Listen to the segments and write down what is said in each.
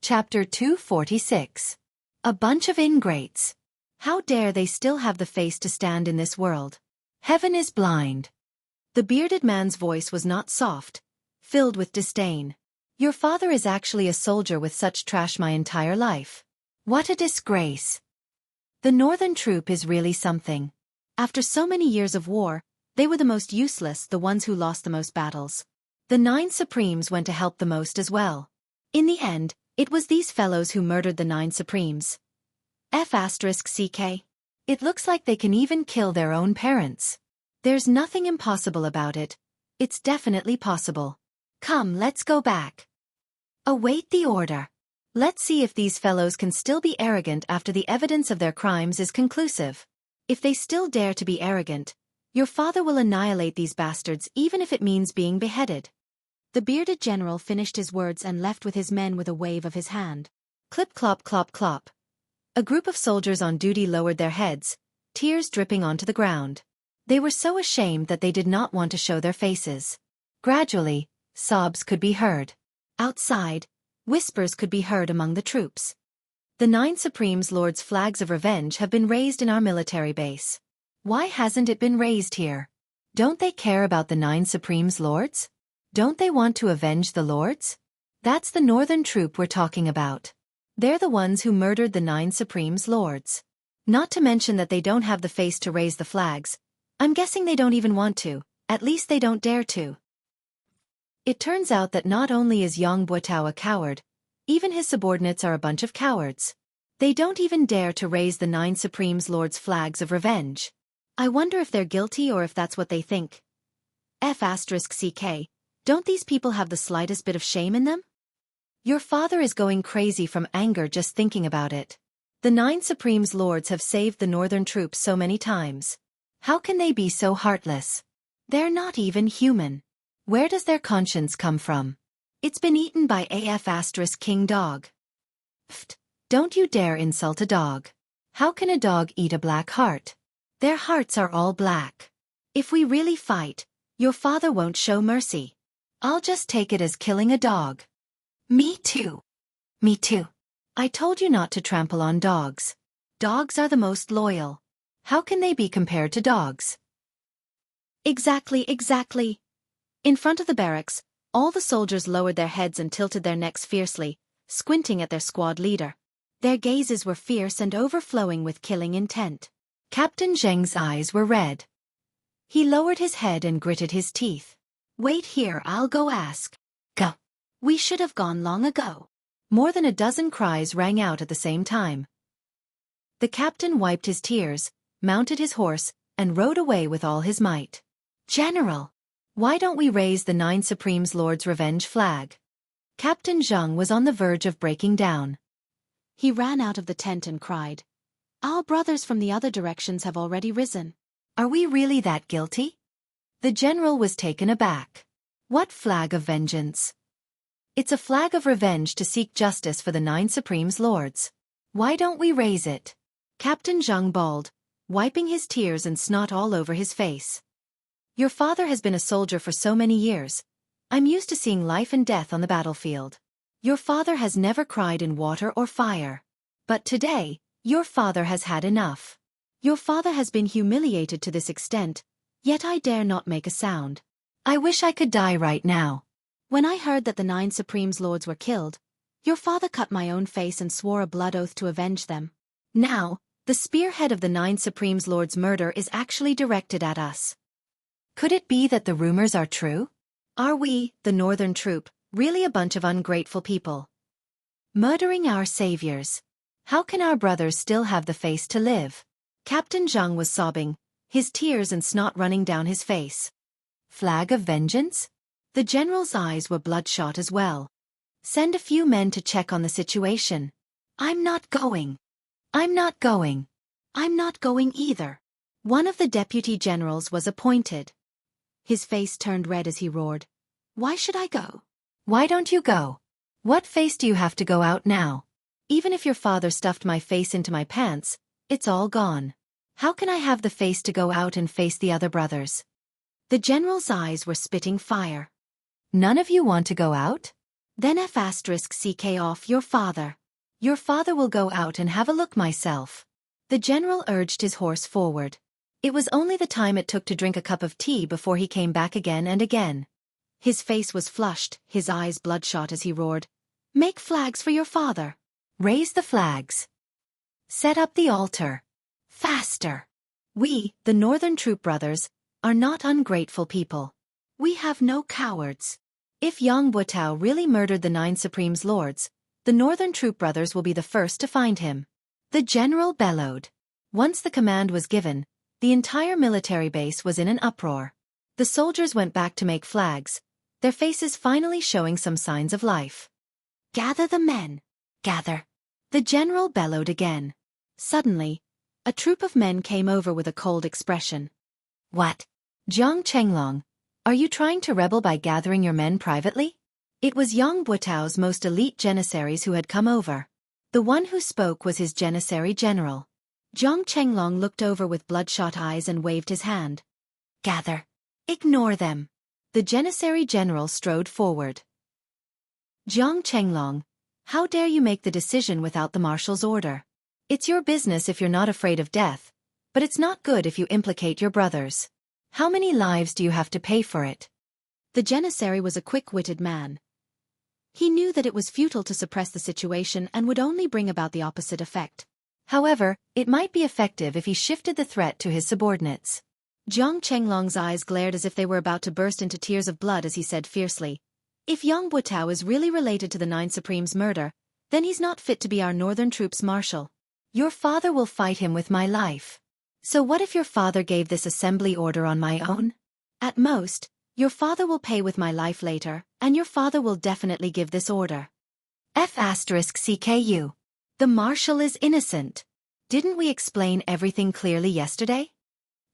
Chapter 246. A bunch of ingrates. How dare they still have the face to stand in this world? Heaven is blind. The bearded man's voice was not soft, filled with disdain. Your father is actually a soldier with such trash my entire life. What a disgrace. The northern troop is really something. After so many years of war, they were the most useless, the ones who lost the most battles. The 9 Supremes went to help the most as well. In the end, it was these fellows who murdered the 9 Supremes. Xueqi. It looks like they can even kill their own parents. There's nothing impossible about it. It's definitely possible. Come, let's go back. Await the order. Let's see if these fellows can still be arrogant after the evidence of their crimes is conclusive. If they still dare to be arrogant, your father will annihilate these bastards even if it means being beheaded. The bearded general finished his words and left with his men with a wave of his hand. Clip clop clop clop. A group of soldiers on duty lowered their heads, tears dripping onto the ground. They were so ashamed that they did not want to show their faces. Gradually, sobs could be heard. Outside, whispers could be heard among the troops. The 9 Supremes Lord's flags of revenge have been raised in our military base. Why hasn't it been raised here? Don't they care about the 9 Supremes Lords? Don't they want to avenge the Lords? That's the northern troop we're talking about. They're the ones who murdered the 9 Supremes Lords. Not to mention that they don't have the face to raise the flags. I'm guessing they don't even want to, at least they don't dare to. It turns out that not only is Yang Buotao a coward, even his subordinates are a bunch of cowards. They don't even dare to raise the 9 Supremes Lords' flags of revenge. I wonder if they're guilty or if that's what they think. Xueqi. Don't these people have the slightest bit of shame in them? Your father is going crazy from anger just thinking about it. The 9 Supremes Lords have saved the northern troops so many times. How can they be so heartless? They're not even human. Where does their conscience come from? It's been eaten by King Dog. Pfft, don't you dare insult a dog. How can a dog eat a black heart? Their hearts are all black. If we really fight, your father won't show mercy. I'll just take it as killing a dog. Me too. Me too. I told you not to trample on dogs. Dogs are the most loyal. How can they be compared to dogs? Exactly. In front of the barracks, all the soldiers lowered their heads and tilted their necks fiercely, squinting at their squad leader. Their gazes were fierce and overflowing with killing intent. Captain Zheng's eyes were red. He lowered his head and gritted his teeth. Wait here, I'll go ask. Go. We should have gone long ago. More than a dozen cries rang out at the same time. The captain wiped his tears, mounted his horse, and rode away with all his might. General! Why don't we raise the 9 Supremes Lord's revenge flag? Captain Zheng was on the verge of breaking down. He ran out of the tent and cried. Our brothers from the other directions have already risen. Are we really that guilty? The general was taken aback. What flag of vengeance? It's a flag of revenge to seek justice for the 9 Supremes Lords. Why don't we raise it? Captain Zheng bawled, wiping his tears and snot all over his face. Your father has been a soldier for so many years. I'm used to seeing life and death on the battlefield. Your father has never cried in water or fire. But today, your father has had enough. Your father has been humiliated to this extent, yet I dare not make a sound. I wish I could die right now. When I heard that the 9 Supremes Lords were killed, your father cut my own face and swore a blood oath to avenge them. Now, the spearhead of the 9 Supremes Lords' murder is actually directed at us. Could it be that the rumors are true? Are we, the northern troop, really a bunch of ungrateful people? Murdering our saviors. How can our brothers still have the face to live? Captain Zheng was sobbing, his tears and snot running down his face. Flag of vengeance? The general's eyes were bloodshot as well. Send a few men to check on the situation. I'm not going. I'm not going. I'm not going either. One of the deputy generals was appointed. His face turned red as he roared. Why should I go? Why don't you go? What face do you have to go out now? Even if your father stuffed my face into my pants, it's all gone. How can I have the face to go out and face the other brothers? The general's eyes were spitting fire. None of you want to go out? Then F***CK off your father. Your father will go out and have a look myself. The general urged his horse forward. It was only the time it took to drink a cup of tea before he came back again and again. His face was flushed, his eyes bloodshot as he roared, "Make flags for your father. Raise the flags. Set up the altar. Faster. We, the Northern Troop Brothers, are not ungrateful people. We have no cowards. If Yang Butao really murdered the 9 Supremes Lords, the Northern Troop Brothers will be the first to find him." The general bellowed. Once the command was given, the entire military base was in an uproar. The soldiers went back to make flags, their faces finally showing some signs of life. "Gather the men. Gather." The general bellowed again. Suddenly, a troop of men came over with a cold expression. "What? Jiang Chenglong, are you trying to rebel by gathering your men privately?" It was Yang Butao's most elite janissaries who had come over. The one who spoke was his janissary general. Jiang Chenglong looked over with bloodshot eyes and waved his hand. "Gather. Ignore them." The janissary general strode forward. "Jiang Chenglong, how dare you make the decision without the marshal's order? It's your business if you're not afraid of death, but it's not good if you implicate your brothers. How many lives do you have to pay for it?" The janissary was a quick-witted man. He knew that it was futile to suppress the situation and would only bring about the opposite effect. However, it might be effective if he shifted the threat to his subordinates. Jiang Chenglong's eyes glared as if they were about to burst into tears of blood as he said fiercely, "If Yang Butao is really related to the 9 Supremes' murder, then he's not fit to be our Northern Troops' marshal. Your father will fight him with my life. So what if your father gave this assembly order on my own? At most, your father will pay with my life later, and your father will definitely give this order. F***CKU. The marshal is innocent. Didn't we explain everything clearly yesterday?"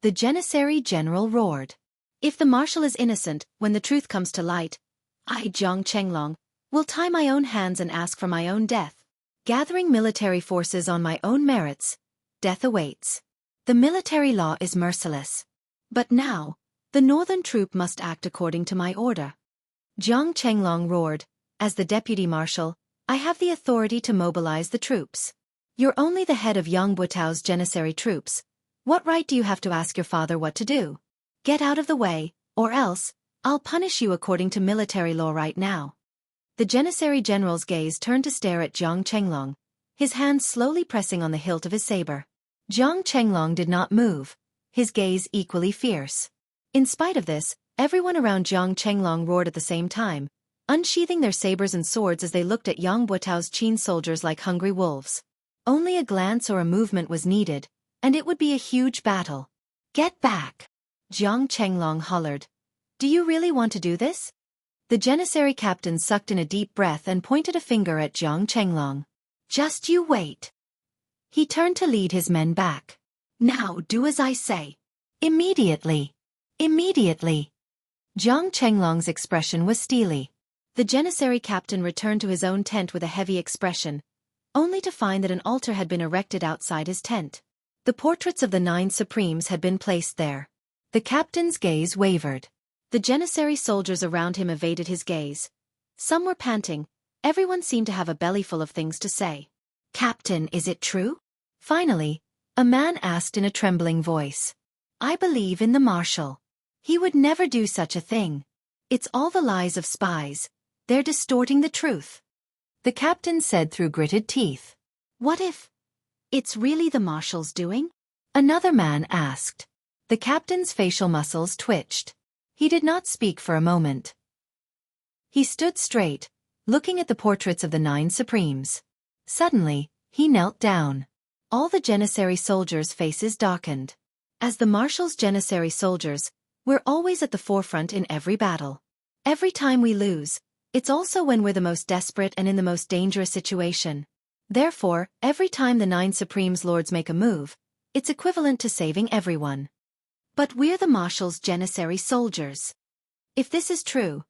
The janissary general roared. "If the marshal is innocent, when the truth comes to light, I, Jiang Chenglong, will tie my own hands and ask for my own death. Gathering military forces on my own merits, death awaits. The military law is merciless. But now, the Northern Troop must act according to my order." Jiang Chenglong roared, "As the deputy marshal, I have the authority to mobilize the troops. You're only the head of Yang Butao's janissary troops. What right do you have to ask your father what to do? Get out of the way, or else, I'll punish you according to military law right now." The janissary general's gaze turned to stare at Jiang Chenglong, his hand slowly pressing on the hilt of his saber. Jiang Chenglong did not move, his gaze equally fierce. In spite of this, everyone around Jiang Chenglong roared at the same time, unsheathing their sabers and swords as they looked at Yang Butao's Qin soldiers like hungry wolves. Only a glance or a movement was needed, and it would be a huge battle. "Get back!" Jiang Chenglong hollered. "Do you really want to do this?" The janissary captain sucked in a deep breath and pointed a finger at Jiang Chenglong. "Just you wait." He turned to lead his men back. "Now do as I say. Immediately. Immediately." Jiang Chenglong's expression was steely. The janissary captain returned to his own tent with a heavy expression, only to find that an altar had been erected outside his tent. The portraits of the 9 Supremes had been placed there. The captain's gaze wavered. The janissary soldiers around him evaded his gaze. Some were panting, everyone seemed to have a bellyful of things to say. "Captain, is it true?" Finally, a man asked in a trembling voice. "I believe in the marshal. He would never do such a thing. It's all the lies of spies. They're distorting the truth." The captain said through gritted teeth. "What if it's really the marshal's doing?" Another man asked. The captain's facial muscles twitched. He did not speak for a moment. He stood straight, looking at the portraits of the 9 Supremes. Suddenly, he knelt down. All the janissary soldiers' faces darkened. As the marshal's janissary soldiers, we're always at the forefront in every battle. Every time we lose, it's also when we're the most desperate and in the most dangerous situation. Therefore, every time the 9 Supremes Lords make a move, it's equivalent to saving everyone. But we're the marshal's janissary soldiers. If this is true,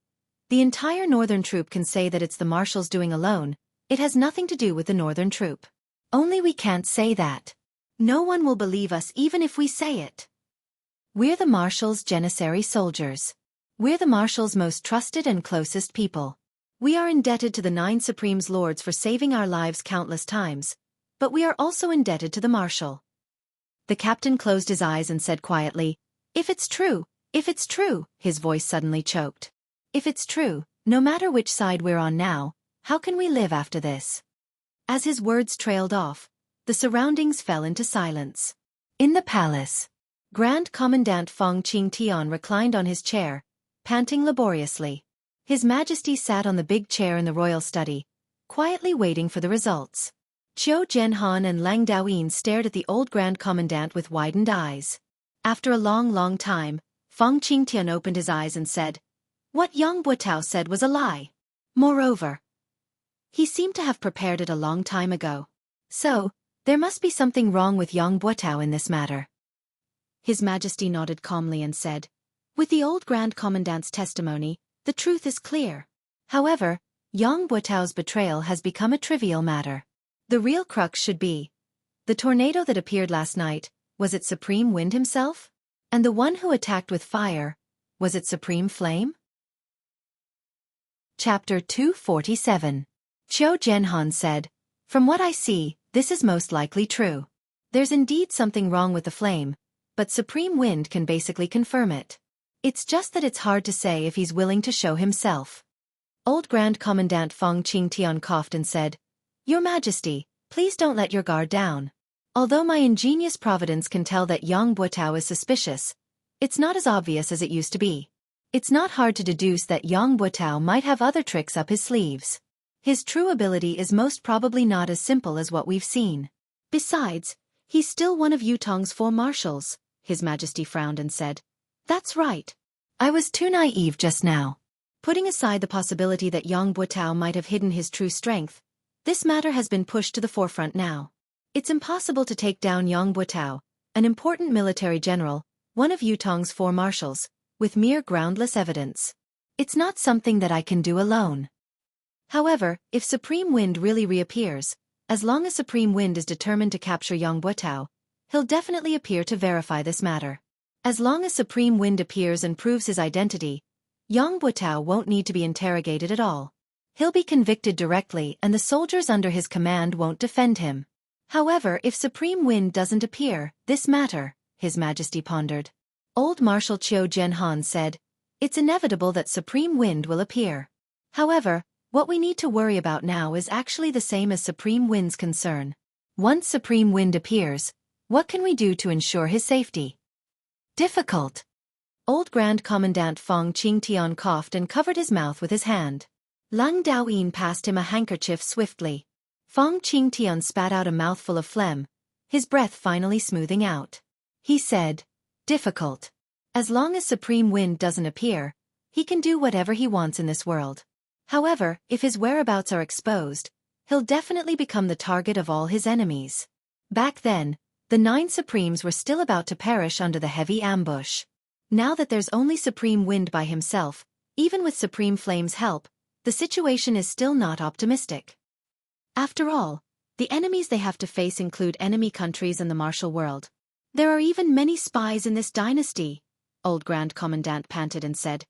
the entire Northern Troop can say that it's the marshal's doing alone. It has nothing to do with the Northern Troop. Only we can't say that. No one will believe us even if we say it. We're the marshal's janissary soldiers. We're the marshal's most trusted and closest people. We are indebted to the 9 Supreme's lords for saving our lives countless times, but we are also indebted to the Marshal. The captain closed his eyes and said quietly, if it's true, his voice suddenly choked. If it's true, no matter which side we're on now, how can we live after this? As his words trailed off, the surroundings fell into silence. In the palace, Grand Commandant Fong Qingtian reclined on his chair, panting laboriously. His Majesty sat on the big chair in the royal study, quietly waiting for the results. Qiu Zhenhan and Lang Daoyin stared at the old Grand Commandant with widened eyes. After a long time, Fong Qingtian opened his eyes and said, "What Yang Buotao said was a lie. Moreover, he seemed to have prepared it a long time ago. So, there must be something wrong with Yang Buotao in this matter." His Majesty nodded calmly and said, "With the old Grand Commandant's testimony, the truth is clear. However, Yang Buotao's betrayal has become a trivial matter. The real crux should be, the tornado that appeared last night, was it Supreme Wind himself? And the one who attacked with fire, was it Supreme Flame?" Chapter 247. Qiu Zhenhan said, "From what I see, this is most likely true. There's indeed something wrong with the flame, but Supreme Wind can basically confirm it. It's just that it's hard to say if he's willing to show himself." Old Grand Commandant Fong Qingtian coughed and said, "Your Majesty, please don't let your guard down. Although my ingenious providence can tell that Yang Buotao is suspicious, it's not as obvious as it used to be. It's not hard to deduce that Yang Buotao might have other tricks up his sleeves. His true ability is most probably not as simple as what we've seen. Besides, he's still one of Yutong's 4 marshals," His Majesty frowned and said. "That's right. I was too naive just now. Putting aside the possibility that Yang Buotao might have hidden his true strength, this matter has been pushed to the forefront now. It's impossible to take down Yang Buotao, an important military general, one of Yutong's 4 marshals, with mere groundless evidence. It's not something that I can do alone. However, if Supreme Wind really reappears, as long as Supreme Wind is determined to capture Yang Buotao, he'll definitely appear to verify this matter. As long as Supreme Wind appears and proves his identity, Yang Buotao won't need to be interrogated at all. He'll be convicted directly and the soldiers under his command won't defend him. However, if Supreme Wind doesn't appear, this matter," His Majesty pondered. Old Marshal Qiu Zhenhan said, "It's inevitable that Supreme Wind will appear. However, what we need to worry about now is actually the same as Supreme Wind's concern. Once Supreme Wind appears, what can we do to ensure his safety?" "Difficult." Old Grand Commandant Fong Qingtian coughed and covered his mouth with his hand. Lang Daoyin passed him a handkerchief swiftly. Fong Qingtian spat out a mouthful of phlegm, his breath finally smoothing out. He said, "Difficult. As long as Supreme Wind doesn't appear, he can do whatever he wants in this world. However, if his whereabouts are exposed, he'll definitely become the target of all his enemies." Back then, the 9 Supremes were still about to perish under the heavy ambush. Now that there's only Supreme Wind by himself, even with Supreme Flame's help, the situation is still not optimistic. After all, the enemies they have to face include enemy countries and the martial world. "There are even many spies in this dynasty," Old Grand Commandant panted and said.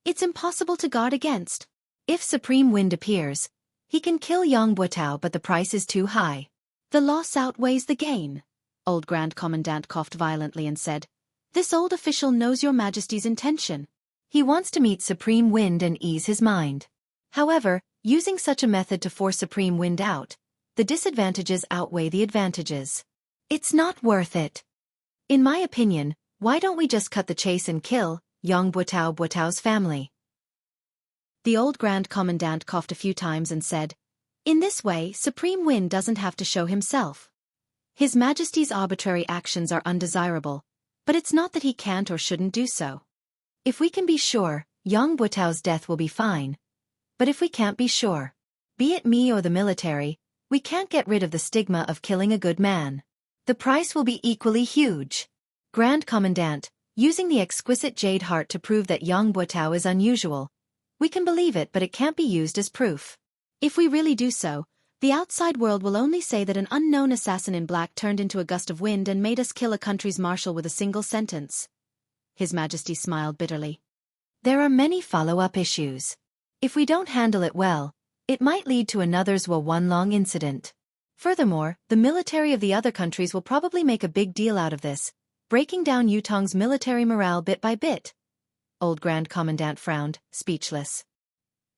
"It's impossible to guard against. If Supreme Wind appears, he can kill Yang Buotao, but the price is too high. The loss outweighs the gain." Old Grand Commandant coughed violently and said, "This old official knows Your Majesty's intention. He wants to meet Supreme Wind and ease his mind. However, using such a method to force Supreme Wind out, the disadvantages outweigh the advantages. It's not worth it. In my opinion, why don't we just cut the chase and kill Yang Buotao's family?" The old Grand Commandant coughed a few times and said, "In this way, Supreme Wind doesn't have to show himself. His Majesty's arbitrary actions are undesirable, but it's not that he can't or shouldn't do so. If we can be sure, Yang Buotao's death will be fine. But if we can't be sure, be it me or the military, we can't get rid of the stigma of killing a good man. The price will be equally huge. Grand Commandant, using the exquisite jade heart to prove that Yang Buotao is unusual. We can believe it, but it can't be used as proof. If we really do so, the outside world will only say that an unknown assassin in black turned into a gust of wind and made us kill a country's marshal with a single sentence." His Majesty smiled bitterly. "There are many follow-up issues. If we don't handle it well, it might lead to another Xueqi incident. Furthermore, the military of the other countries will probably make a big deal out of this, breaking down Yutong's military morale bit by bit. Old Grand Commandant frowned, speechless.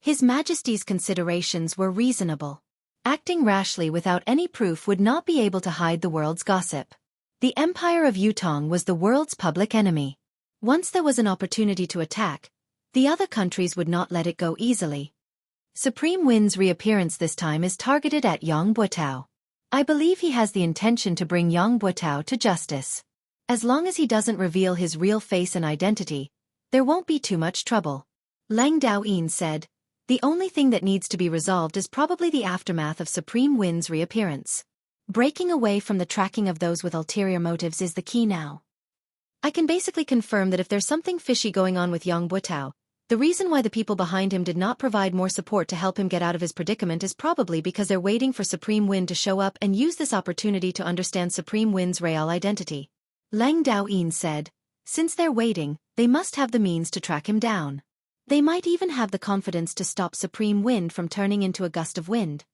His Majesty's considerations were reasonable. Acting rashly without any proof would not be able to hide the world's gossip. The Empire of Yutong was the world's public enemy. Once there was an opportunity to attack, the other countries would not let it go easily. Supreme Win's reappearance this time is targeted at Yang Buotao. I believe he has the intention to bring Yang Buotao to justice. As long as he doesn't reveal his real face and identity, there won't be too much trouble. Lang Daoyin said, the only thing that needs to be resolved is probably the aftermath of Supreme Win's reappearance. Breaking away from the tracking of those with ulterior motives is the key now. I can basically confirm that if there's something fishy going on with Yang Buotao, the reason why the people behind him did not provide more support to help him get out of his predicament is probably because they're waiting for Supreme Win to show up and use this opportunity to understand Supreme Win's real identity. Lang Daoyin said, since they're waiting, they must have the means to track him down. They might even have the confidence to stop Supreme Wind from turning into a gust of wind.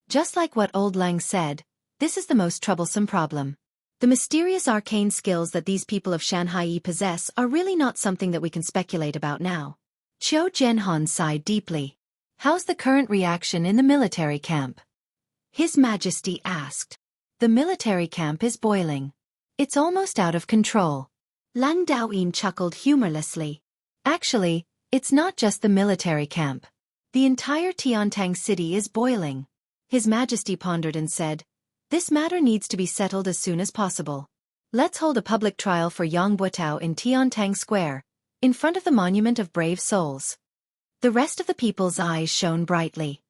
Just like what Old Lang said, this is the most troublesome problem. The mysterious arcane skills that these people of Shanhai possess are really not something that we can speculate about now. Qiu Jianhan sighed deeply. How's the current reaction in the military camp? His Majesty asked. The military camp is boiling. It's almost out of control. Lang Daoyin chuckled humorlessly. Actually, it's not just the military camp. The entire Tiantang city is boiling. His Majesty pondered and said, this matter needs to be settled as soon as possible. Let's hold a public trial for Yang Buotao in Tiantang Square, in front of the Monument of Brave Souls. The rest of the people's eyes shone brightly.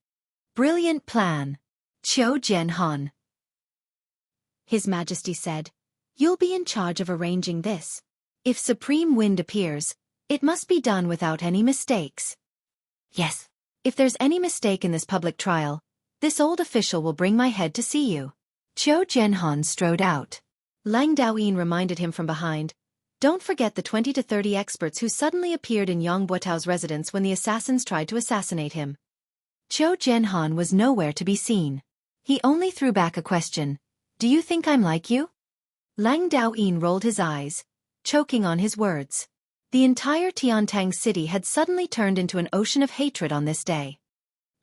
Brilliant plan. Qiu Jianhan. His Majesty said, you'll be in charge of arranging this. If Supreme Wind appears, it must be done without any mistakes. Yes. If there's any mistake in this public trial, this old official will bring my head to see you. Qiu Jianhan strode out. Lang Daoyin reminded him from behind, don't forget the 20 to 30 experts who suddenly appeared in Yang Buotao's residence when the assassins tried to assassinate him. Qiu Jianhan was nowhere to be seen. He only threw back a question, do you think I'm like you? Lang Daoyin rolled his eyes, choking on his words. The entire Tiantang city had suddenly turned into an ocean of hatred on this day.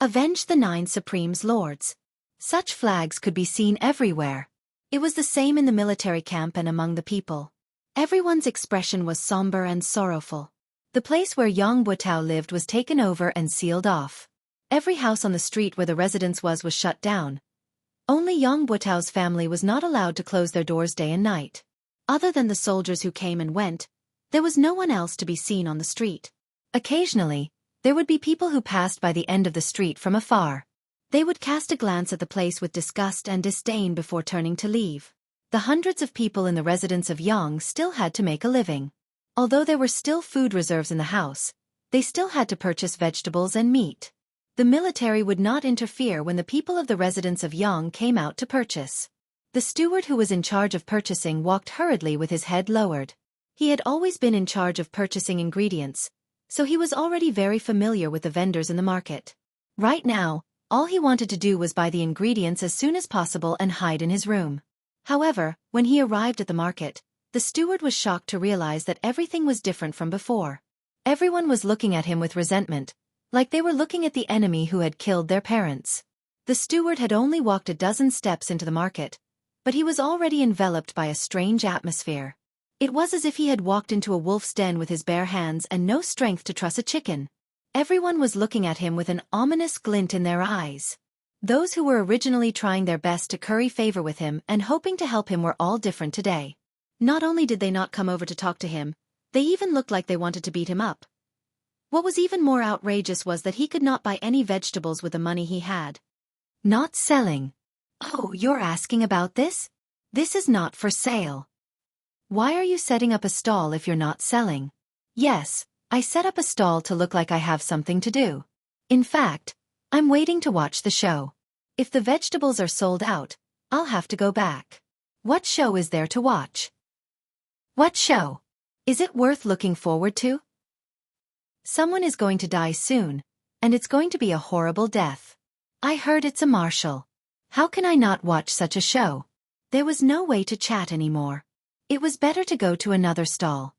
Avenge the 9 Supremes Lords. Such flags could be seen everywhere. It was the same in the military camp and among the people. Everyone's expression was somber and sorrowful. The place where Yang Buotao lived was taken over and sealed off. Every house on the street where the residence was shut down. Only Yang Buotao's family was not allowed to close their doors day and night. Other than the soldiers who came and went, there was no one else to be seen on the street. Occasionally, there would be people who passed by the end of the street from afar. They would cast a glance at the place with disgust and disdain before turning to leave. The hundreds of people in the residence of Yang still had to make a living. Although there were still food reserves in the house, they still had to purchase vegetables and meat. The military would not interfere when the people of the residence of Yang came out to purchase. The steward who was in charge of purchasing walked hurriedly with his head lowered. He had always been in charge of purchasing ingredients, so he was already very familiar with the vendors in the market. Right now, all he wanted to do was buy the ingredients as soon as possible and hide in his room. However, when he arrived at the market, the steward was shocked to realize that everything was different from before. Everyone was looking at him with resentment, like they were looking at the enemy who had killed their parents. The steward had only walked a dozen steps into the market, but he was already enveloped by a strange atmosphere. It was as if he had walked into a wolf's den with his bare hands and no strength to truss a chicken. Everyone was looking at him with an ominous glint in their eyes. Those who were originally trying their best to curry favor with him and hoping to help him were all different today. Not only did they not come over to talk to him, they even looked like they wanted to beat him up. What was even more outrageous was that he could not buy any vegetables with the money he had. Not selling. Oh, you're asking about this? This is not for sale. Why are you setting up a stall if you're not selling? Yes, I set up a stall to look like I have something to do. In fact, I'm waiting to watch the show. If the vegetables are sold out, I'll have to go back. What show is there to watch? What show? Is it worth looking forward to? Someone is going to die soon, And it's going to be a horrible death. I heard it's a martial. How can I not watch such a show? There was no way to chat anymore. It was better to go to another stall.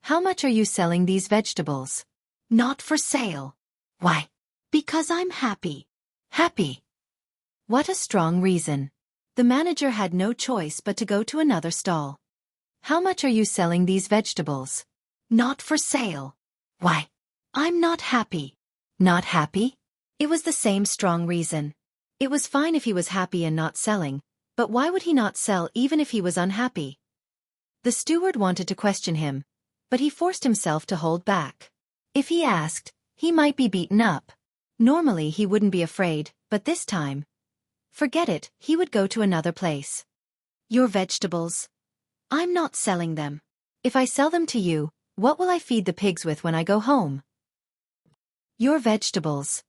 How much are you selling these vegetables? Not for sale. Why? Because I'm happy. Happy. What a strong reason. The manager had no choice but to go to another stall. How much are you selling these vegetables? Not for sale. Why? I'm not happy. Not happy? It was the same strong reason. It was fine if he was happy and not selling, but why would he not sell even if he was unhappy? The steward wanted to question him, but he forced himself to hold back. If he asked, he might be beaten up. Normally he wouldn't be afraid, but this time, forget it, he would go to another place. Your vegetables. I'm not selling them. If I sell them to you, what will I feed the pigs with when I go home? Your vegetables.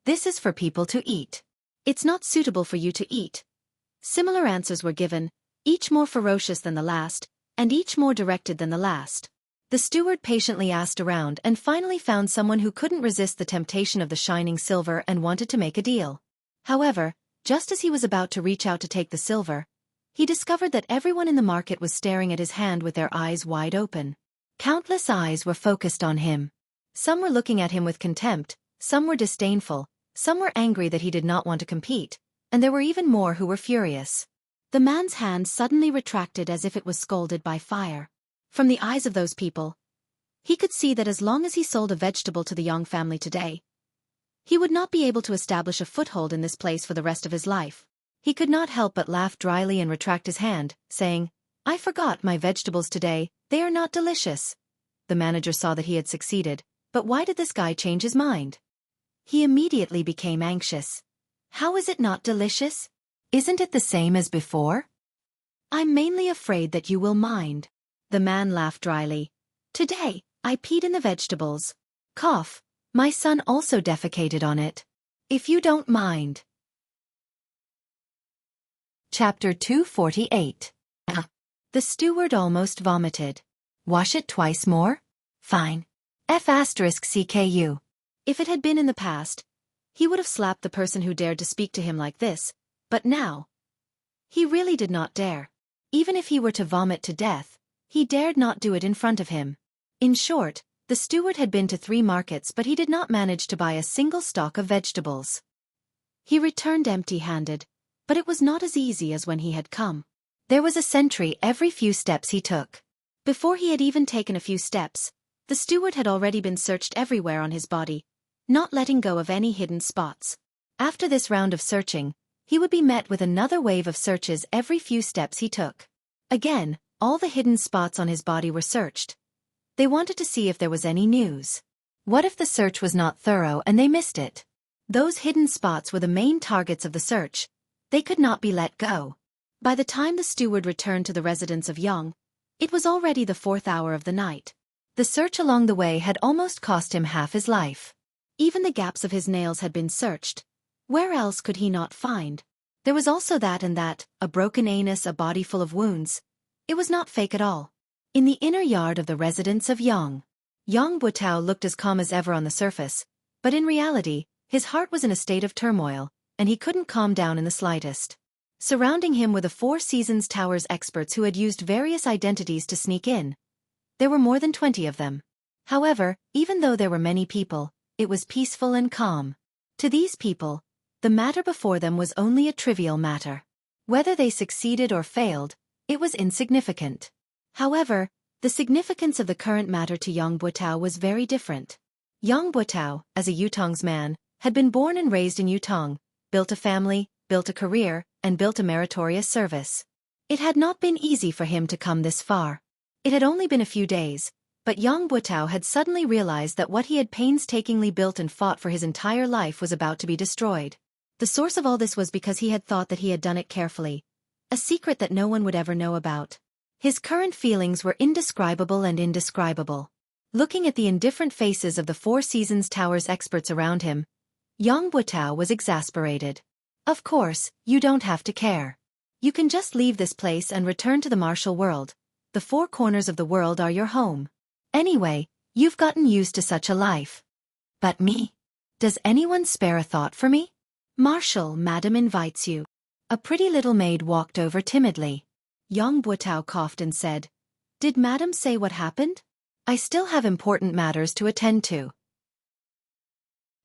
This is for people to eat. It's not suitable for you to eat. Similar answers were given, each more ferocious than the last, and each more directed than the last. The steward patiently asked around and finally found someone who couldn't resist the temptation of the shining silver and wanted to make a deal. However, just as he was about to reach out to take the silver, he discovered that everyone in the market was staring at his hand with their eyes wide open. Countless eyes were focused on him. Some were looking at him with contempt, some were disdainful, some were angry that he did not want to compete, and there were even more who were furious. The man's hand suddenly retracted as if it was scalded by fire. From the eyes of those people, he could see that as long as he sold a vegetable to the Young family today, he would not be able to establish a foothold in this place for the rest of his life. He could not help but laugh dryly and retract his hand, saying, I forgot my vegetables today, they are not delicious. The manager saw that he had succeeded, but why did this guy change his mind? He immediately became anxious. How is it not delicious? Isn't it the same as before? I'm mainly afraid that you will mind. The man laughed dryly. Today, I peed in the vegetables. Cough. My son also defecated on it. If you don't mind. Chapter 248. The steward almost vomited. Wash it twice more? Fine. F***CKU. If it had been in the past, he would have slapped the person who dared to speak to him like this, but now, he really did not dare. Even if he were to vomit to death, he dared not do it in front of him. In short, the steward had been to 3 markets but he did not manage to buy a single stalk of vegetables. He returned empty-handed, but it was not as easy as when he had come. There was a sentry every few steps he took. Before he had even taken a few steps, the steward had already been searched everywhere on his body, not letting go of any hidden spots. After this round of searching, he would be met with another wave of searches every few steps he took. Again, all the hidden spots on his body were searched. They wanted to see if there was any news. What if the search was not thorough and they missed it? Those hidden spots were the main targets of the search. They could not be let go. By the time the steward returned to the residence of Young, it was already the 4th hour of the night. The search along the way had almost cost him half his life. Even the gaps of his nails had been searched. Where else could he not find? There was also that and that, a broken anus, a body full of wounds. It was not fake at all. In the inner yard of the residence of Yang Butao looked as calm as ever on the surface, but in reality, his heart was in a state of turmoil, and he couldn't calm down in the slightest. Surrounding him were the Four Seasons Tower's experts who had used various identities to sneak in. There were more than 20 of them. However, even though there were many people, it was peaceful and calm. To these people, the matter before them was only a trivial matter. Whether they succeeded or failed, it was insignificant. However, the significance of the current matter to Yang Butao was very different. Yang Butao, as a Yutong's man, had been born and raised in Yutong, built a family, built a career, and built a meritorious service. It had not been easy for him to come this far. It had only been a few days, but Yang Butao had suddenly realized that what he had painstakingly built and fought for his entire life was about to be destroyed. The source of all this was because he had thought that he had done it carefully, a secret that no one would ever know about. His current feelings were indescribable and indescribable. Looking at the indifferent faces of the Four Seasons Tower's experts around him, Yang Butao was exasperated. Of course, you don't have to care. You can just leave this place and return to the martial world. The 4 corners of the world are your home. Anyway, you've gotten used to such a life. But me? Does anyone spare a thought for me? Marshal, Madam invites you. A pretty little maid walked over timidly. Yang Buotao coughed and said, Did Madam say what happened? I still have important matters to attend to.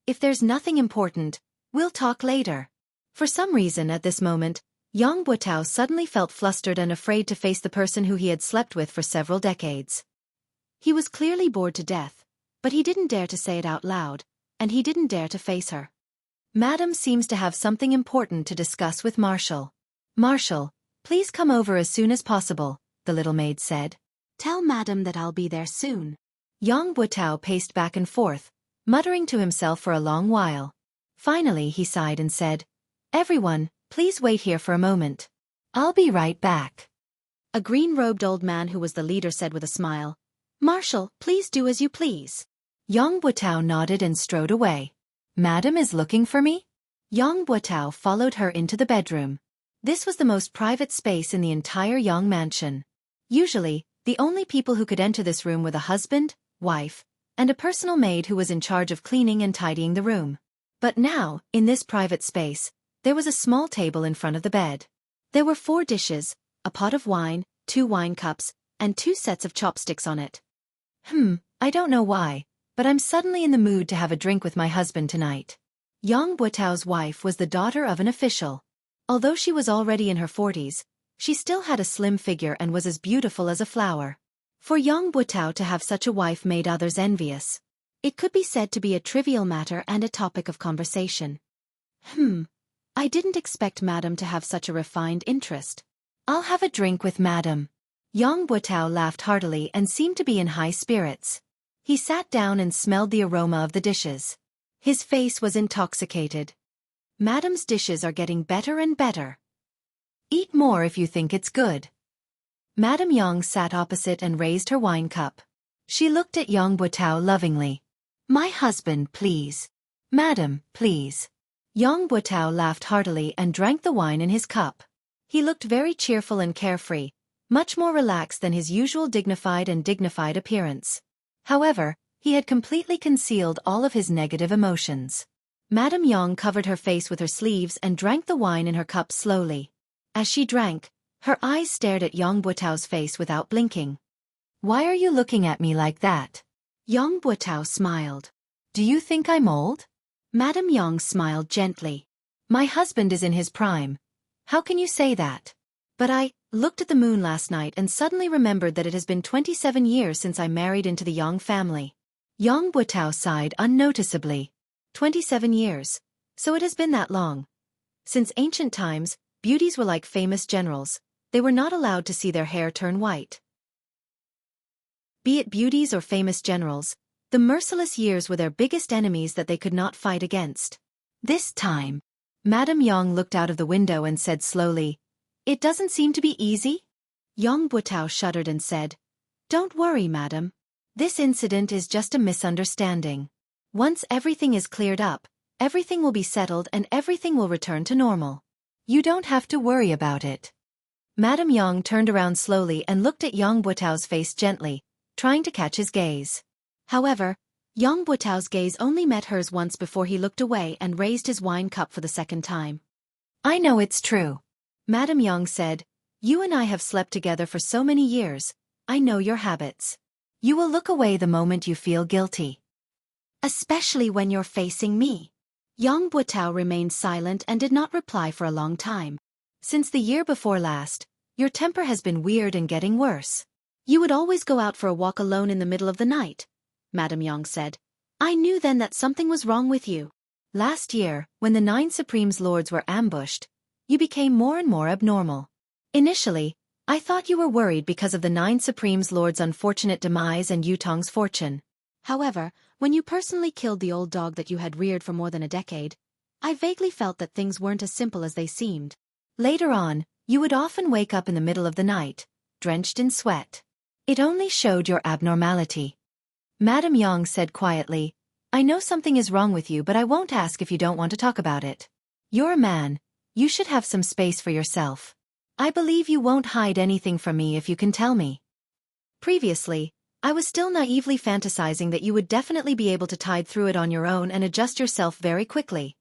If there's nothing important, we'll talk later. For some reason at this moment, Yang Buotao suddenly felt flustered and afraid to face the person who he had slept with for several decades. He was clearly bored to death, but he didn't dare to say it out loud, and he didn't dare to face her. Madam seems to have something important to discuss with Marshal. Marshal, please come over as soon as possible, the little maid said. Tell Madam that I'll be there soon. Yang Buotao paced back and forth, muttering to himself for a long while. Finally he sighed and said, Everyone, please wait here for a moment. I'll be right back. A green-robed old man who was the leader said with a smile, Marshal, please do as you please. Yang Buotao nodded and strode away. Madam is looking for me? Yang Buotao followed her into the bedroom. This was the most private space in the entire Yang mansion. Usually, the only people who could enter this room were the husband, wife, and a personal maid who was in charge of cleaning and tidying the room. But now, in this private space, there was a small table in front of the bed. There were 4 dishes, a pot of wine, 2 wine cups, and 2 sets of chopsticks on it. I don't know why, but I'm suddenly in the mood to have a drink with my husband tonight. Yang Buotao's wife was the daughter of an official. Although she was already in her 40s, she still had a slim figure and was as beautiful as a flower. For Yang Buotao to have such a wife made others envious. It could be said to be a trivial matter and a topic of conversation. I didn't expect Madam to have such a refined interest. I'll have a drink with Madam. Yang Buotao laughed heartily and seemed to be in high spirits. He sat down and smelled the aroma of the dishes. His face was intoxicated. Madam's dishes are getting better and better. Eat more if you think it's good. Madam Yang sat opposite and raised her wine cup. She looked at Yang Buotao lovingly. My husband, please. Madam, please. Yang Buotao laughed heartily and drank the wine in his cup. He looked very cheerful and carefree, much more relaxed than his usual dignified appearance. However, he had completely concealed all of his negative emotions. Madam Yang covered her face with her sleeves and drank the wine in her cup slowly. As she drank, her eyes stared at Yang Buotao's face without blinking. Why are you looking at me like that? Yang Buotao smiled. Do you think I'm old? Madam Yang smiled gently. My husband is in his prime. How can you say that? But I looked at the moon last night and suddenly remembered that it has been 27 years since I married into the Yang family. Yang Buotao sighed unnoticeably. 27 years. So it has been that long. Since ancient times, beauties were like famous generals. They were not allowed to see their hair turn white. Be it beauties or famous generals, the merciless years were their biggest enemies that they could not fight against. This time, Madam Yang looked out of the window and said slowly, It doesn't seem to be easy? Yang Buotao shuddered and said, Don't worry, Madam. This incident is just a misunderstanding. Once everything is cleared up, everything will be settled and everything will return to normal. You don't have to worry about it. Madam Yang turned around slowly and looked at Yang Buotao's face gently, trying to catch his gaze. However, Yang Buotao's gaze only met hers once before he looked away and raised his wine cup for the second time. I know it's true. Madam Yang said, You and I have slept together for so many years. I know your habits. You will look away the moment you feel guilty. Especially when you're facing me. Yang Buotao remained silent and did not reply for a long time. Since the year before last, your temper has been weird and getting worse. You would always go out for a walk alone in the middle of the night, Madam Yang said. I knew then that something was wrong with you. Last year, when the 9 Supremes Lords were ambushed, you became more and more abnormal. Initially, I thought you were worried because of the 9 Supremes Lords' unfortunate demise and Yutong's fortune. However, when you personally killed the old dog that you had reared for more than a decade, I vaguely felt that things weren't as simple as they seemed. Later on, you would often wake up in the middle of the night, drenched in sweat. It only showed your abnormality. Madam Yang said quietly, I know something is wrong with you, but I won't ask if you don't want to talk about it. You're a man. You should have some space for yourself. I believe you won't hide anything from me if you can tell me. Previously, I was still naively fantasizing that you would definitely be able to tide through it on your own and adjust yourself very quickly.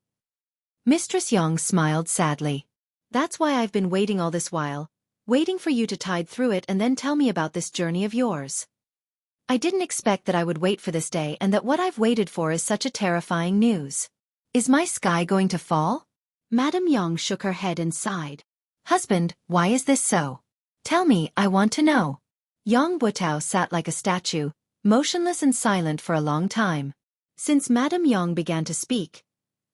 Mistress Yang smiled sadly. That's why I've been waiting all this while, waiting for you to tide through it and then tell me about this journey of yours. I didn't expect that I would wait for this day and that what I've waited for is such a terrifying news. Is my sky going to fall? Madame Yang shook her head and sighed. Husband, why is this so? Tell me, I want to know. Yang Butao sat like a statue, motionless and silent for a long time. Since Madame Yang began to speak,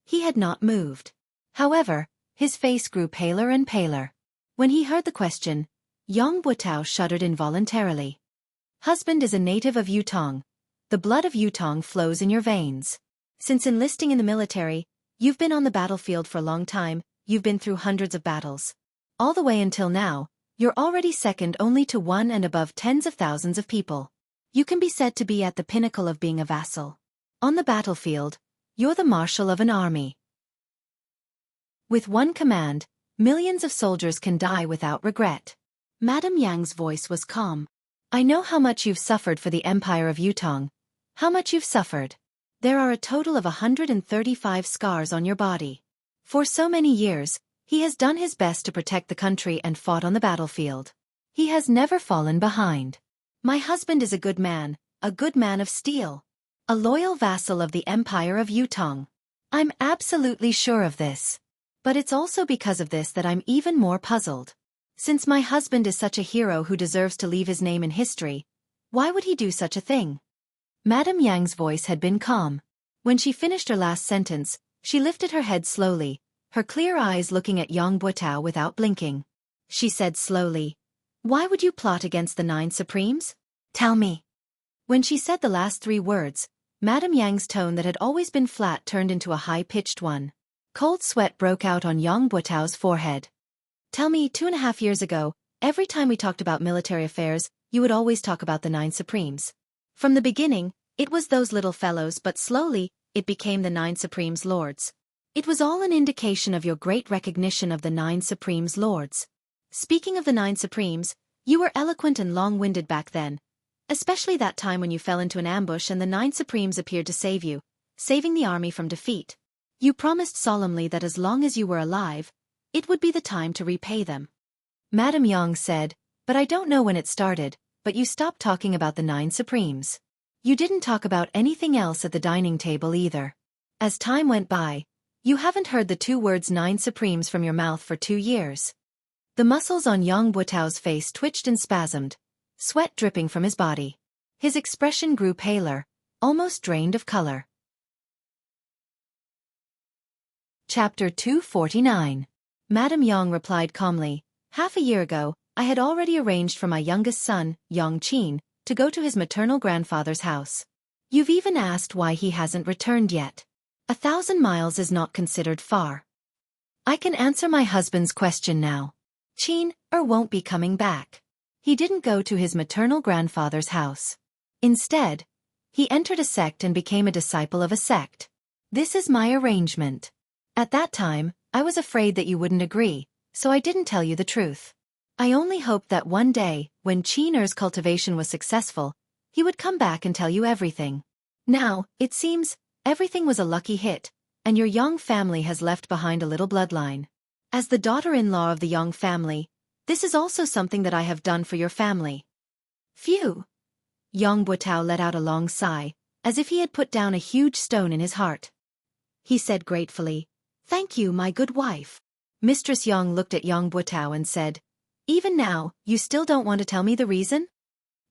he had not moved. However, his face grew paler and paler. When he heard the question, Yang Butao shuddered involuntarily. Husband is a native of Yutong. The blood of Yutong flows in your veins. Since enlisting in the military, you've been on the battlefield for a long time, you've been through hundreds of battles. All the way until now, you're already second only to one and above tens of thousands of people. You can be said to be at the pinnacle of being a vassal. On the battlefield, you're the marshal of an army. With one command, millions of soldiers can die without regret. Madame Yang's voice was calm. I know how much you've suffered for the Empire of Yutong. How much you've suffered. There are a total of 135 scars on your body. For so many years, he has done his best to protect the country and fought on the battlefield. He has never fallen behind. My husband is a good man of steel. A loyal vassal of the Empire of Yutong. I'm absolutely sure of this. But it's also because of this that I'm even more puzzled. Since my husband is such a hero who deserves to leave his name in history, why would he do such a thing? Madame Yang's voice had been calm. When she finished her last sentence, she lifted her head slowly, her clear eyes looking at Yang Butao without blinking. She said slowly, Why would you plot against the 9 Supremes? Tell me. When she said the last 3 words, Madame Yang's tone that had always been flat turned into a high-pitched one. Cold sweat broke out on Yang Butao's forehead. Tell me, 2.5 years ago, every time we talked about military affairs, you would always talk about the 9 Supremes. From the beginning, it was those little fellows, but slowly, it became the 9 Supremes Lords. It was all an indication of your great recognition of the 9 Supremes Lords. Speaking of the 9 Supremes, you were eloquent and long-winded back then, especially that time when you fell into an ambush and the 9 Supremes appeared to save you, saving the army from defeat. You promised solemnly that as long as you were alive, it would be the time to repay them. Madame Yang said, But I don't know when it started, but you stopped talking about the 9 Supremes. You didn't talk about anything else at the dining table either. As time went by, you haven't heard the 2 words 9 Supremes from your mouth for 2 years. The muscles on Yang Butao's face twitched and spasmed, sweat dripping from his body. His expression grew paler, almost drained of color. Chapter 249. Madame Yang replied calmly, Half a year ago, I had already arranged for my youngest son, Yang Qin, to go to his maternal grandfather's house. You've even asked why he hasn't returned yet. 1,000 miles is not considered far. I can answer my husband's question now. Qin won't be coming back. He didn't go to his maternal grandfather's house. Instead, he entered a sect and became a disciple of a sect. This is my arrangement. At that time, I was afraid that you wouldn't agree, so I didn't tell you the truth. I only hoped that one day, when Qin's cultivation was successful, he would come back and tell you everything. Now, it seems, everything was a lucky hit, and your Yang family has left behind a little bloodline. As the daughter-in-law of the Yang family, this is also something that I have done for your family. Phew! Yang Butao let out a long sigh, as if he had put down a huge stone in his heart. He said gratefully, Thank you, my good wife. Mistress Yang looked at Yang Butao and said, Even now, you still don't want to tell me the reason?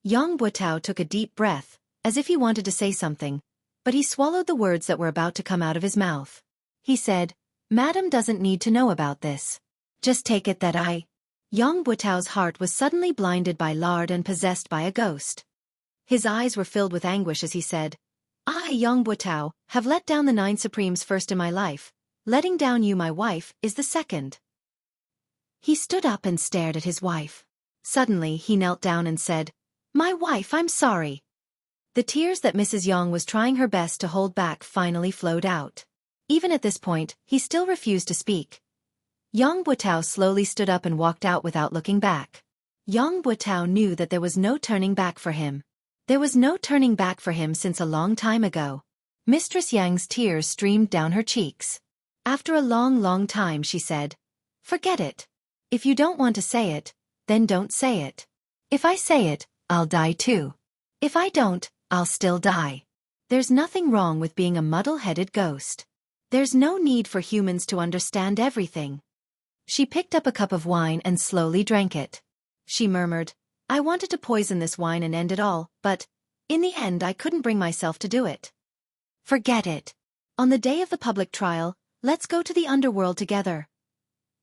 Yang Butao took a deep breath, as if he wanted to say something, but he swallowed the words that were about to come out of his mouth. He said, Madam doesn't need to know about this. Just take it that I... Yang Butao's heart was suddenly blinded by lard and possessed by a ghost. His eyes were filled with anguish as he said, I, Yang Butao, have let down the 9 Supremes first in my life. Letting down you, my wife, is the second. He stood up and stared at his wife. Suddenly, he knelt down and said, My wife, I'm sorry. The tears that Mrs. Yang was trying her best to hold back finally flowed out. Even at this point, he still refused to speak. Yang Butao slowly stood up and walked out without looking back. Yang Butao knew that there was no turning back for him. There was no turning back for him since a long time ago. Mistress Yang's tears streamed down her cheeks. After a long time she said, "Forget it. If you don't want to say it, then don't say it. If I say it, I'll die too. If I don't, I'll still die. There's nothing wrong with being a muddle-headed ghost. There's no need for humans to understand everything." She picked up a cup of wine and slowly drank it. She murmured, "I wanted to poison this wine and end it all, but, in the end I couldn't bring myself to do it. Forget it. On the day of the public trial, let's go to the underworld together."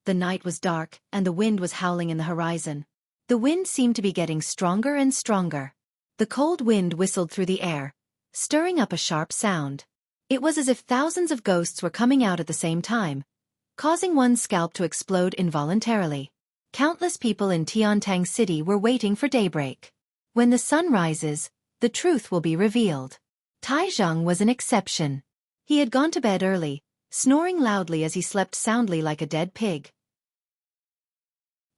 The night was dark, and the wind was howling in the horizon. The wind seemed to be getting stronger and stronger. The cold wind whistled through the air, stirring up a sharp sound. It was as if thousands of ghosts were coming out at the same time, causing one's scalp to explode involuntarily. Countless people in Tiantang City were waiting for daybreak. When the sun rises, the truth will be revealed. Tai Zhang was an exception. He had gone to bed early, snoring loudly as he slept soundly like a dead pig.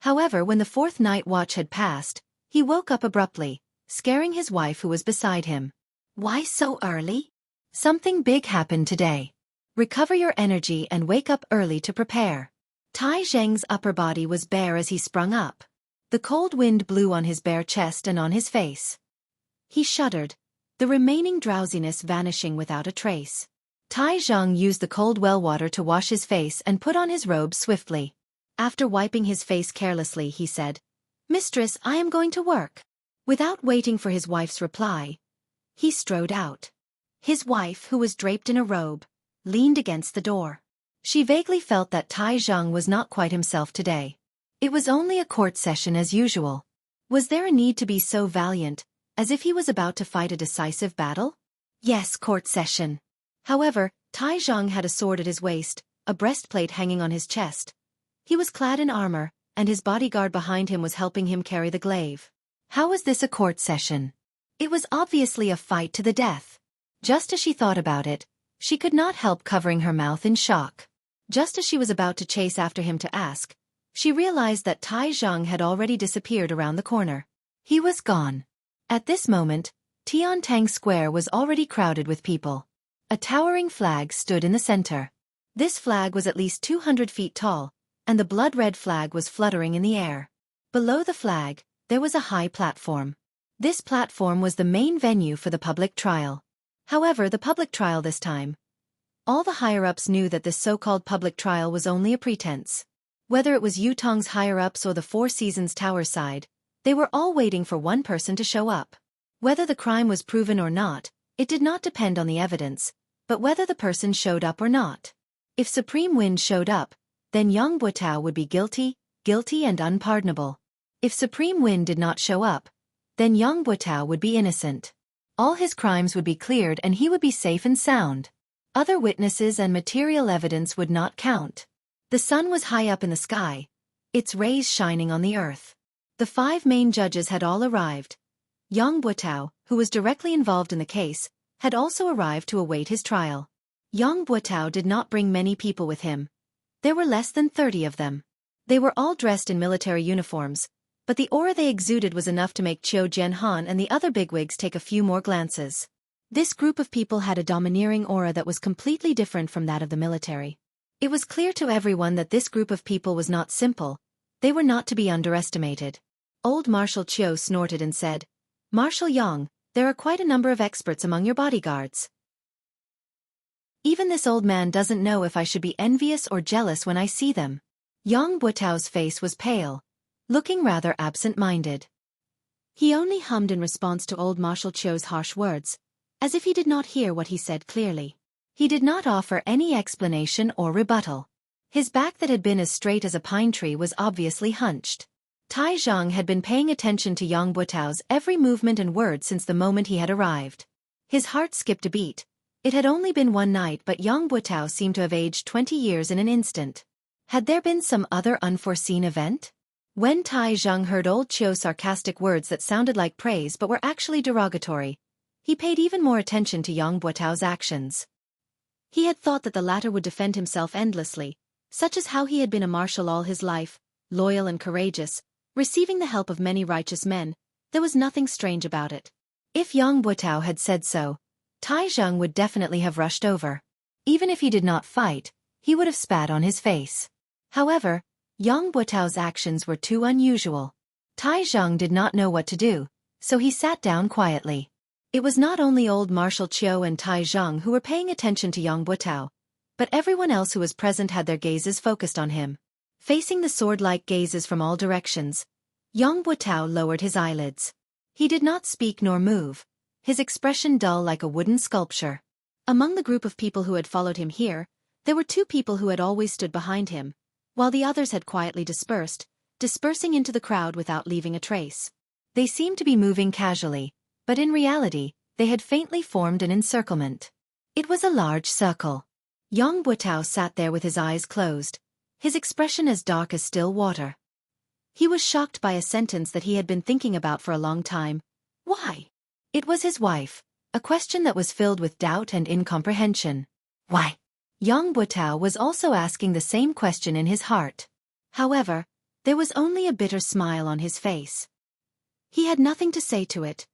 However, when the fourth night watch had passed, he woke up abruptly, scaring his wife who was beside him. "Why so early? Something big happened today. Recover your energy and wake up early to prepare." Tai Zheng's upper body was bare as he sprung up. The cold wind blew on his bare chest and on his face. He shuddered, the remaining drowsiness vanishing without a trace. Tai Zhang used the cold well water to wash his face and put on his robe swiftly. After wiping his face carelessly, he said, "Mistress, I am going to work." Without waiting for his wife's reply, he strode out. His wife, who was draped in a robe, leaned against the door. She vaguely felt that Tai Zhang was not quite himself today. It was only a court session as usual. Was there a need to be so valiant, as if he was about to fight a decisive battle? Yes, court session. However, Tai Zhang had a sword at his waist, a breastplate hanging on his chest. He was clad in armor, and his bodyguard behind him was helping him carry the glaive. How was this a court session? It was obviously a fight to the death. Just as she thought about it, she could not help covering her mouth in shock. Just as she was about to chase after him to ask, she realized that Tai Zhang had already disappeared around the corner. He was gone. At this moment, Tiantang Square was already crowded with people. A towering flag stood in the center. This flag was at least 200 feet tall, and the blood-red flag was fluttering in the air. Below the flag, there was a high platform. This platform was the main venue for the public trial. However, the public trial this time. All the higher-ups knew that this so-called public trial was only a pretense. Whether it was Yutong's higher-ups or the Four Seasons Tower side, they were all waiting for one person to show up. Whether the crime was proven or not, it did not depend on the evidence, but whether the person showed up or not. If Supreme Wind showed up, then Yang Buotao would be guilty and unpardonable. If Supreme Wind did not show up, then Yang Buotao would be innocent. All his crimes would be cleared and he would be safe and sound. Other witnesses and material evidence would not count. The sun was high up in the sky, its rays shining on the earth. The 5 main judges had all arrived. Yang Buotao, who was directly involved in the case, had also arrived to await his trial. Yang Buotao did not bring many people with him. There were less than 30 of them. They were all dressed in military uniforms, but the aura they exuded was enough to make Qiu Jianhan and the other bigwigs take a few more glances. This group of people had a domineering aura that was completely different from that of the military. It was clear to everyone that this group of people was not simple. They were not to be underestimated. Old Marshal Qiu snorted and said, "Marshal Yang, there are quite a number of experts among your bodyguards. Even this old man doesn't know if I should be envious or jealous when I see them." Yang Buotao's face was pale, looking rather absent-minded. He only hummed in response to old Marshal Qiu's harsh words, as if he did not hear what he said clearly. He did not offer any explanation or rebuttal. His back that had been as straight as a pine tree was obviously hunched. Tai Zhang had been paying attention to Yang Buotao's every movement and word since the moment he had arrived. His heart skipped a beat. It had only been one night, but Yang Buotao seemed to have aged 20 years in an instant. Had there been some other unforeseen event? When Tai Zhang heard old Qiu's sarcastic words that sounded like praise but were actually derogatory, he paid even more attention to Yang Buotao's actions. He had thought that the latter would defend himself endlessly, such as how he had been a marshal all his life, loyal and courageous, receiving the help of many righteous men. There was nothing strange about it. If Yang Butao had said so, Tai Zheng would definitely have rushed over. Even if he did not fight, he would have spat on his face. However, Yang Butao's actions were too unusual. Tai Zheng did not know what to do, so he sat down quietly. It was not only old Marshal Qiu and Tai Zheng who were paying attention to Yang Butao, but everyone else who was present had their gazes focused on him. Facing the sword-like gazes from all directions, Yang Butao lowered his eyelids. He did not speak nor move, his expression dull like a wooden sculpture. Among the group of people who had followed him here, there were 2 people who had always stood behind him, while the others had quietly dispersing into the crowd without leaving a trace. They seemed to be moving casually, but in reality, they had faintly formed an encirclement. It was a large circle. Yang Butao sat there with his eyes closed, his expression as dark as still water. He was shocked by a sentence that he had been thinking about for a long time. Why? It was his wife, a question that was filled with doubt and incomprehension. Why? Yang Butao was also asking the same question in his heart. However, there was only a bitter smile on his face. He had nothing to say to it.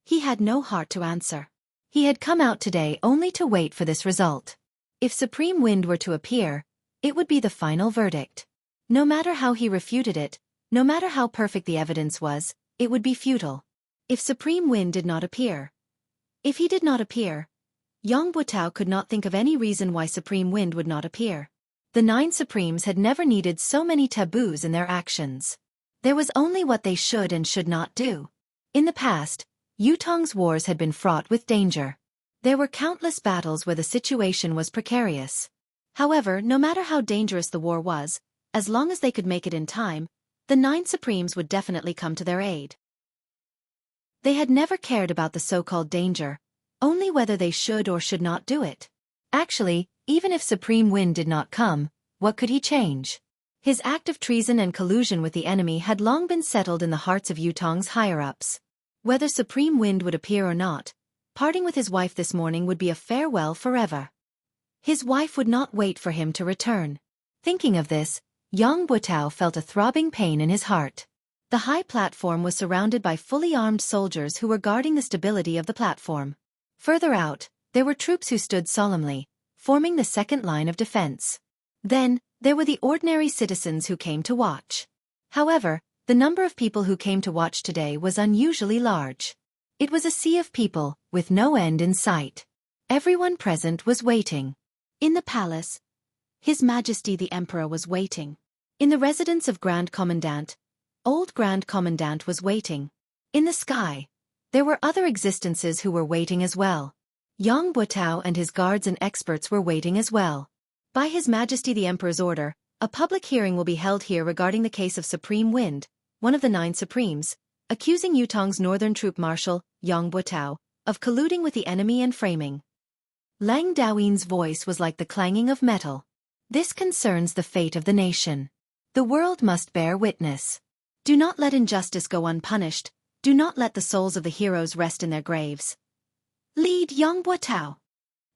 He had no heart to answer. He had come out today only to wait for this result. If Supreme Wind were to appear, it would be the final verdict. No matter how he refuted it, no matter how perfect the evidence was, it would be futile. If Supreme Wind did not appear. If he did not appear, Yang Butao could not think of any reason why Supreme Wind would not appear. The 9 Supremes had never needed so many taboos in their actions. There was only what they should and should not do. In the past, Yutong's wars had been fraught with danger. There were countless battles where the situation was precarious. However, no matter how dangerous the war was, as long as they could make it in time, the 9 Supremes would definitely come to their aid. They had never cared about the so-called danger, only whether they should or should not do it. Actually, even if Supreme Wind did not come, what could he change? His act of treason and collusion with the enemy had long been settled in the hearts of Yutong's higher-ups. Whether Supreme Wind would appear or not, parting with his wife this morning would be a farewell forever. His wife would not wait for him to return. Thinking of this, Yang Butao felt a throbbing pain in his heart. The high platform was surrounded by fully armed soldiers who were guarding the stability of the platform. Further out, there were troops who stood solemnly, forming the second line of defense. Then, there were the ordinary citizens who came to watch. However, the number of people who came to watch today was unusually large. It was a sea of people, with no end in sight. Everyone present was waiting. In the palace, His Majesty the Emperor was waiting. In the residence of Grand Commandant, Old Grand Commandant was waiting. In the sky, there were other existences who were waiting as well. Yang Butao and his guards and experts were waiting as well. By His Majesty the Emperor's order, a public hearing will be held here regarding the case of Supreme Wind, one of the 9 Supremes, accusing Yutong's northern troop marshal, Yang Butao, of colluding with the enemy and framing. Lang Daoyin's voice was like the clanging of metal. This concerns the fate of the nation. The world must bear witness. Do not let injustice go unpunished. Do not let the souls of the heroes rest in their graves. Lead Yang Butao.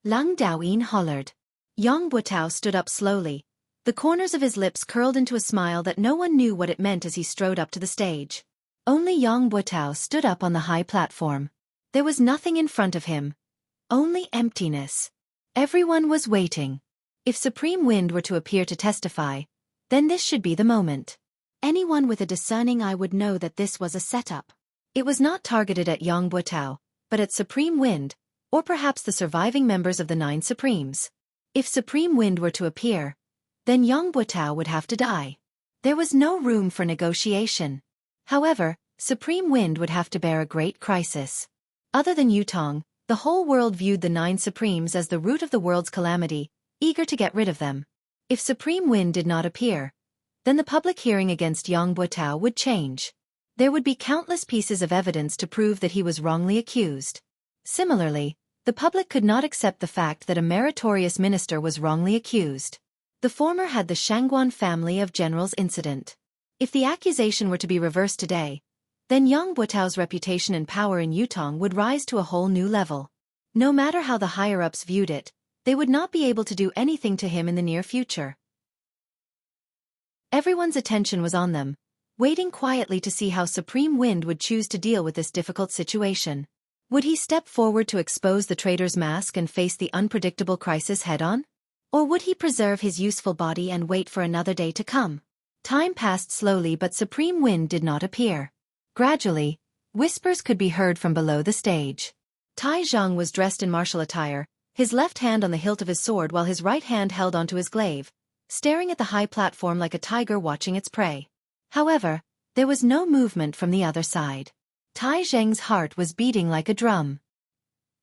Lang Daoyin hollered. Yang Butao stood up slowly. The corners of his lips curled into a smile that no one knew what it meant as he strode up to the stage. Only Yang Butao stood up on the high platform. There was nothing in front of him. Only emptiness. Everyone was waiting. If Supreme Wind were to appear to testify, then this should be the moment. Anyone with a discerning eye would know that this was a setup. It was not targeted at Yang Butao, but at Supreme Wind, or perhaps the surviving members of the 9 Supremes. If Supreme Wind were to appear, then Yang Butao would have to die. There was no room for negotiation. However, Supreme Wind would have to bear a great crisis. Other than Yutong, the whole world viewed the 9 Supremes as the root of the world's calamity, eager to get rid of them. If Supreme Wind did not appear, then the public hearing against Yang Butao would change. There would be countless pieces of evidence to prove that he was wrongly accused. Similarly, the public could not accept the fact that a meritorious minister was wrongly accused. The former had the Shangguan family of generals incident. If the accusation were to be reversed today, then Yang Butao's reputation and power in Yutong would rise to a whole new level. No matter how the higher-ups viewed it, they would not be able to do anything to him in the near future. Everyone's attention was on them, waiting quietly to see how Supreme Wind would choose to deal with this difficult situation. Would he step forward to expose the traitor's mask and face the unpredictable crisis head-on? Or would he preserve his useful body and wait for another day to come? Time passed slowly, but Supreme Wind did not appear. Gradually, whispers could be heard from below the stage. Tai Zhang was dressed in martial attire, his left hand on the hilt of his sword while his right hand held onto his glaive, staring at the high platform like a tiger watching its prey. However, there was no movement from the other side. Tai Zheng's heart was beating like a drum.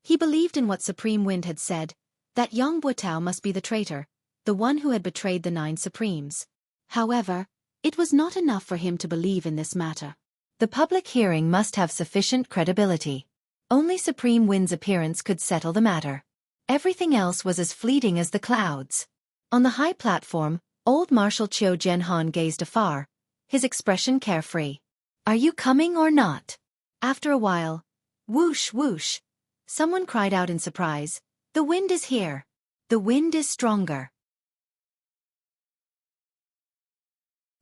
He believed in what Supreme Wind had said, that Yang Buotao must be the traitor, the one who had betrayed the 9 Supremes. However, it was not enough for him to believe in this matter. The public hearing must have sufficient credibility. Only Supreme Wind's appearance could settle the matter. Everything else was as fleeting as the clouds. On the high platform, old Marshal Qiu Jianhan gazed afar, his expression carefree. "Are you coming or not?" After a while, whoosh whoosh, someone cried out in surprise, "The wind is here. The wind is stronger."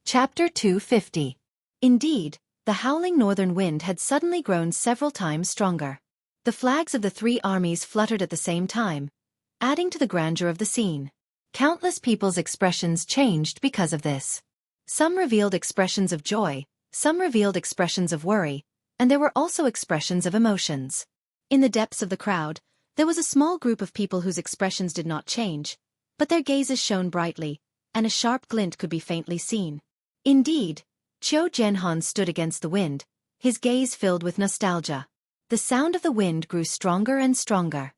Chapter 250. Indeed, the howling northern wind had suddenly grown several times stronger. The flags of the 3 armies fluttered at the same time, adding to the grandeur of the scene. Countless people's expressions changed because of this. Some revealed expressions of joy, some revealed expressions of worry, and there were also expressions of emotions. In the depths of the crowd, there was a small group of people whose expressions did not change, but their gazes shone brightly, and a sharp glint could be faintly seen. Indeed, Qiu Jianhan stood against the wind, his gaze filled with nostalgia. The sound of the wind grew stronger and stronger.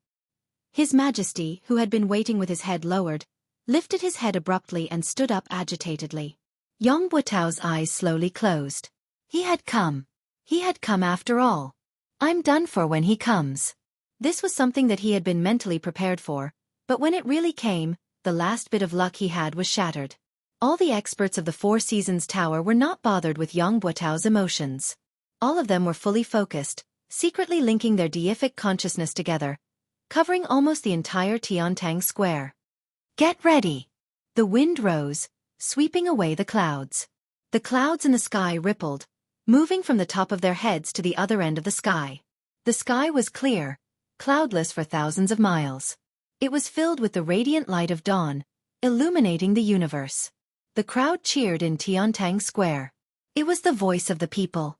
His Majesty, who had been waiting with his head lowered, lifted his head abruptly and stood up agitatedly. Yang Buotao's eyes slowly closed. He had come. He had come after all. I'm done for when he comes. This was something that he had been mentally prepared for, but when it really came, the last bit of luck he had was shattered. All the experts of the 4 Seasons Tower were not bothered with Yang Buotao's emotions. All of them were fully focused, secretly linking their deific consciousness together, covering almost the entire Tiantang Square. Get ready! The wind rose, sweeping away the clouds. The clouds in the sky rippled, moving from the top of their heads to the other end of the sky. The sky was clear, cloudless for thousands of miles. It was filled with the radiant light of dawn, illuminating the universe. The crowd cheered in Tiantang Square. It was the voice of the people.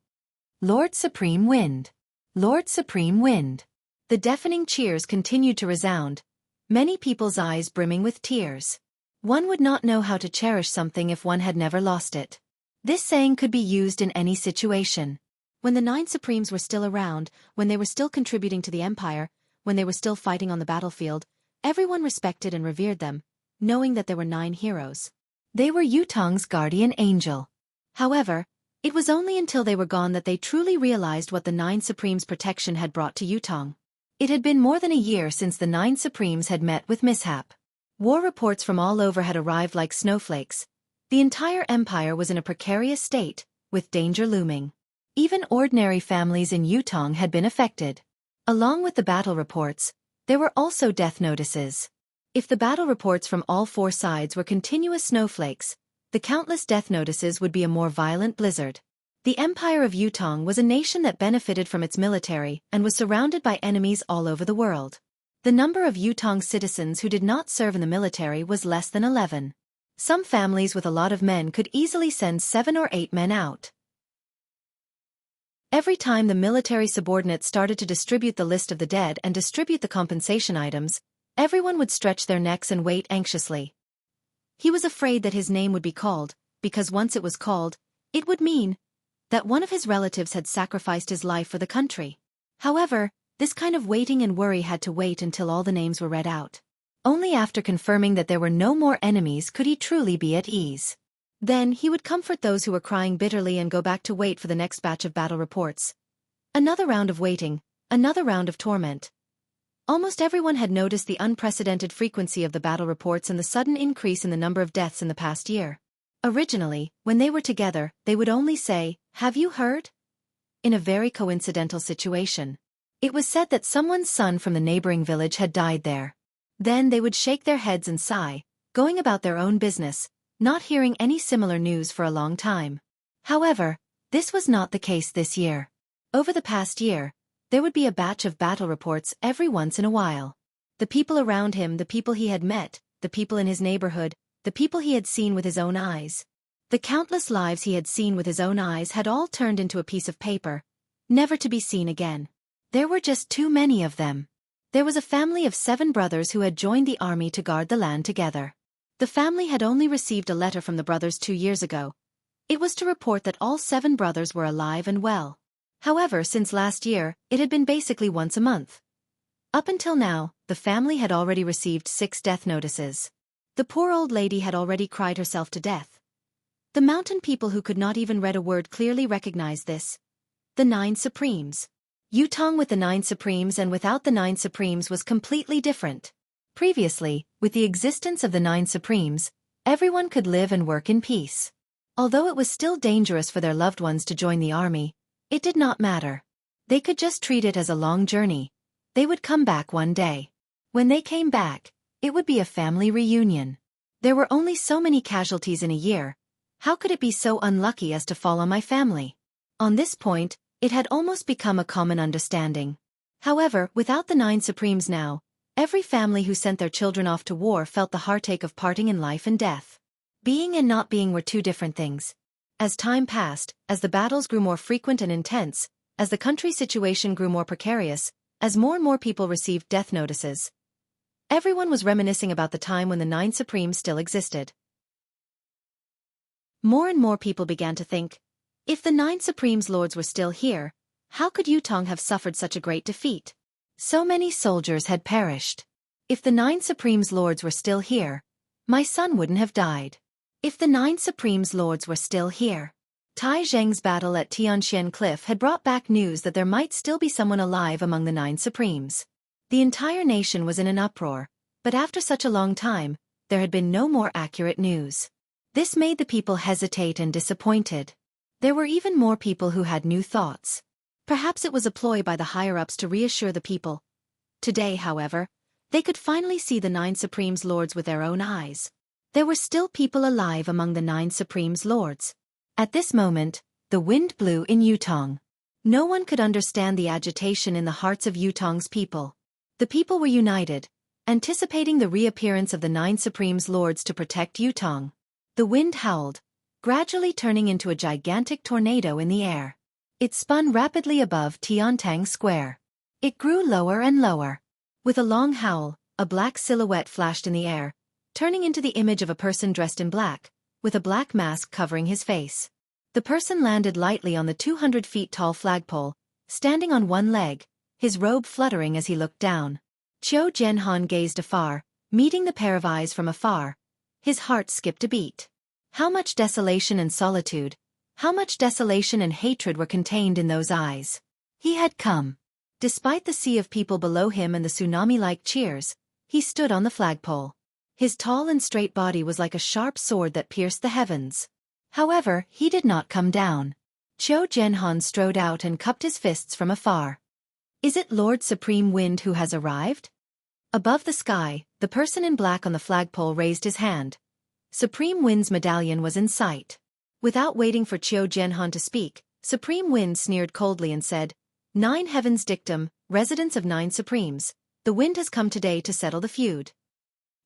Lord Supreme Wind! Lord Supreme Wind! The deafening cheers continued to resound, many people's eyes brimming with tears. One would not know how to cherish something if one had never lost it. This saying could be used in any situation. When the 9 Supremes were still around, when they were still contributing to the empire, when they were still fighting on the battlefield, everyone respected and revered them, knowing that there were 9 heroes. They were Yutong's guardian angel. However, it was only until they were gone that they truly realized what the 9 Supremes' protection had brought to Yutong. It had been more than a year since the 9 Supremes had met with mishap. War reports from all over had arrived like snowflakes. The entire empire was in a precarious state, with danger looming. Even ordinary families in Yutong had been affected. Along with the battle reports, there were also death notices. If the battle reports from all 4 sides were continuous snowflakes, the countless death notices would be a more violent blizzard. The Empire of Yutong was a nation that benefited from its military and was surrounded by enemies all over the world. The number of Yutong citizens who did not serve in the military was less than 11. Some families with a lot of men could easily send 7 or 8 men out. Every time the military subordinates started to distribute the list of the dead and distribute the compensation items, everyone would stretch their necks and wait anxiously. He was afraid that his name would be called, because once it was called, it would mean that one of his relatives had sacrificed his life for the country. However, this kind of waiting and worry had to wait until all the names were read out. Only after confirming that there were no more enemies could he truly be at ease. Then he would comfort those who were crying bitterly and go back to wait for the next batch of battle reports. Another round of waiting, another round of torment. Almost everyone had noticed the unprecedented frequency of the battle reports and the sudden increase in the number of deaths in the past year. Originally, when they were together, they would only say, "Have you heard?" in a very coincidental situation. It was said that someone's son from the neighboring village had died there. Then they would shake their heads and sigh, going about their own business, not hearing any similar news for a long time. However, this was not the case this year. Over the past year, There would be a batch of battle reports every once in a while. The people around him, the people he had met, the people in his neighborhood, the people he had seen with his own eyes. The countless lives he had seen with his own eyes had all turned into a piece of paper, never to be seen again. There were just too many of them. There was a family of 7 brothers who had joined the army to guard the land together. The family had only received a letter from the brothers 2 years ago. It was to report that all 7 brothers were alive and well. However, since last year, it had been basically once a month. Up until now, the family had already received 6 death notices. The poor old lady had already cried herself to death. The mountain people who could not even read a word clearly recognized this. The 9 Supremes. Yutong with the 9 Supremes and without the 9 Supremes was completely different. Previously, with the existence of the 9 Supremes, everyone could live and work in peace. Although it was still dangerous for their loved ones to join the army, it did not matter. They could just treat it as a long journey. They would come back one day. When they came back, it would be a family reunion. There were only so many casualties in a year. How could it be so unlucky as to fall on my family? On this point, it had almost become a common understanding. However, without the 9 Supremes now, every family who sent their children off to war felt the heartache of parting in life and death. Being and not being were 2 different things. As time passed, as the battles grew more frequent and intense, as the country's situation grew more precarious, as more and more people received death notices, everyone was reminiscing about the time when the 9 Supremes still existed. More and more people began to think, if the 9 Supremes Lords were still here, how could Yutong have suffered such a great defeat? So many soldiers had perished. If the 9 Supremes Lords were still here, my son wouldn't have died. If the 9 Supremes Lords were still here. Tai Zheng's battle at Tianxian Cliff had brought back news that there might still be someone alive among the 9 Supremes. The entire nation was in an uproar, but after such a long time, there had been no more accurate news. This made the people hesitate and disappointed. There were even more people who had new thoughts. Perhaps it was a ploy by the higher-ups to reassure the people. Today, however, they could finally see the 9 Supremes Lords with their own eyes. There were still people alive among the 9 Supremes Lords. At this moment, the wind blew in Yutong. No one could understand the agitation in the hearts of Yutong's people. The people were united, anticipating the reappearance of the 9 Supremes Lords to protect Yutong. The wind howled, gradually turning into a gigantic tornado in the air. It spun rapidly above Tiantang Square. It grew lower and lower. With a long howl, a black silhouette flashed in the air, turning into the image of a person dressed in black, with a black mask covering his face. The person landed lightly on the 200 feet tall flagpole, standing on one leg, his robe fluttering as he looked down. Qiu Jianhan gazed afar, meeting the pair of eyes from afar. His heart skipped a beat. How much desolation and solitude, how much desolation and hatred were contained in those eyes. He had come. Despite the sea of people below him and the tsunami-like cheers, he stood on the flagpole. His tall and straight body was like a sharp sword that pierced the heavens. However, he did not come down. Qiu Jianhan strode out and cupped his fists from afar. Is it Lord Supreme Wind who has arrived? Above the sky, the person in black on the flagpole raised his hand. Supreme Wind's medallion was in sight. Without waiting for Qiu Jianhan to speak, Supreme Wind sneered coldly and said, 9 Heavens Dictum, residents of 9 Supremes, the wind has come today to settle the feud.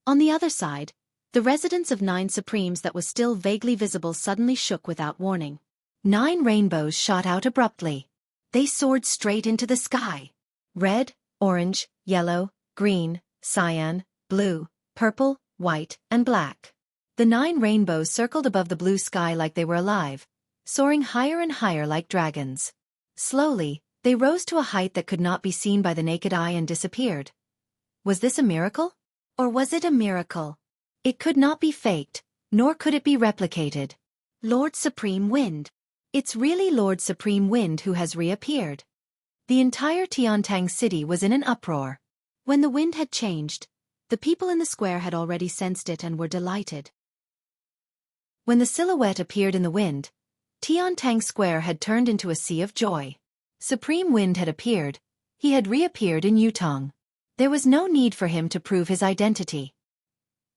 On the other side, the residents of 9 Supremes that was still vaguely visible suddenly shook without warning. 9 rainbows shot out abruptly. They soared straight into the sky. Red, orange, yellow, green, cyan, blue, purple, white, and black. The 9 rainbows circled above the blue sky like they were alive, soaring higher and higher like dragons. Slowly, they rose to a height that could not be seen by the naked eye and disappeared. Was this a miracle? Or was it a miracle? It could not be faked, nor could it be replicated. Lord Supreme Wind. It's really Lord Supreme Wind who has reappeared. The entire Tiantang city was in an uproar. When the wind had changed, the people in the square had already sensed it and were delighted. When the silhouette appeared in the wind, Tiantang Square had turned into a sea of joy. Supreme Wind had appeared. He had reappeared in Yutong. There was no need for him to prove his identity.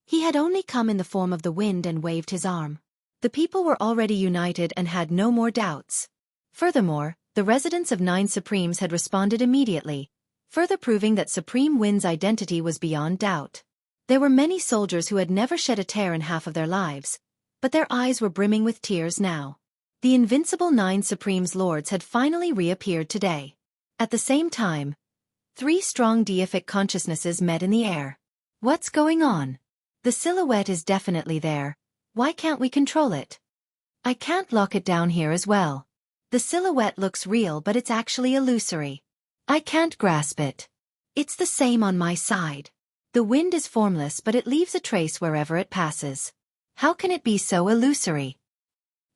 He had only come in the form of the wind and waved his arm. The people were already united and had no more doubts. Furthermore, the the residents of 9 Supremes had responded immediately, further proving that Supreme Wind's identity was beyond doubt. There were many soldiers who had never shed a tear in half of their lives, but their eyes were brimming with tears now. The invincible 9 Supremes lords had finally reappeared today. At the same time, 3 strong deific consciousnesses met in the air. What's going on? The silhouette is definitely there. Why can't we control it? I can't lock it down here as well. The silhouette looks real, but it's actually illusory. I can't grasp it. It's the same on my side. The wind is formless, but it leaves a trace wherever it passes. How can it be so illusory?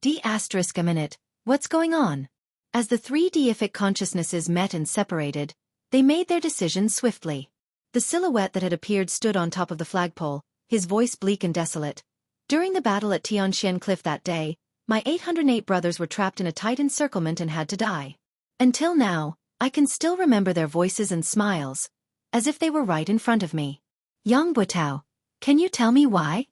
A minute, what's going on? As the 3 deific consciousnesses met and separated, they made their decision swiftly. The silhouette that had appeared stood on top of the flagpole, his voice bleak and desolate. During the battle at Tianxian Cliff that day, my 808 brothers were trapped in a tight encirclement and had to die. Until now, I can still remember their voices and smiles, as if they were right in front of me. Yang Butao, can you tell me why?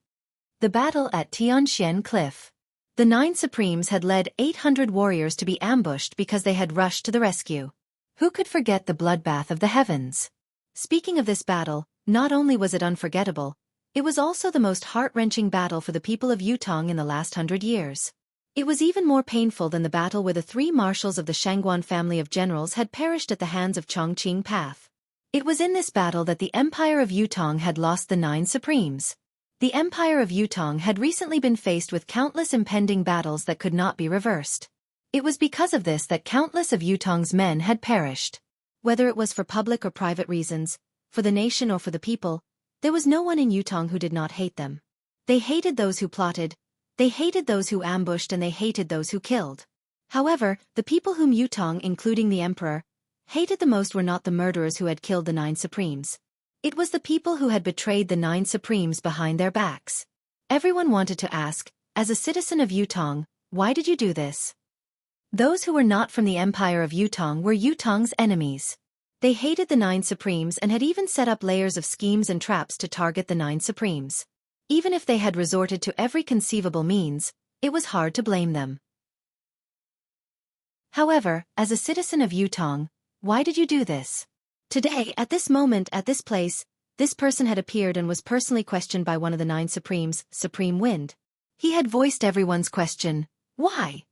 The battle at Tianxian Cliff. The 9 Supremes had led 800 warriors to be ambushed because they had rushed to the rescue. Who could forget the bloodbath of the heavens? Speaking of this battle, not only was it unforgettable, it was also the most heart-wrenching battle for the people of Yutong in the last 100 years. It was even more painful than the battle where the 3 marshals of the Shangguan family of generals had perished at the hands of Chongqing Path. It was in this battle that the Empire of Yutong had lost the 9 Supremes. The Empire of Yutong had recently been faced with countless impending battles that could not be reversed. It was because of this that countless of Yutong's men had perished. Whether it was for public or private reasons, for the nation or for the people, there was no one in Yutong who did not hate them. They hated those who plotted, they hated those who ambushed, and they hated those who killed. However, the people whom Yutong, including the emperor, hated the most were not the murderers who had killed the 9 Supremes. It was the people who had betrayed the 9 Supremes behind their backs. Everyone wanted to ask, as a citizen of Yutong, why did you do this? Those who were not from the Empire of Yutong were Yutong's enemies. They hated the 9 Supremes and had even set up layers of schemes and traps to target the 9 Supremes. Even if they had resorted to every conceivable means, it was hard to blame them. However, as a citizen of Yutong, why did you do this? Today, at this moment, at this place, this person had appeared and was personally questioned by one of the 9 Supremes, Supreme Wind. He had voiced everyone's question, why?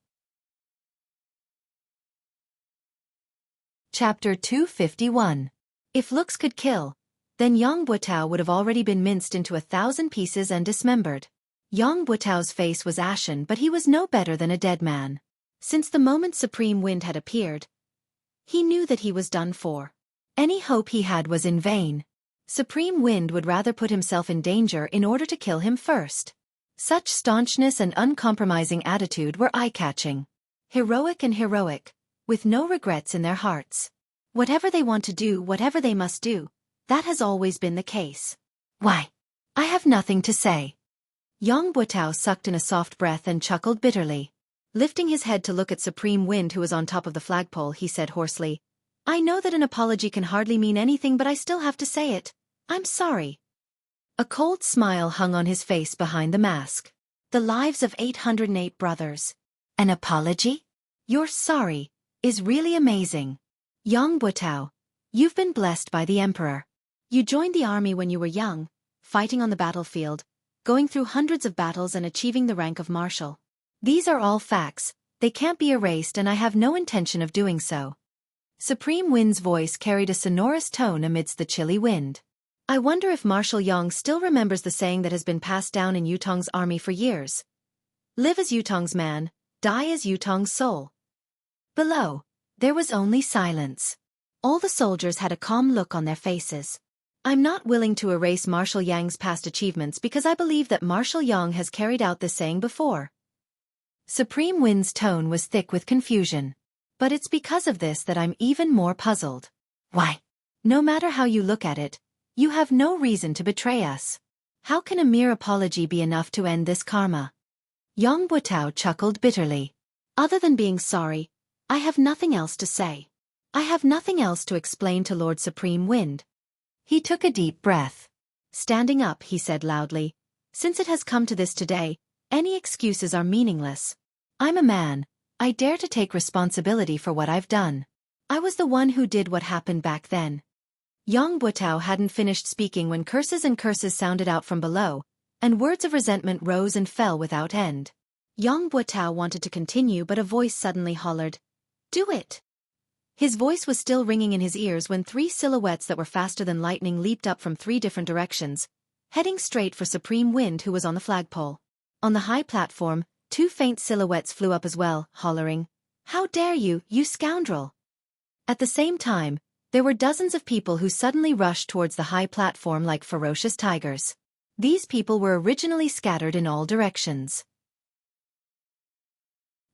Chapter 251. If looks could kill, then Yang Butao would have already been minced into 1,000 pieces and dismembered. Yang Butao's face was ashen, but he was no better than a dead man. Since the moment Supreme Wind had appeared, he knew that he was done for. Any hope he had was in vain. Supreme Wind would rather put himself in danger in order to kill him first. Such staunchness and uncompromising attitude were eye-catching. Heroic and heroic, with no regrets in their hearts. Whatever they want to do, whatever they must do, that has always been the case. Why? I have nothing to say. Yang Butao sucked in a soft breath and chuckled bitterly. Lifting his head to look at Supreme Wind, who was on top of the flagpole, he said hoarsely, I know that an apology can hardly mean anything, but I still have to say it. I'm sorry. A cold smile hung on his face behind the mask. The lives of 808 brothers. An apology? You're sorry is really amazing. Yang Butao, you've been blessed by the Emperor. You joined the army when you were young, fighting on the battlefield, going through hundreds of battles and achieving the rank of marshal. These are all facts, they can't be erased, and I have no intention of doing so. Supreme Wind's voice carried a sonorous tone amidst the chilly wind. I wonder if Marshal Yang still remembers the saying that has been passed down in Yutong's army for years. Live as Yutong's man, die as Yutong's soul. Below, there was only silence. All the soldiers had a calm look on their faces. I'm not willing to erase Marshal Yang's past achievements because I believe that Marshal Yang has carried out this saying before. Supreme Wind's tone was thick with confusion. But it's because of this that I'm even more puzzled. Why? No matter how you look at it, you have no reason to betray us. How can a mere apology be enough to end this karma? Yang Butao chuckled bitterly. Other than being sorry, I have nothing else to say. I have nothing else to explain to Lord Supreme Wind. He took a deep breath. Standing up, he said loudly, since it has come to this today, any excuses are meaningless. I'm a man, I dare to take responsibility for what I've done. I was the one who did what happened back then. Yang Butao hadn't finished speaking when curses and curses sounded out from below, and words of resentment rose and fell without end. Yang Butao wanted to continue, but a voice suddenly hollered, "Do it!" His voice was still ringing in his ears when 3 silhouettes that were faster than lightning leaped up from 3 different directions, heading straight for Supreme Wind, who was on the flagpole. On the high platform, 2 faint silhouettes flew up as well, hollering, "How dare you, you scoundrel!" At the same time, there were dozens of people who suddenly rushed towards the high platform like ferocious tigers. These people were originally scattered in all directions.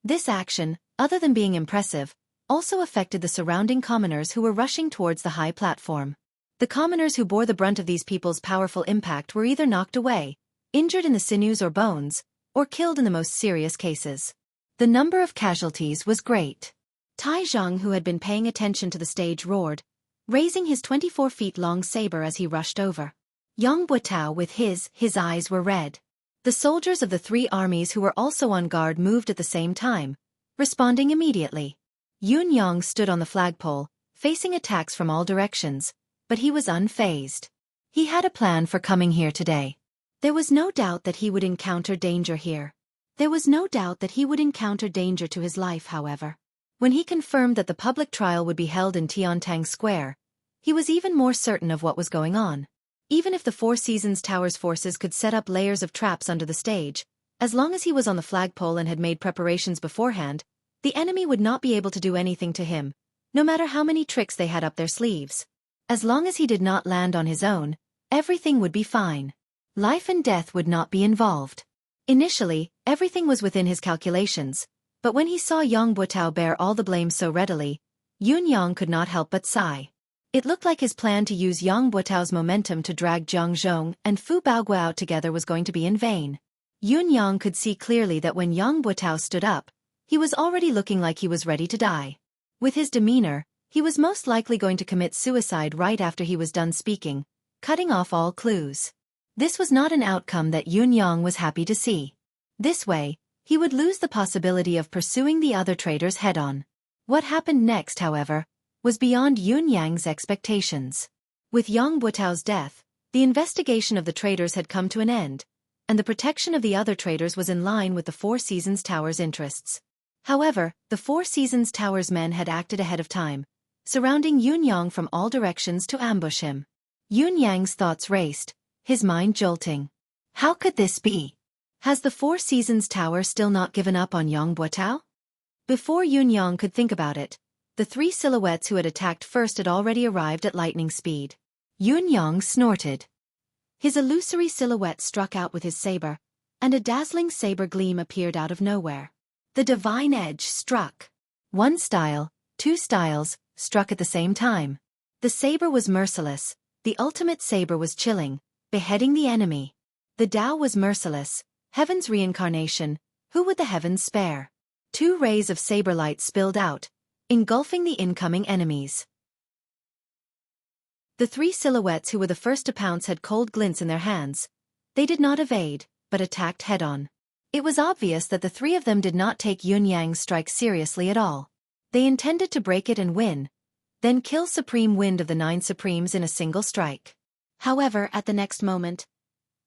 This action, other than being impressive, also affected the surrounding commoners who were rushing towards the high platform. The commoners who bore the brunt of these people's powerful impact were either knocked away, injured in the sinews or bones, or killed in the most serious cases. The number of casualties was great. Tai Zhang, who had been paying attention to the stage, roared, raising his 24-feet-long saber as he rushed over. Yang Butao, with his eyes were red. The soldiers of the 3 armies who were also on guard moved at the same time, responding immediately. Yun Yang stood on the flagpole, facing attacks from all directions, but he was unfazed. He had a plan for coming here today. There was no doubt that he would encounter danger here. There was no doubt that he would encounter danger to his life, however. When he confirmed that the public trial would be held in Tiantang Square, he was even more certain of what was going on. Even if the Four Seasons Tower's forces could set up layers of traps under the stage, as long as he was on the flagpole and had made preparations beforehand, the enemy would not be able to do anything to him, no matter how many tricks they had up their sleeves. As long as he did not land on his own, everything would be fine. Life and death would not be involved. Initially, everything was within his calculations, but when he saw Yang Butao bear all the blame so readily, Yun Yang could not help but sigh. It looked like his plan to use Yang Butao's momentum to drag Jiang Zhong and Fu Baoguo out together was going to be in vain. Yun Yang could see clearly that when Yang Butao stood up, he was already looking like he was ready to die. With his demeanor, he was most likely going to commit suicide right after he was done speaking, cutting off all clues. This was not an outcome that Yun Yang was happy to see. This way, he would lose the possibility of pursuing the other traitors head-on. What happened next, however, was beyond Yun Yang's expectations. With Yang Butao's death, the investigation of the traitors had come to an end, and the protection of the other traitors was in line with the Four Seasons Tower's interests. However, the Four Seasons Tower's men had acted ahead of time, surrounding Yun Yang from all directions to ambush him. Yun Yang's thoughts raced, his mind jolting. How could this be? Has the Four Seasons Tower still not given up on Yang Butao? Before Yun Yang could think about it, the 3 silhouettes who had attacked first had already arrived at lightning speed. Yun Yang snorted. His illusory silhouette struck out with his saber, and a dazzling saber gleam appeared out of nowhere. The divine edge struck. 1 style, 2 styles, struck at the same time. The saber was merciless, the ultimate saber was chilling, beheading the enemy. The Tao was merciless, heaven's reincarnation, who would the heavens spare? 2 rays of saber light spilled out, engulfing the incoming enemies. The 3 silhouettes who were the first to pounce had cold glints in their hands. They did not evade, but attacked head-on. It was obvious that the 3 of them did not take Yun Yang's strike seriously at all. They intended to break it and win, then kill Supreme Wind of the 9 Supremes in a single strike. However, at the next moment,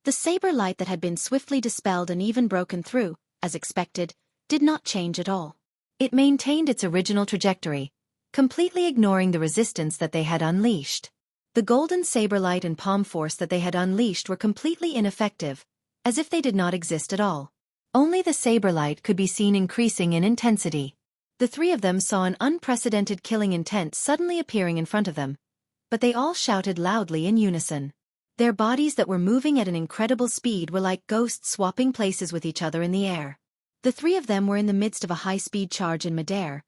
the saber light that had been swiftly dispelled and even broken through, as expected, did not change at all. It maintained its original trajectory, completely ignoring the resistance that they had unleashed. The golden saber light and palm force that they had unleashed were completely ineffective, as if they did not exist at all. Only the saber light could be seen increasing in intensity. The 3 of them saw an unprecedented killing intent suddenly appearing in front of them, but they all shouted loudly in unison. Their bodies that were moving at an incredible speed were like ghosts swapping places with each other in the air. The 3 of them were in the midst of a high-speed charge in midair.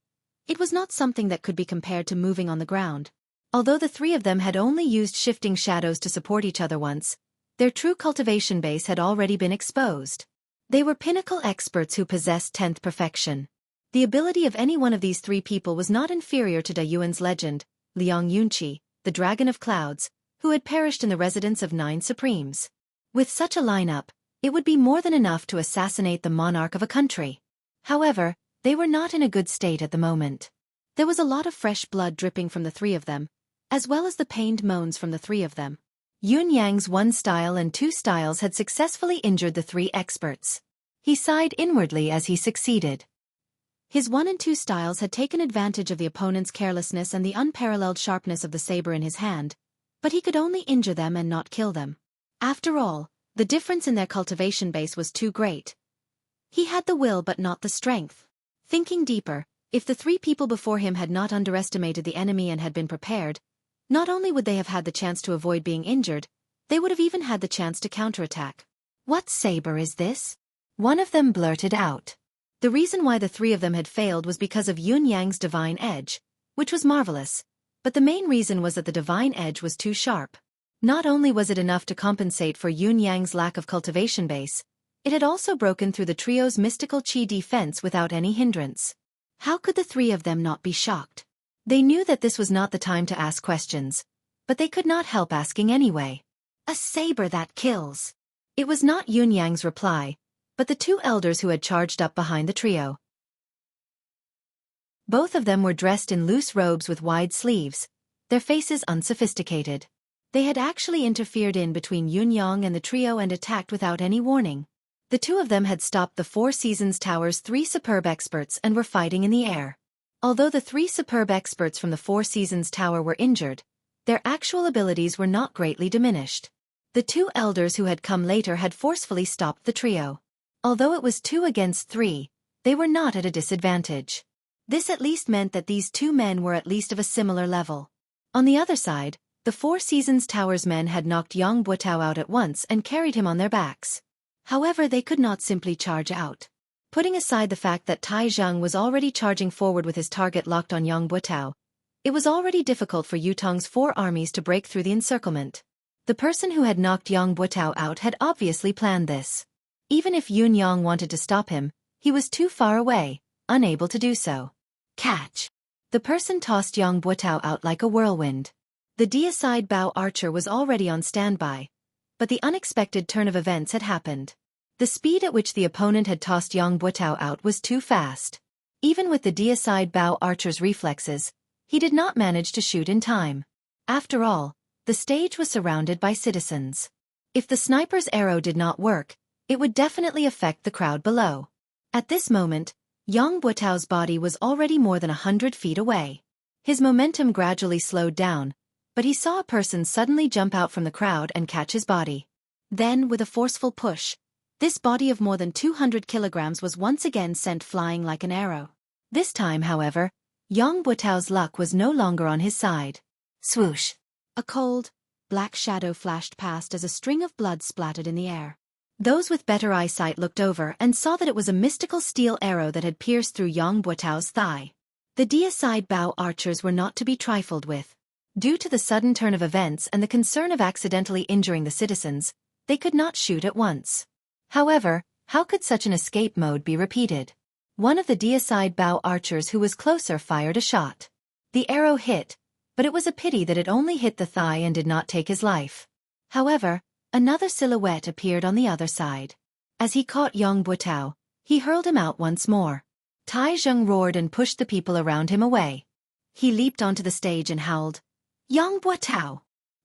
It was not something that could be compared to moving on the ground. Although the 3 of them had only used shifting shadows to support each other once, their true cultivation base had already been exposed. They were pinnacle experts who possessed 10th perfection. The ability of any one of these 3 people was not inferior to Da Yuan's legend, Liang Yunqi, the Dragon of Clouds, who had perished in the residence of 9 Supremes. With such a lineup, it would be more than enough to assassinate the monarch of a country. However, They were not in a good state at the moment. There was a lot of fresh blood dripping from the three of them, as well as the pained moans from the three of them. Yun Yang's one style and two styles had successfully injured the three experts. He sighed inwardly as he succeeded. His one and two styles had taken advantage of the opponent's carelessness and the unparalleled sharpness of the saber in his hand, but he could only injure them and not kill them. After all, the difference in their cultivation base was too great. He had the will but not the strength. Thinking deeper, if the three people before him had not underestimated the enemy and had been prepared, not only would they have had the chance to avoid being injured, they would have even had the chance to counterattack. "What saber is this?" one of them blurted out. The reason why the three of them had failed was because of Yun Yang's divine edge, which was marvelous, but the main reason was that the divine edge was too sharp. Not only was it enough to compensate for Yun Yang's lack of cultivation base, it had also broken through the trio's mystical chi defense without any hindrance. How could the three of them not be shocked? They knew that this was not the time to ask questions, but they could not help asking anyway. "A saber that kills." It was not Yun Yang's reply, but the two elders who had charged up behind the trio. Both of them were dressed in loose robes with wide sleeves, their faces unsophisticated. They had actually interfered in between Yun Yang and the trio and attacked without any warning. The two of them had stopped the Four Seasons Tower's three superb experts and were fighting in the air. Although the three superb experts from the Four Seasons Tower were injured, their actual abilities were not greatly diminished. The two elders who had come later had forcefully stopped the trio. Although it was 2 against 3, they were not at a disadvantage. This at least meant that these two men were at least of a similar level. On the other side, the Four Seasons Tower's men had knocked Yang Buotao out at once and carried him on their backs. However, they could not simply charge out. Putting aside the fact that Tai Zhang was already charging forward with his target locked on Yang Buotao, it was already difficult for Yutong's 4 armies to break through the encirclement. The person who had knocked Yang Buotao out had obviously planned this. Even if Yun Yang wanted to stop him, he was too far away, unable to do so. Catch! The person tossed Yang Buotao out like a whirlwind. The deicide bow archer was already on standby, but the unexpected turn of events had happened. The speed at which the opponent had tossed Yang Buotao out was too fast. Even with the deicide bow archer's reflexes, he did not manage to shoot in time. After all, the stage was surrounded by citizens. If the sniper's arrow did not work, it would definitely affect the crowd below. At this moment, Yang Buotao's body was already more than 100 feet away. His momentum gradually slowed down, but he saw a person suddenly jump out from the crowd and catch his body. Then, with a forceful push, this body of more than 200 kilograms was once again sent flying like an arrow. This time, however, Yang Buotao's luck was no longer on his side. Swoosh! A cold, black shadow flashed past as a string of blood splattered in the air. Those with better eyesight looked over and saw that it was a mystical steel arrow that had pierced through Yang Buotao's thigh. The deicide bow archers were not to be trifled with. Due to the sudden turn of events and the concern of accidentally injuring the citizens, they could not shoot at once. However, how could such an escape mode be repeated? One of the deicide bow archers who was closer fired a shot. The arrow hit, but it was a pity that it only hit the thigh and did not take his life. However, another silhouette appeared on the other side. As he caught Yang Buotao, he hurled him out once more. Tai Zheng roared and pushed the people around him away. He leaped onto the stage and howled, "Yang Buotao!"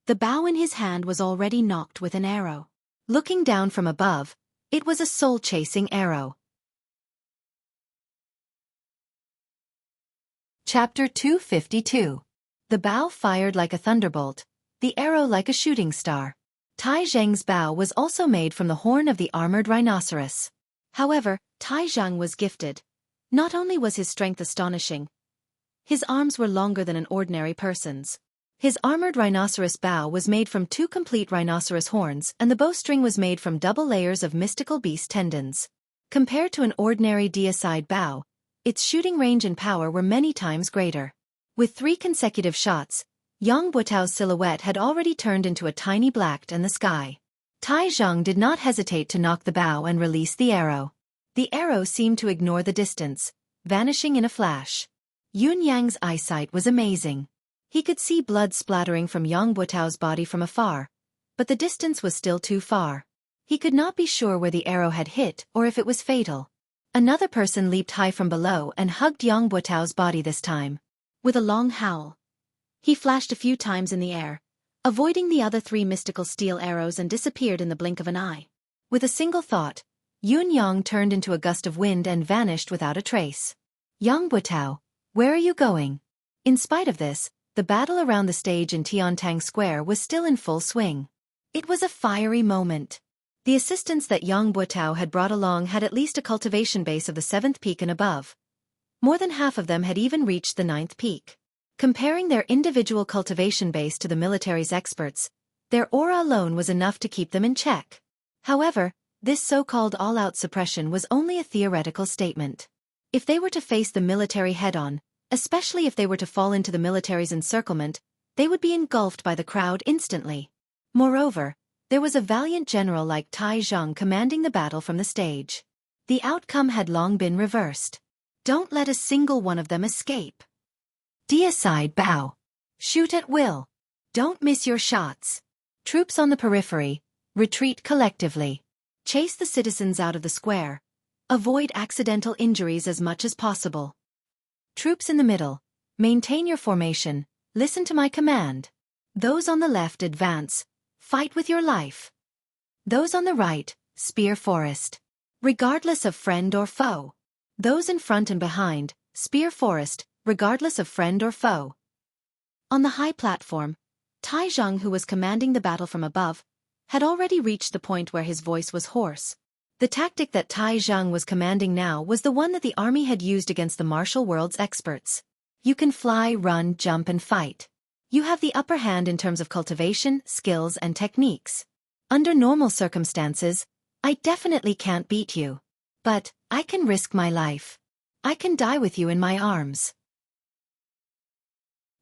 The bow in his hand was already knocked with an arrow. Looking down from above, it was a soul-chasing arrow. Chapter 252. The bow fired like a thunderbolt, the arrow like a shooting star. Tai Zheng's bow was also made from the horn of the armored rhinoceros. However, Tai Zheng was gifted. Not only was his strength astonishing, his arms were longer than an ordinary person's. His armored rhinoceros bow was made from 2 complete rhinoceros horns and the bowstring was made from double layers of mystical beast tendons. Compared to an ordinary deicide bow, its shooting range and power were many times greater. With 3 consecutive shots, Yang Buotao's silhouette had already turned into a tiny black in the sky. Tai Zheng did not hesitate to knock the bow and release the arrow. The arrow seemed to ignore the distance, vanishing in a flash. Yun Yang's eyesight was amazing. He could see blood splattering from Yang Buotao's body from afar, but the distance was still too far. He could not be sure where the arrow had hit or if it was fatal. Another person leaped high from below and hugged Yang Buotao's body this time. With a long howl, he flashed a few times in the air, avoiding the other 3 mystical steel arrows, and disappeared in the blink of an eye. With a single thought, Yun Yang turned into a gust of wind and vanished without a trace. Yang Buotao, where are you going? In spite of this, the battle around the stage in Tiantang Square was still in full swing. It was a fiery moment. The assistants that Yang Buotao had brought along had at least a cultivation base of the 7th peak and above. More than half of them had even reached the 9th peak. Comparing their individual cultivation base to the military's experts, their aura alone was enough to keep them in check. However, this so-called all-out suppression was only a theoretical statement. If they were to face the military head-on, especially if they were to fall into the military's encirclement, they would be engulfed by the crowd instantly. Moreover, there was a valiant general like Tai Zhang commanding the battle from the stage. The outcome had long been reversed. Don't let a single one of them escape. Deicide bow. Shoot at will. Don't miss your shots. Troops on the periphery, retreat collectively. Chase the citizens out of the square. Avoid accidental injuries as much as possible. Troops in the middle, maintain your formation, listen to my command. Those on the left advance, fight with your life. Those on the right, spear forest. Regardless of friend or foe. Those in front and behind, spear forest, regardless of friend or foe. On the high platform, Tai Zhang, who was commanding the battle from above, had already reached the point where his voice was hoarse. The tactic that Tai Zhang was commanding now was the one that the army had used against the martial world's experts. You can fly, run, jump, and fight. You have the upper hand in terms of cultivation, skills, and techniques. Under normal circumstances, I definitely can't beat you. But I can risk my life. I can die with you in my arms.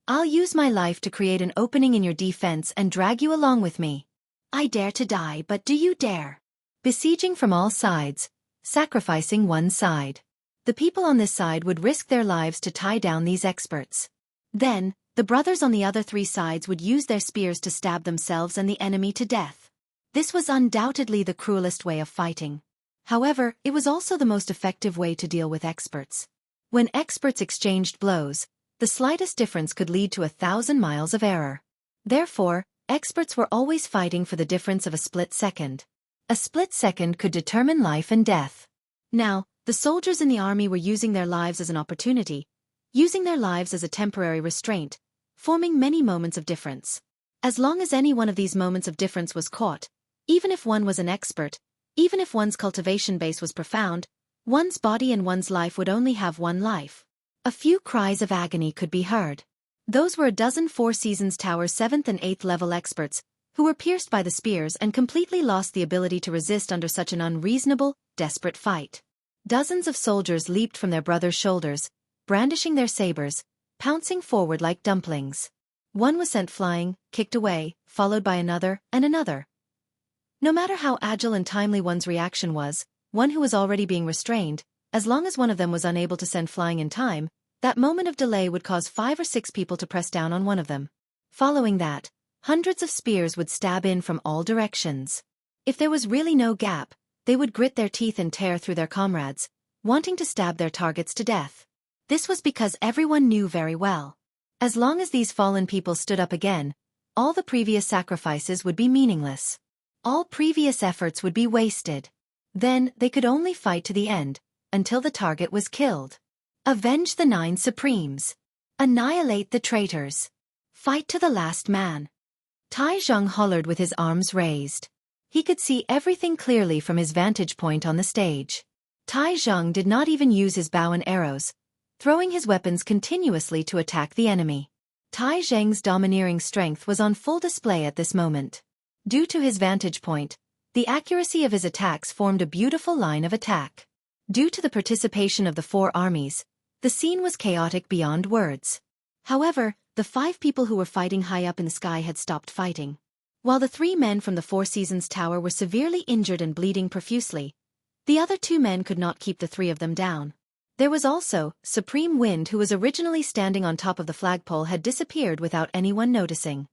I'll use my life to create an opening in your defense and drag you along with me. I dare to die, but do you dare? Besieging from all sides, sacrificing one side. The people on this side would risk their lives to tie down these experts. Then, the brothers on the other 3 sides would use their spears to stab themselves and the enemy to death. This was undoubtedly the cruelest way of fighting. However, it was also the most effective way to deal with experts. When experts exchanged blows, the slightest difference could lead to 1,000 miles of error. Therefore, experts were always fighting for the difference of a split second. A split second could determine life and death. Now, the soldiers in the army were using their lives as an opportunity, using their lives as a temporary restraint, forming many moments of difference. As long as any one of these moments of difference was caught, even if one was an expert, even if one's cultivation base was profound, one's body and one's life would only have one life. A few cries of agony could be heard. Those were a dozen Four Seasons Tower 7th and 8th level experts, who were pierced by the spears and completely lost the ability to resist under such an unreasonable, desperate fight. Dozens of soldiers leaped from their brothers' shoulders, brandishing their sabers, pouncing forward like dumplings. One was sent flying, kicked away, followed by another, and another. No matter how agile and timely one's reaction was, one who was already being restrained, as long as one of them was unable to send flying in time, that moment of delay would cause 5 or 6 people to press down on one of them. Following that, hundreds of spears would stab in from all directions. If there was really no gap, they would grit their teeth and tear through their comrades, wanting to stab their targets to death. This was because everyone knew very well. As long as these fallen people stood up again, all the previous sacrifices would be meaningless. All previous efforts would be wasted. Then they could only fight to the end, until the target was killed. Avenge the 9 Supremes. Annihilate the traitors. Fight to the last man. Tai Zhang hollered with his arms raised. He could see everything clearly from his vantage point on the stage. Tai Zhang did not even use his bow and arrows, throwing his weapons continuously to attack the enemy. Tai Zhang's domineering strength was on full display at this moment. Due to his vantage point, the accuracy of his attacks formed a beautiful line of attack. Due to the participation of the 4 armies, the scene was chaotic beyond words. However, the 5 people who were fighting high up in the sky had stopped fighting. While the 3 men from the Four Seasons Tower were severely injured and bleeding profusely, the other 2 men could not keep the 3 of them down. There was also Supreme Wind, who was originally standing on top of the flagpole, had disappeared without anyone noticing.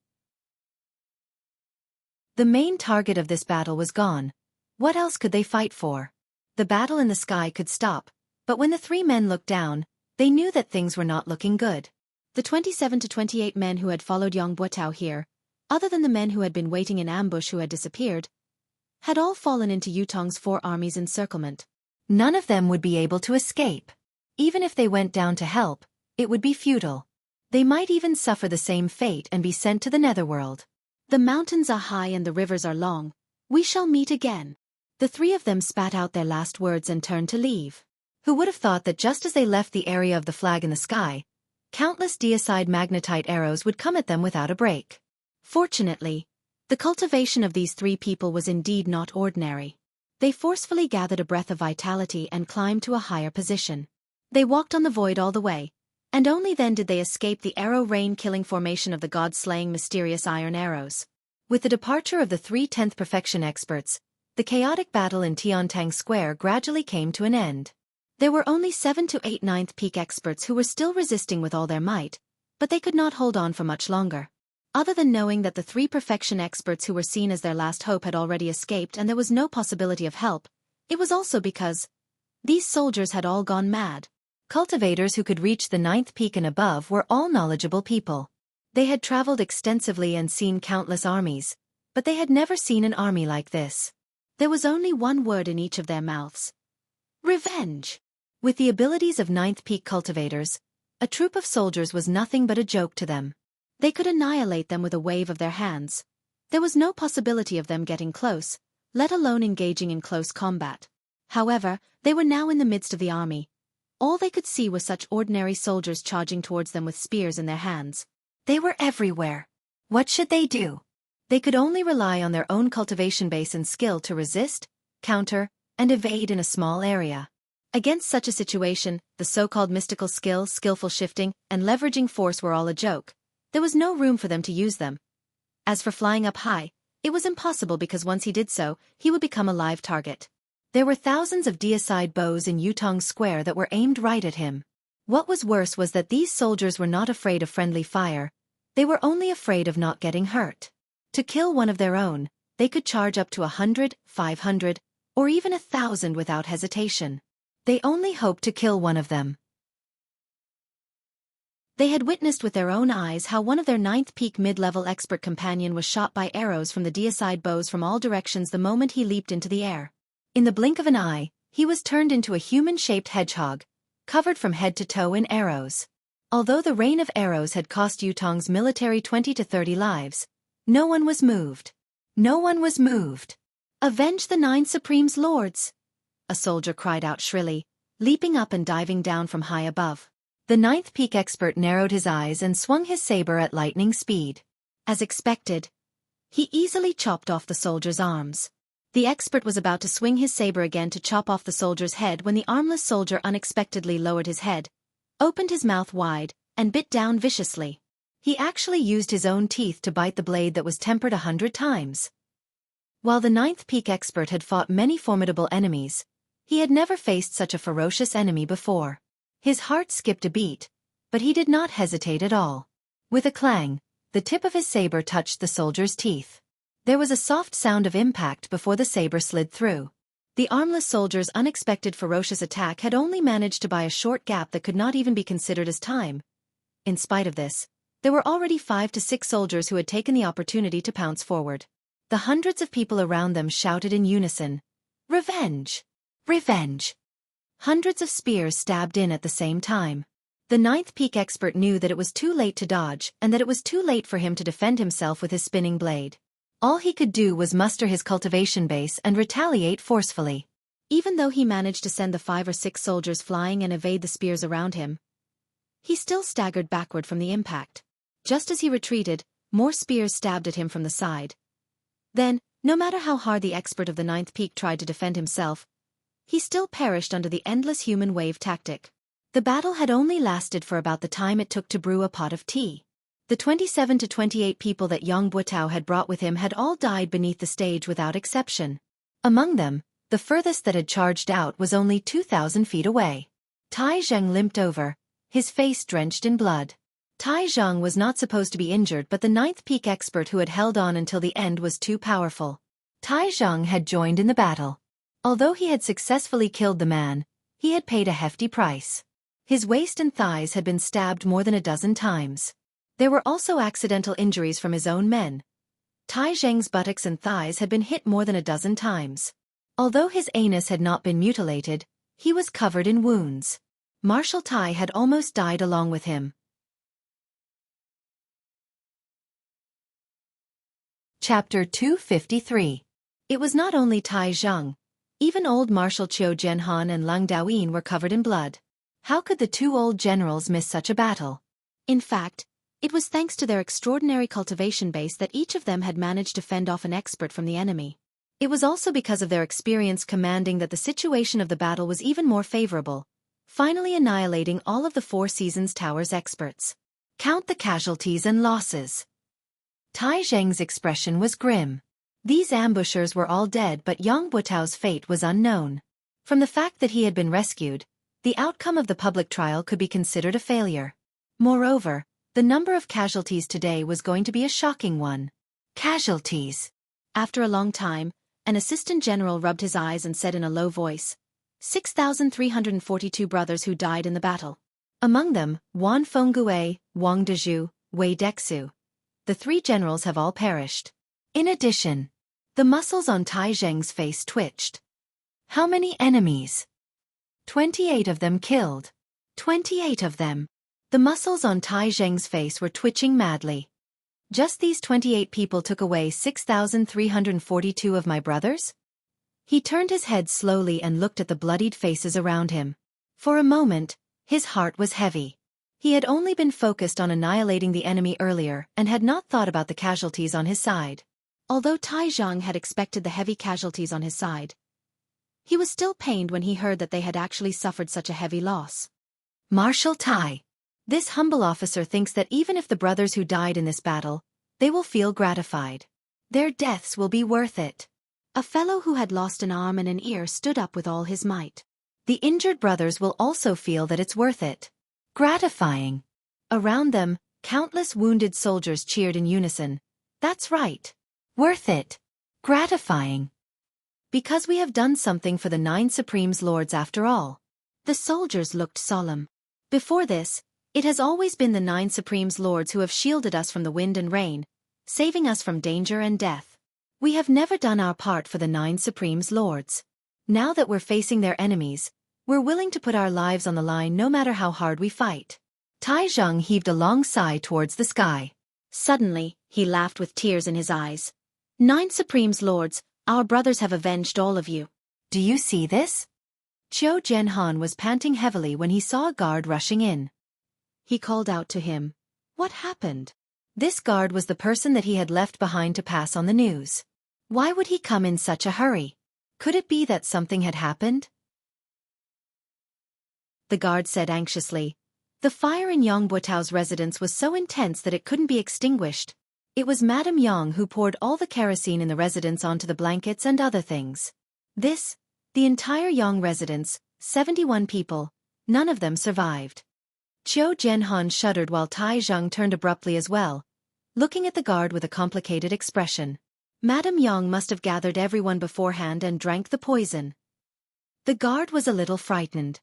The main target of this battle was gone. What else could they fight for? The battle in the sky could stop, but when the three men looked down, they knew that things were not looking good. The 27 to 28 men who had followed Yang Buotao here, other than the men who had been waiting in ambush who had disappeared, had all fallen into Yutong's 4 armies' encirclement. None of them would be able to escape. Even if they went down to help, it would be futile. They might even suffer the same fate and be sent to the netherworld. The mountains are high and the rivers are long. We shall meet again. The 3 of them spat out their last words and turned to leave. Who would have thought that just as they left the area of the flag in the sky, countless deicide magnetite arrows would come at them without a break. Fortunately, the cultivation of these 3 people was indeed not ordinary. They forcefully gathered a breath of vitality and climbed to a higher position. They walked on the void all the way, and only then did they escape the arrow rain-killing formation of the god-slaying mysterious iron arrows. With the departure of the 3 10th perfection experts, the chaotic battle in Tiantang Square gradually came to an end. There were only 7 to 8 9th peak experts who were still resisting with all their might, but they could not hold on for much longer. Other than knowing that the 3 perfection experts who were seen as their last hope had already escaped and there was no possibility of help, it was also because these soldiers had all gone mad. Cultivators who could reach the 9th peak and above were all knowledgeable people. They had traveled extensively and seen countless armies, but they had never seen an army like this. There was only one word in each of their mouths: revenge. With the abilities of 9th peak cultivators, a troop of soldiers was nothing but a joke to them. They could annihilate them with a wave of their hands. There was no possibility of them getting close, let alone engaging in close combat. However, they were now in the midst of the army. All they could see were such ordinary soldiers charging towards them with spears in their hands. They were everywhere. What should they do? They could only rely on their own cultivation base and skill to resist, counter, and evade in a small area. Against such a situation, the so-called mystical skill, skillful shifting, and leveraging force were all a joke. There was no room for them to use them. As for flying up high, it was impossible because once he did so, he would become a live target. There were thousands of deicide bows in Yutong Square that were aimed right at him. What was worse was that these soldiers were not afraid of friendly fire. They were only afraid of not getting hurt. To kill one of their own, they could charge up to 100, 500, or even 1,000 without hesitation. They only hoped to kill one of them. They had witnessed with their own eyes how one of their 9th peak mid-level expert companion was shot by arrows from the deicide bows from all directions the moment he leaped into the air. In the blink of an eye, he was turned into a human-shaped hedgehog, covered from head to toe in arrows. Although the rain of arrows had cost Yutong's military 20 to 30 lives, no one was moved. No one was moved. "Avenge the 9 Supreme's lords!" a soldier cried out shrilly, leaping up and diving down from high above. The 9th peak expert narrowed his eyes and swung his saber at lightning speed. As expected, he easily chopped off the soldier's arms. The expert was about to swing his saber again to chop off the soldier's head when the armless soldier unexpectedly lowered his head, opened his mouth wide, and bit down viciously. He actually used his own teeth to bite the blade that was tempered 100 times. While the 9th peak expert had fought many formidable enemies, he had never faced such a ferocious enemy before. His heart skipped a beat, but he did not hesitate at all. With a clang, the tip of his saber touched the soldier's teeth. There was a soft sound of impact before the saber slid through. The armless soldier's unexpected ferocious attack had only managed to buy a short gap that could not even be considered as time. In spite of this, there were already 5 to 6 soldiers who had taken the opportunity to pounce forward. The hundreds of people around them shouted in unison, "Revenge! Revenge!" Hundreds of spears stabbed in at the same time. The 9th peak expert knew that it was too late to dodge and that it was too late for him to defend himself with his spinning blade. All he could do was muster his cultivation base and retaliate forcefully. Even though he managed to send the 5 or 6 soldiers flying and evade the spears around him, he still staggered backward from the impact. Just as he retreated, more spears stabbed at him from the side. Then, no matter how hard the expert of the 9th peak tried to defend himself, he still perished under the endless human wave tactic. The battle had only lasted for about the time it took to brew a pot of tea. The 27 to 28 people that Yang Buotao had brought with him had all died beneath the stage without exception. Among them, the furthest that had charged out was only 2,000 feet away. Tai Zheng limped over, his face drenched in blood. Tai Zheng was not supposed to be injured, but the 9th peak expert who had held on until the end was too powerful. Tai Zheng had joined in the battle. Although he had successfully killed the man, he had paid a hefty price. His waist and thighs had been stabbed more than a dozen times. There were also accidental injuries from his own men. Tai Zheng's buttocks and thighs had been hit more than a dozen times. Although his anus had not been mutilated, he was covered in wounds. Marshal Tai had almost died along with him. Chapter 253. It was not only Tai Zheng. Even old Marshal Qiu Jianhan and Leng Daoyin were covered in blood. How could the two old generals miss such a battle? In fact, it was thanks to their extraordinary cultivation base that each of them had managed to fend off an expert from the enemy. It was also because of their experience commanding that the situation of the battle was even more favorable, finally annihilating all of the Four Seasons Tower's experts. Count the casualties and losses. Tai Zheng's expression was grim. These ambushers were all dead, but Yang Buotao's fate was unknown. From the fact that he had been rescued, the outcome of the public trial could be considered a failure. Moreover, the number of casualties today was going to be a shocking one. Casualties. After a long time, an assistant general rubbed his eyes and said in a low voice, 6,342 brothers who died in the battle. Among them, Wan Fenggue, Wang Dezhu, Wei Dexu. The three generals have all perished. In addition, the muscles on Tai Zheng's face twitched. How many enemies? 28 of them killed. 28 of them. The muscles on Tai Zheng's face were twitching madly. Just these 28 people took away 6,342 of my brothers? He turned his head slowly and looked at the bloodied faces around him. For a moment, his heart was heavy. He had only been focused on annihilating the enemy earlier and had not thought about the casualties on his side. Although Tai Zheng had expected the heavy casualties on his side, he was still pained when he heard that they had actually suffered such a heavy loss. Marshal Tai. This humble officer thinks that even if the brothers who died in this battle, they will feel gratified. Their deaths will be worth it. A fellow who had lost an arm and an ear stood up with all his might. The injured brothers will also feel that it's worth it. Gratifying. Around them, countless wounded soldiers cheered in unison. That's right. Worth it. Gratifying. Because we have done something for the 9 Supreme Lords after all. The soldiers looked solemn. Before this, it has always been the 9 Supreme Lords who have shielded us from the wind and rain, saving us from danger and death. We have never done our part for the 9 Supreme Lords. Now that we're facing their enemies, we're willing to put our lives on the line no matter how hard we fight. Tai Zheng heaved a long sigh towards the sky. Suddenly, he laughed with tears in his eyes. 9 Supreme Lords, our brothers have avenged all of you. Do you see this? Qiu Jianhan was panting heavily when he saw a guard rushing in. He called out to him. What happened? This guard was the person that he had left behind to pass on the news. Why would he come in such a hurry? Could it be that something had happened? The guard said anxiously. The fire in Yang Buotao's residence was so intense that it couldn't be extinguished. It was Madame Yang who poured all the kerosene in the residence onto the blankets and other things. The entire Yang residence, 71 people, none of them survived. Qiu Jianhan shuddered while Tai Zheng turned abruptly as well, looking at the guard with a complicated expression. Madame Yang must have gathered everyone beforehand and drank the poison. The guard was a little frightened.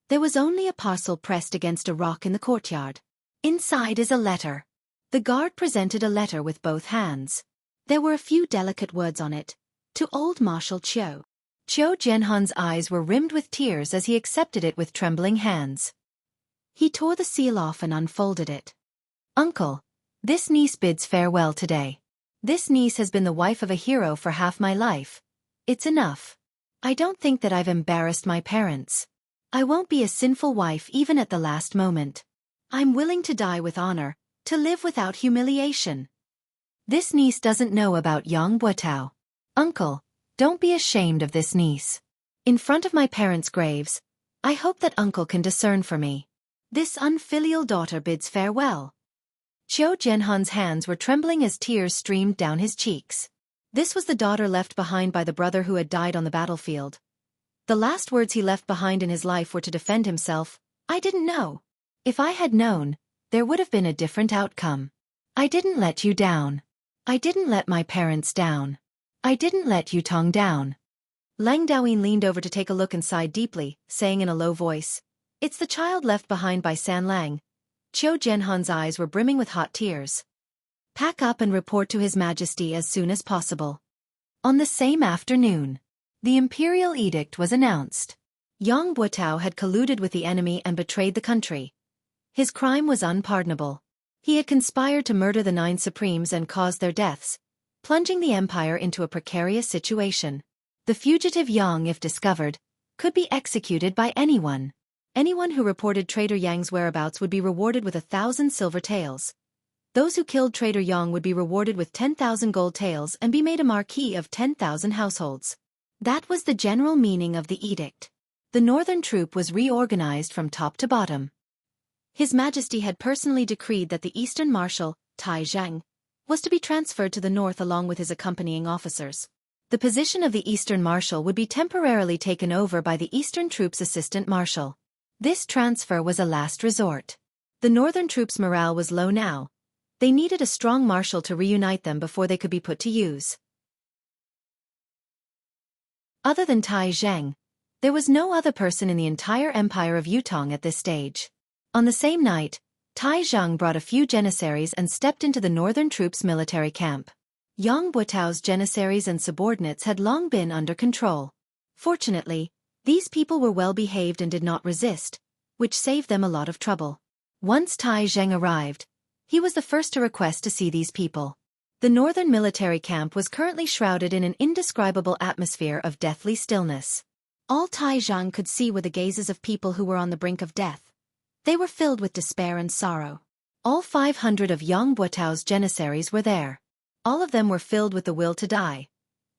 There was only a parcel pressed against a rock in the courtyard. Inside is a letter. The guard presented a letter with both hands. There were a few delicate words on it. To old Marshal Qiu. Qiu Jianhan's eyes were rimmed with tears as he accepted it with trembling hands. He tore the seal off and unfolded it. Uncle, this niece bids farewell today. This niece has been the wife of a hero for half my life. It's enough. I don't think that I've embarrassed my parents. I won't be a sinful wife even at the last moment. I'm willing to die with honor, to live without humiliation. This niece doesn't know about Yang Buotao. Uncle, don't be ashamed of this niece. In front of my parents' graves, I hope that uncle can discern for me. This unfilial daughter bids farewell. Qiu Jianhan's hands were trembling as tears streamed down his cheeks. This was the daughter left behind by the brother who had died on the battlefield. The last words he left behind in his life were to defend himself. I didn't know. If I had known, there would have been a different outcome. I didn't let you down. I didn't let my parents down. I didn't let Yutong down. Lang Daoyin leaned over to take a look and sighed deeply, saying in a low voice, "It's the child left behind by San Lang." Qiu Jianhan's eyes were brimming with hot tears. "Pack up and report to His Majesty as soon as possible." On the same afternoon, the imperial edict was announced. Yang Buotao had colluded with the enemy and betrayed the country. His crime was unpardonable. He had conspired to murder the 9 supremes and caused their deaths, plunging the empire into a precarious situation. The fugitive Yang, if discovered, could be executed by anyone. Anyone who reported traitor Yang's whereabouts would be rewarded with 1,000 silver taels. Those who killed traitor Yang would be rewarded with 10,000 gold taels and be made a marquis of 10,000 households. That was the general meaning of the edict. The northern troop was reorganized from top to bottom. His Majesty had personally decreed that the eastern marshal, Tai Zhang, was to be transferred to the north along with his accompanying officers. The position of the eastern marshal would be temporarily taken over by the eastern troops' assistant marshal. This transfer was a last resort. The northern troops' morale was low now. They needed a strong marshal to reunite them before they could be put to use. Other than Tai Zhang, there was no other person in the entire empire of Yutong at this stage. On the same night, Tai Zhang brought a few janissaries and stepped into the northern troops' military camp. Yang Buotao's janissaries and subordinates had long been under control. Fortunately, these people were well behaved and did not resist, which saved them a lot of trouble. Once Tai Zhang arrived, he was the first to request to see these people. The northern military camp was currently shrouded in an indescribable atmosphere of deathly stillness. All Tai Zhang could see were the gazes of people who were on the brink of death. They were filled with despair and sorrow. All 500 of Yang Buotao's janissaries were there. All of them were filled with the will to die.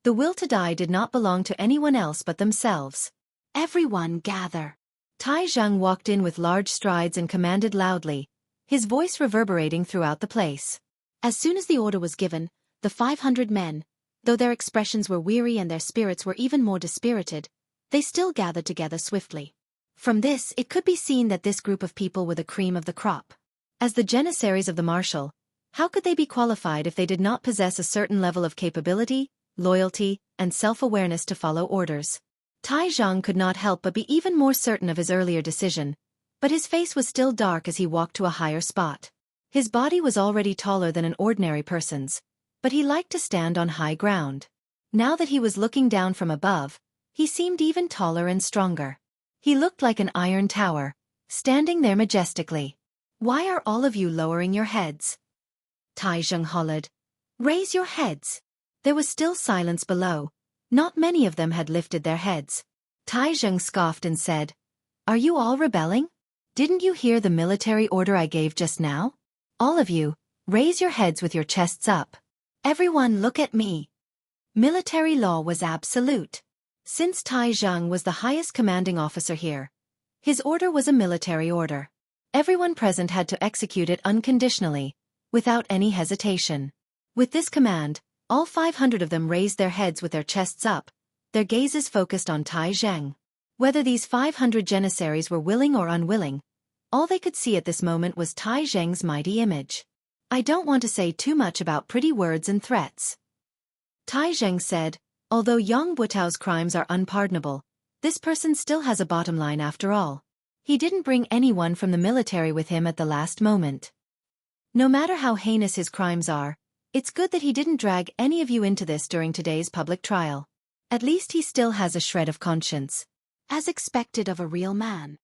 The will to die did not belong to anyone else but themselves. "Everyone gather." Tai Zhang walked in with large strides and commanded loudly, his voice reverberating throughout the place. As soon as the order was given, the 500 men, though their expressions were weary and their spirits were even more dispirited, they still gathered together swiftly. From this, it could be seen that this group of people were the cream of the crop. As the janissaries of the marshal, how could they be qualified if they did not possess a certain level of capability, loyalty, and self-awareness to follow orders? Tai Zhang could not help but be even more certain of his earlier decision, but his face was still dark as he walked to a higher spot. His body was already taller than an ordinary person's, but he liked to stand on high ground. Now that he was looking down from above, he seemed even taller and stronger. He looked like an iron tower, standing there majestically. "Why are all of you lowering your heads?" Tai Zhang hollered. "Raise your heads." There was still silence below. Not many of them had lifted their heads. Tai Zhang scoffed and said, "Are you all rebelling? Didn't you hear the military order I gave just now? All of you, raise your heads with your chests up. Everyone look at me." Military law was absolute. Since Tai Zhang was the highest commanding officer here, his order was a military order. Everyone present had to execute it unconditionally, without any hesitation. With this command, all 500 of them raised their heads with their chests up, their gazes focused on Tai Zhang. Whether these 500 janissaries were willing or unwilling, all they could see at this moment was Tai Zhang's mighty image. "I don't want to say too much about pretty words and threats," Tai Zhang said, "although Yang Buotao's crimes are unpardonable, this person still has a bottom line after all. He didn't bring anyone from the military with him at the last moment. No matter how heinous his crimes are, it's good that he didn't drag any of you into this during today's public trial. At least he still has a shred of conscience, as expected of a real man."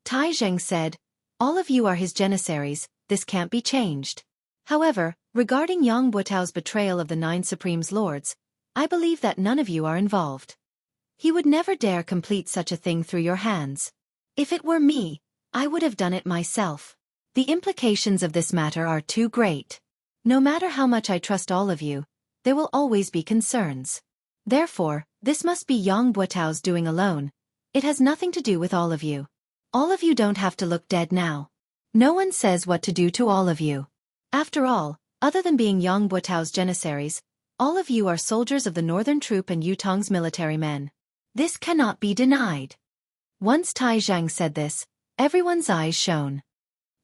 Tai Zhang said, "All of you are his janissaries, this can't be changed. However, regarding Yang Buotao's betrayal of the 9 Supremes Lords, I believe that none of you are involved. He would never dare complete such a thing through your hands. If it were me, I would have done it myself. The implications of this matter are too great. No matter how much I trust all of you, there will always be concerns. Therefore, this must be Yang Buotao's doing alone. It has nothing to do with all of you. All of you don't have to look dead now. No one says what to do to all of you. After all, other than being Yang Buotao's janissaries, all of you are soldiers of the northern troop and Yutong's military men. This cannot be denied." Once Tai Zhang said this, everyone's eyes shone.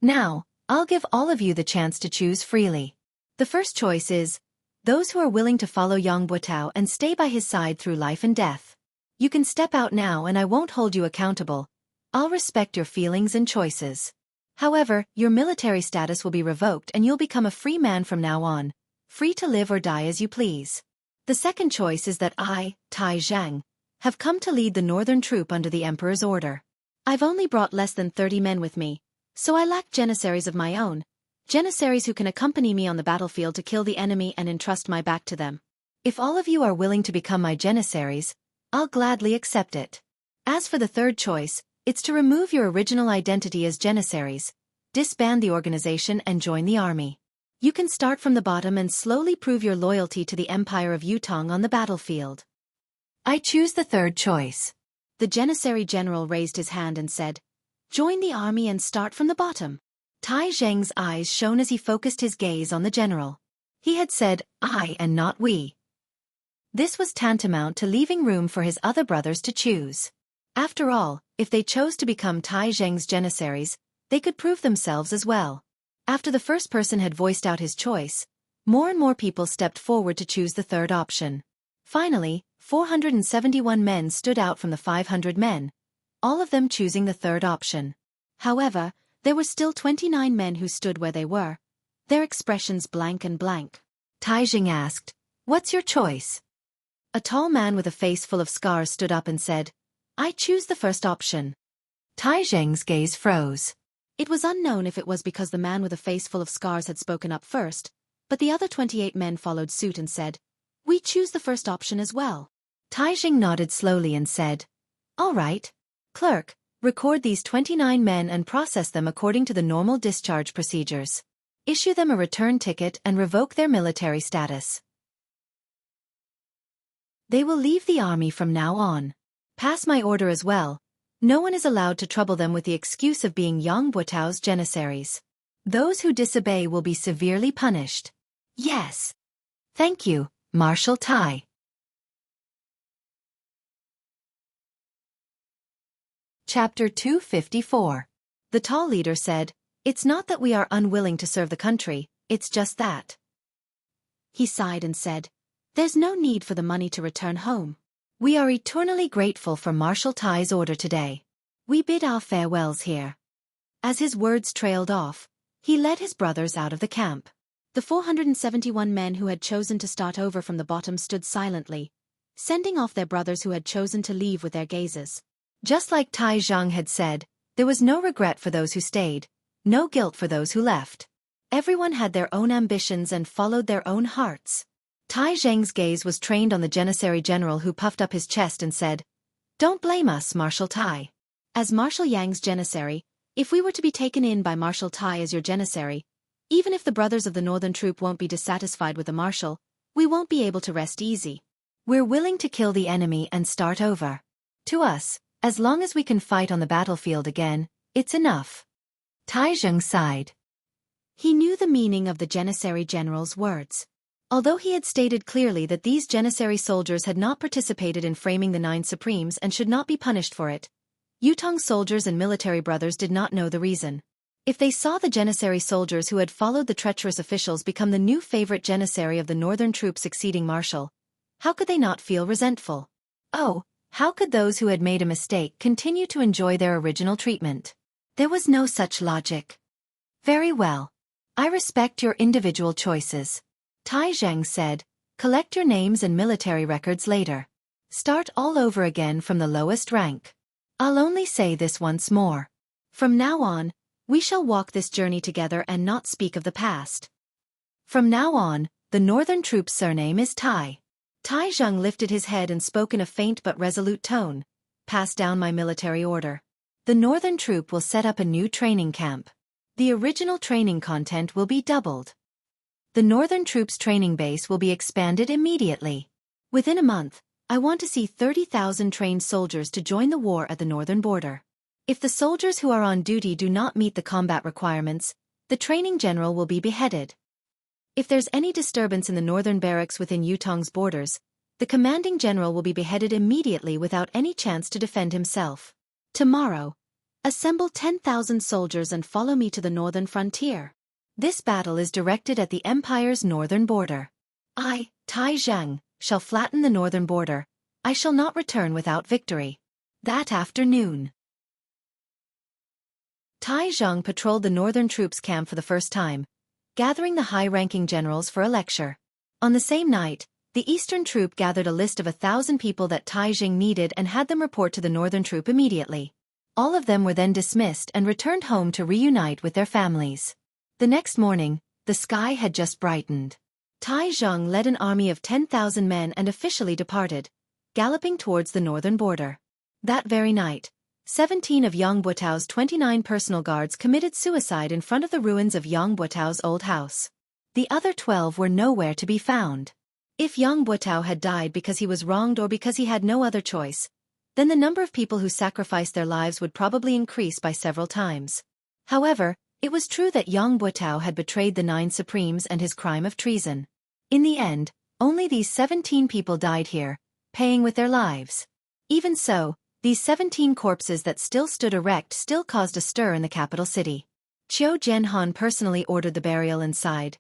"Now, I'll give all of you the chance to choose freely. The first choice is Those who are willing to follow Yang Buotao and stay by his side through life and death. You can step out now and I won't hold you accountable. I'll respect your feelings and choices. However, your military status will be revoked and you'll become a free man from now on, free to live or die as you please. The second choice is that I, Tai Zhang, have come to lead the northern troop under the Emperor's order. I've only brought less than 30 men with me, so I lack janissaries of my own, janissaries who can accompany me on the battlefield to kill the enemy and entrust my back to them. If all of you are willing to become my janissaries, I'll gladly accept it. As for the third choice, it's to remove your original identity as janissaries, disband the organization and join the army. You can start from the bottom and slowly prove your loyalty to the Empire of Yutong on the battlefield. I choose the third choice. The Janissary general raised his hand and said, "Join the army and start from the bottom." Tai Zheng's eyes shone as he focused his gaze on the general. He had said, "I" and not "we." This was tantamount to leaving room for his other brothers to choose. After all, if they chose to become Tai Zheng's janissaries, they could prove themselves as well. After the first person had voiced out his choice, more and more people stepped forward to choose the third option. Finally, 471 men stood out from the 500 men, all of them choosing the third option. However, there were still 29 men who stood where they were, their expressions blank and blank. Tai Zheng asked, "What's your choice?" A tall man with a face full of scars stood up and said, "I choose the first option." Tai Zheng's gaze froze. It was unknown if it was because the man with a face full of scars had spoken up first, but the other 28 men followed suit and said, "We choose the first option as well." Tai Zheng nodded slowly and said, "All right. Clerk, record these 29 men and process them according to the normal discharge procedures. Issue them a return ticket and revoke their military status. They will leave the army from now on. Pass my order as well. No one is allowed to trouble them with the excuse of being Yang Buotao's janissaries. Those who disobey will be severely punished." "Yes. Thank you, Marshal Tai." Chapter 254. The tall leader said, "It's not that we are unwilling to serve the country, it's just that." He sighed and said, "There's no need for the money to return home. We are eternally grateful for Marshal Tai's order today. We bid our farewells here." As his words trailed off, he led his brothers out of the camp. The 471 men who had chosen to start over from the bottom stood silently, sending off their brothers who had chosen to leave with their gazes. Just like Tai Zheng had said, there was no regret for those who stayed, no guilt for those who left. Everyone had their own ambitions and followed their own hearts. Tai Zheng's gaze was trained on the Janissary general who puffed up his chest and said, "Don't blame us, Marshal Tai. As Marshal Yang's janissary, if we were to be taken in by Marshal Tai as your janissary, even if the brothers of the northern troop won't be dissatisfied with the marshal, we won't be able to rest easy. We're willing to kill the enemy and start over. To us, as long as we can fight on the battlefield again, it's enough." Tai Zheng sighed. He knew the meaning of the janissary general's words. Although he had stated clearly that these janissary soldiers had not participated in framing the Nine Supremes and should not be punished for it, Yutong soldiers and military brothers did not know the reason. If they saw the janissary soldiers who had followed the treacherous officials become the new favorite janissary of the northern troop succeeding marshal, how could they not feel resentful? Oh, how could those who had made a mistake continue to enjoy their original treatment? There was no such logic. "Very well. I respect your individual choices," Tai Zheng said. "Collect your names and military records later. Start all over again from the lowest rank. I'll only say this once more. From now on, we shall walk this journey together and not speak of the past. From now on, the northern troop's surname is Tai." Tai Zheng lifted his head and spoke in a faint but resolute tone. "Pass down my military order. The northern troop will set up a new training camp. The original training content will be doubled. The northern troop's training base will be expanded immediately. Within a month, I want to see 30,000 trained soldiers to join the war at the northern border. If the soldiers who are on duty do not meet the combat requirements, the training general will be beheaded. If there's any disturbance in the northern barracks within Yutong's borders, the commanding general will be beheaded immediately without any chance to defend himself. Tomorrow, assemble 10,000 soldiers and follow me to the northern frontier. This battle is directed at the Empire's northern border. I, Tai Zhang, shall flatten the northern border. I shall not return without victory. That afternoon, Tai Zhang patrolled the northern troops' camp for the first time, gathering the high-ranking generals for a lecture. On the same night, the eastern troop gathered a list of 1,000 people that Tai Zhang needed and had them report to the northern troop immediately. All of them were then dismissed and returned home to reunite with their families. The next morning, the sky had just brightened. Tai Zhang led an army of 10,000 men and officially departed, galloping towards the northern border. That very night, 17 of Yang Buotao's 29 personal guards committed suicide in front of the ruins of Yang Buotao's old house. The other 12 were nowhere to be found. If Yang Buotao had died because he was wronged or because he had no other choice, then the number of people who sacrificed their lives would probably increase by several times. However, it was true that Yang Buotao had betrayed the 9 Supremes and his crime of treason. In the end, only these 17 people died here, paying with their lives. Even so, these 17 corpses that still stood erect still caused a stir in the capital city. Qiu Jianhan personally ordered the burial and sighed.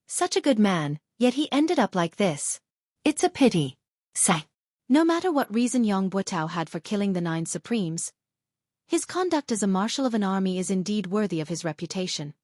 Such a good man, yet he ended up like this. It's a pity. Sigh. No matter what reason Yang Buotao had for killing the 9 Supremes, his conduct as a marshal of an army is indeed worthy of his reputation.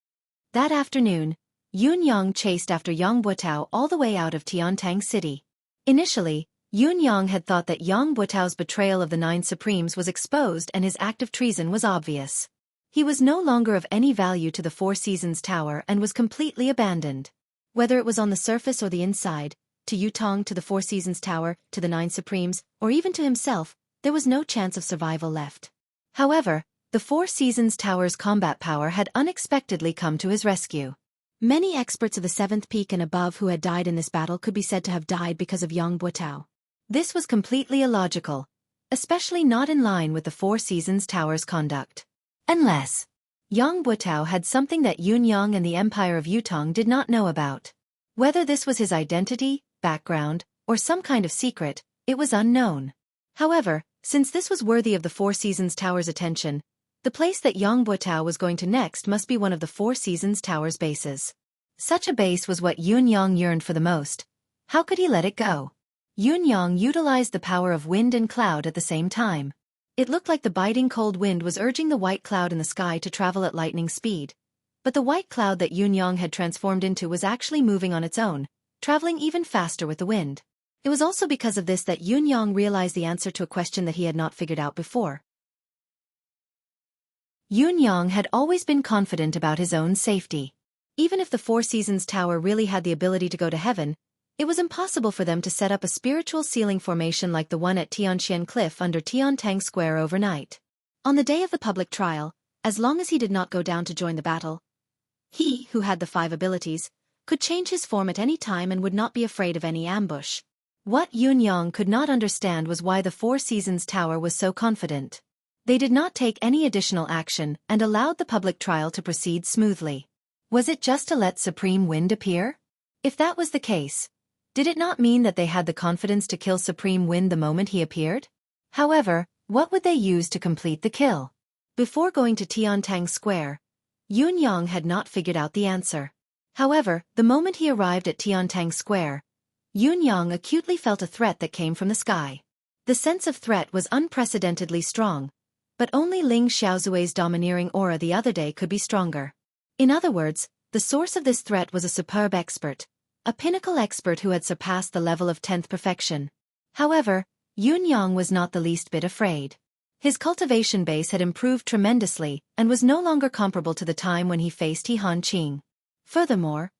That afternoon, Yun Yang chased after Yang Buotao all the way out of Tiantang City. Initially, Yun Yang had thought that Yang Buotao's betrayal of the 9 Supremes was exposed and his act of treason was obvious. He was no longer of any value to the Four Seasons Tower and was completely abandoned. Whether it was on the surface or the inside, to Yutong, to the Four Seasons Tower, to the 9 Supremes, or even to himself, there was no chance of survival left. However, the Four Seasons Tower's combat power had unexpectedly come to his rescue. Many experts of the 7th peak and above who had died in this battle could be said to have died because of Yang Buotao. This was completely illogical, especially not in line with the Four Seasons Tower's conduct. Unless Yang Buotao had something that Yun Yang and the Empire of Yutong did not know about. Whether this was his identity, background, or some kind of secret, it was unknown. However, since this was worthy of the Four Seasons Tower's attention, the place that Yang Buotao was going to next must be one of the Four Seasons Tower's bases. Such a base was what Yun Yang yearned for the most. How could he let it go? Yun Yang utilized the power of wind and cloud at the same time. It looked like the biting cold wind was urging the white cloud in the sky to travel at lightning speed. But the white cloud that Yun Yang had transformed into was actually moving on its own, traveling even faster with the wind. It was also because of this that Yun Yang realized the answer to a question that he had not figured out before. Yun Yang had always been confident about his own safety. Even if the Four Seasons Tower really had the ability to go to heaven, it was impossible for them to set up a spiritual ceiling formation like the one at Tianxian Cliff under Tiantang Square overnight. On the day of the public trial, as long as he did not go down to join the battle, he, who had the 5 abilities, could change his form at any time and would not be afraid of any ambush. What Yun Yang could not understand was why the Four Seasons Tower was so confident. They did not take any additional action and allowed the public trial to proceed smoothly. Was it just to let Supreme Wind appear? If that was the case, did it not mean that they had the confidence to kill Supreme Wind the moment he appeared? However, what would they use to complete the kill? Before going to Tiantang Square, Yun Yang had not figured out the answer. However, the moment he arrived at Tiantang Square, Yun Yang acutely felt a threat that came from the sky. The sense of threat was unprecedentedly strong, but only Ling Xiaozui's domineering aura the other day could be stronger. In other words, the source of this threat was a superb expert, a pinnacle expert who had surpassed the level of 10th perfection. However, Yun Yang was not the least bit afraid. His cultivation base had improved tremendously and was no longer comparable to the time when he faced He Han Qing. Furthermore,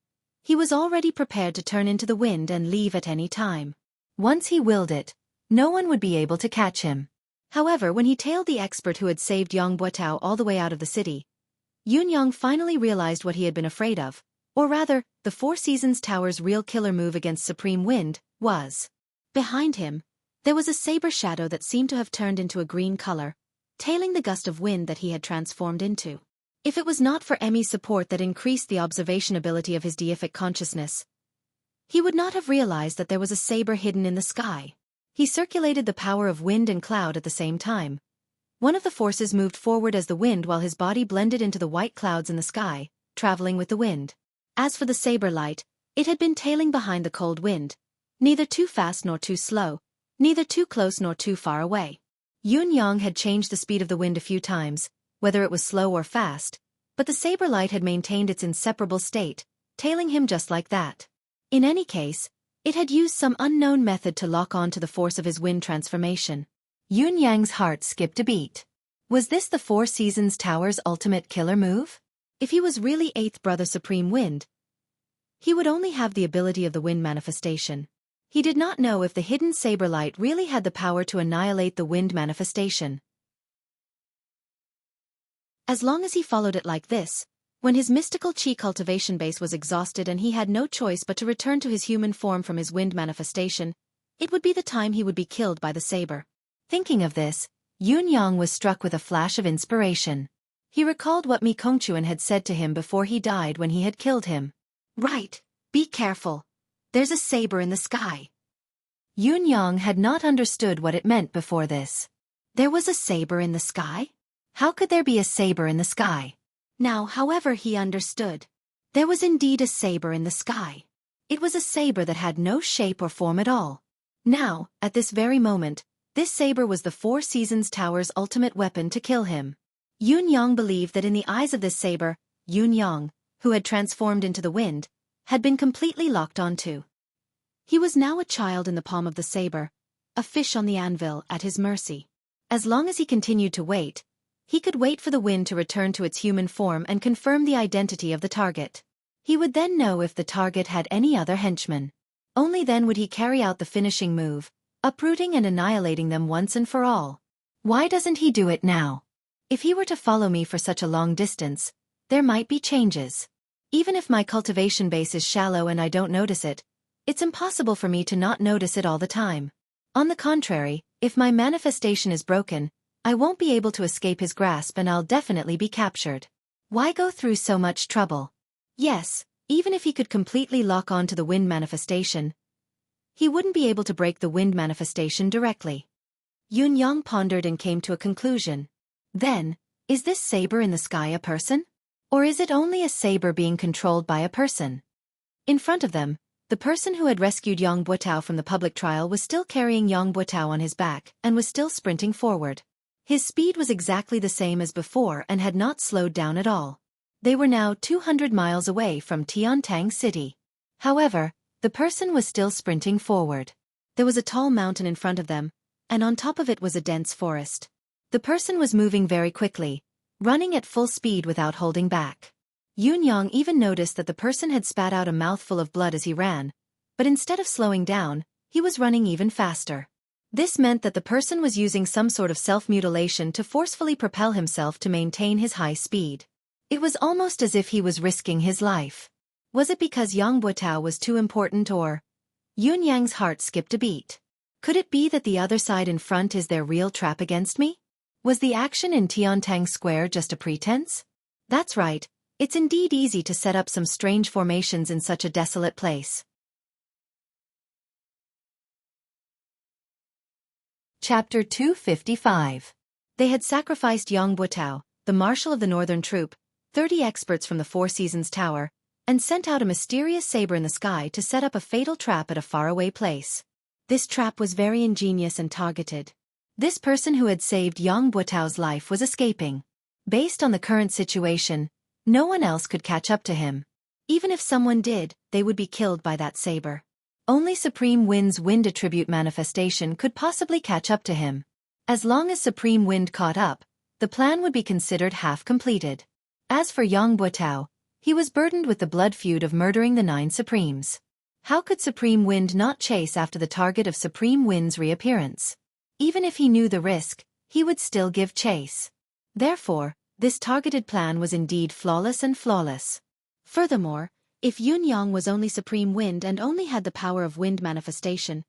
he was already prepared to turn into the wind and leave at any time. Once he willed it, no one would be able to catch him. However, when he tailed the expert who had saved Yang Buotao all the way out of the city, Yun Yang finally realized what he had been afraid of, or rather, the Four Seasons Tower's real killer move against Supreme Wind was. Behind him, there was a saber shadow that seemed to have turned into a green color, tailing the gust of wind that he had transformed into. If it was not for Emmy's support that increased the observation ability of his deific consciousness, he would not have realized that there was a saber hidden in the sky. He circulated the power of wind and cloud at the same time. One of the forces moved forward as the wind while his body blended into the white clouds in the sky, traveling with the wind. As for the saber light, It had been tailing behind the cold wind, neither too fast nor too slow, neither too close nor too far away. Yun-yang had changed the speed of the wind a few times, whether it was slow or fast, but the saber light had maintained its inseparable state, tailing him just like that. In any case, it had used some unknown method to lock on to the force of his wind transformation. Yun-yang's heart skipped a beat. Was this the Four Seasons Tower's ultimate killer move? If he was really Eighth Brother Supreme Wind, he would only have the ability of the wind manifestation. He did not know if the hidden saber light really had the power to annihilate the wind manifestation. As long as he followed it like this, when his mystical chi cultivation base was exhausted and he had no choice but to return to his human form from his wind manifestation, it would be the time he would be killed by the saber. Thinking of this, Yun-yang was struck with a flash of inspiration. He recalled what Mi Kongquan had said to him before he died when he had killed him. Right, be careful. There's a saber in the sky. Yun-yang had not understood what it meant before this. There was a saber in the sky? How could there be a saber in the sky? Now, however, he understood. There was indeed a saber in the sky. It was a saber that had no shape or form at all. Now, at this very moment, this saber was the Four Seasons Tower's ultimate weapon to kill him. Yun-yang believed that in the eyes of this saber, Yun-yang, who had transformed into the wind, had been completely locked onto. He was now a child in the palm of the saber, a fish on the anvil at his mercy. As long as he continued to wait, he could wait for the wind to return to its human form and confirm the identity of the target. He would then know if the target had any other henchmen. Only then would he carry out the finishing move, uprooting and annihilating them once and for all. Why doesn't he do it now? If he were to follow me for such a long distance, there might be changes. Even if my cultivation base is shallow and I don't notice it, it's impossible for me to not notice it all the time. On the contrary, if my manifestation is broken, I won't be able to escape his grasp and I'll definitely be captured. Why go through so much trouble? Yes, even if he could completely lock on to the wind manifestation, he wouldn't be able to break the wind manifestation directly. Yun-yang pondered and came to a conclusion. Then, is this saber in the sky a person? Or is it only a saber being controlled by a person? In front of them, the person who had rescued Yang Buotao from the public trial was still carrying Yang Buotao on his back and was still sprinting forward. His speed was exactly the same as before and had not slowed down at all. They were now 200 miles away from Tiantang City. However, the person was still sprinting forward. There was a tall mountain in front of them, and on top of it was a dense forest. The person was moving very quickly, running at full speed without holding back. Yun-yang even noticed that the person had spat out a mouthful of blood as he ran, but instead of slowing down, he was running even faster. This meant that the person was using some sort of self-mutilation to forcefully propel himself to maintain his high speed. It was almost as if he was risking his life. Was it because Yang Buotao was too important or? Yun-yang's heart skipped a beat. Could it be that the other side in front is their real trap against me? Was the action in Tiantang Square just a pretense? That's right, it's indeed easy to set up some strange formations in such a desolate place. Chapter 255. They had sacrificed Yang Buotao, the marshal of the northern troop, 30 experts from the Four Seasons Tower, and sent out a mysterious saber in the sky to set up a fatal trap at a faraway place. This trap was very ingenious and targeted. This person who had saved Yang Buotao's life was escaping. Based on the current situation, no one else could catch up to him. Even if someone did, they would be killed by that saber. Only Supreme Wind's wind attribute manifestation could possibly catch up to him. As long as Supreme Wind caught up, the plan would be considered half completed. As for Yang Buotao, he was burdened with the blood feud of murdering the 9 Supremes. How could Supreme Wind not chase after the target of Supreme Wind's reappearance? Even if he knew the risk, he would still give chase. Therefore, this targeted plan was indeed flawless and flawless. Furthermore, if Yun-yang was only Supreme Wind and only had the power of wind manifestation,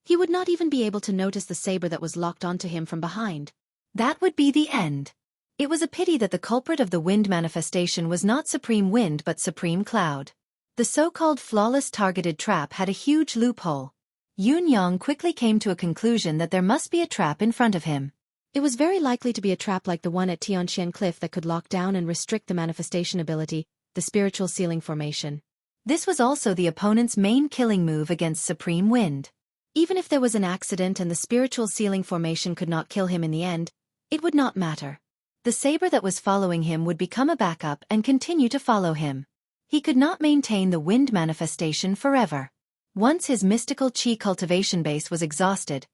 he would not even be able to notice the saber that was locked onto him from behind. That would be the end. It was a pity that the culprit of the wind manifestation was not Supreme Wind but Supreme Cloud. The so-called flawless targeted trap had a huge loophole. Yun-yang quickly came to a conclusion that there must be a trap in front of him. It was very likely to be a trap like the one at Tianqian Cliff that could lock down and restrict the manifestation ability, the spiritual ceiling formation. This was also the opponent's main killing move against Supreme Wind. Even if there was an accident and the spiritual sealing formation could not kill him in the end, it would not matter. The saber that was following him would become a backup and continue to follow him. He could not maintain the wind manifestation forever. Once his mystical chi cultivation base was exhausted,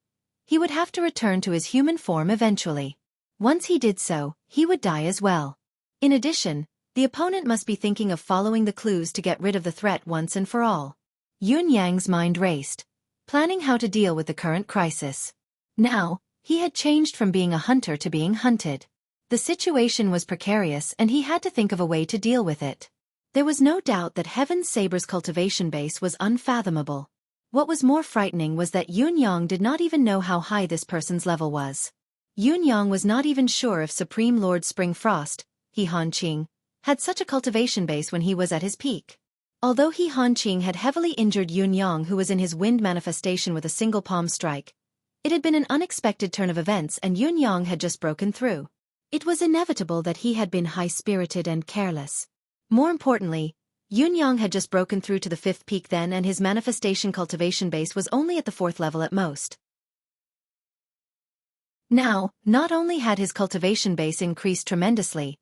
he would have to return to his human form eventually. Once he did so, he would die as well. In addition, the opponent must be thinking of following the clues to get rid of the threat once and for all. Yun Yang's mind raced, planning how to deal with the current crisis. Now, he had changed from being a hunter to being hunted. The situation was precarious and he had to think of a way to deal with it. There was no doubt that Heaven's Saber's cultivation base was unfathomable. What was more frightening was that Yun Yang did not even know how high this person's level was. Yun Yang was not even sure if Supreme Lord Spring Frost, He Hanqing, had such a cultivation base when he was at his peak. Although He Hanqing had heavily injured Yun Yang, who was in his wind manifestation with a single palm strike, it had been an unexpected turn of events and Yun Yang had just broken through. It was inevitable that he had been high-spirited and careless. More importantly, Yun Yang had just broken through to the 5th peak then and his manifestation cultivation base was only at the 4th level at most. Now, not only had his cultivation base increased tremendously,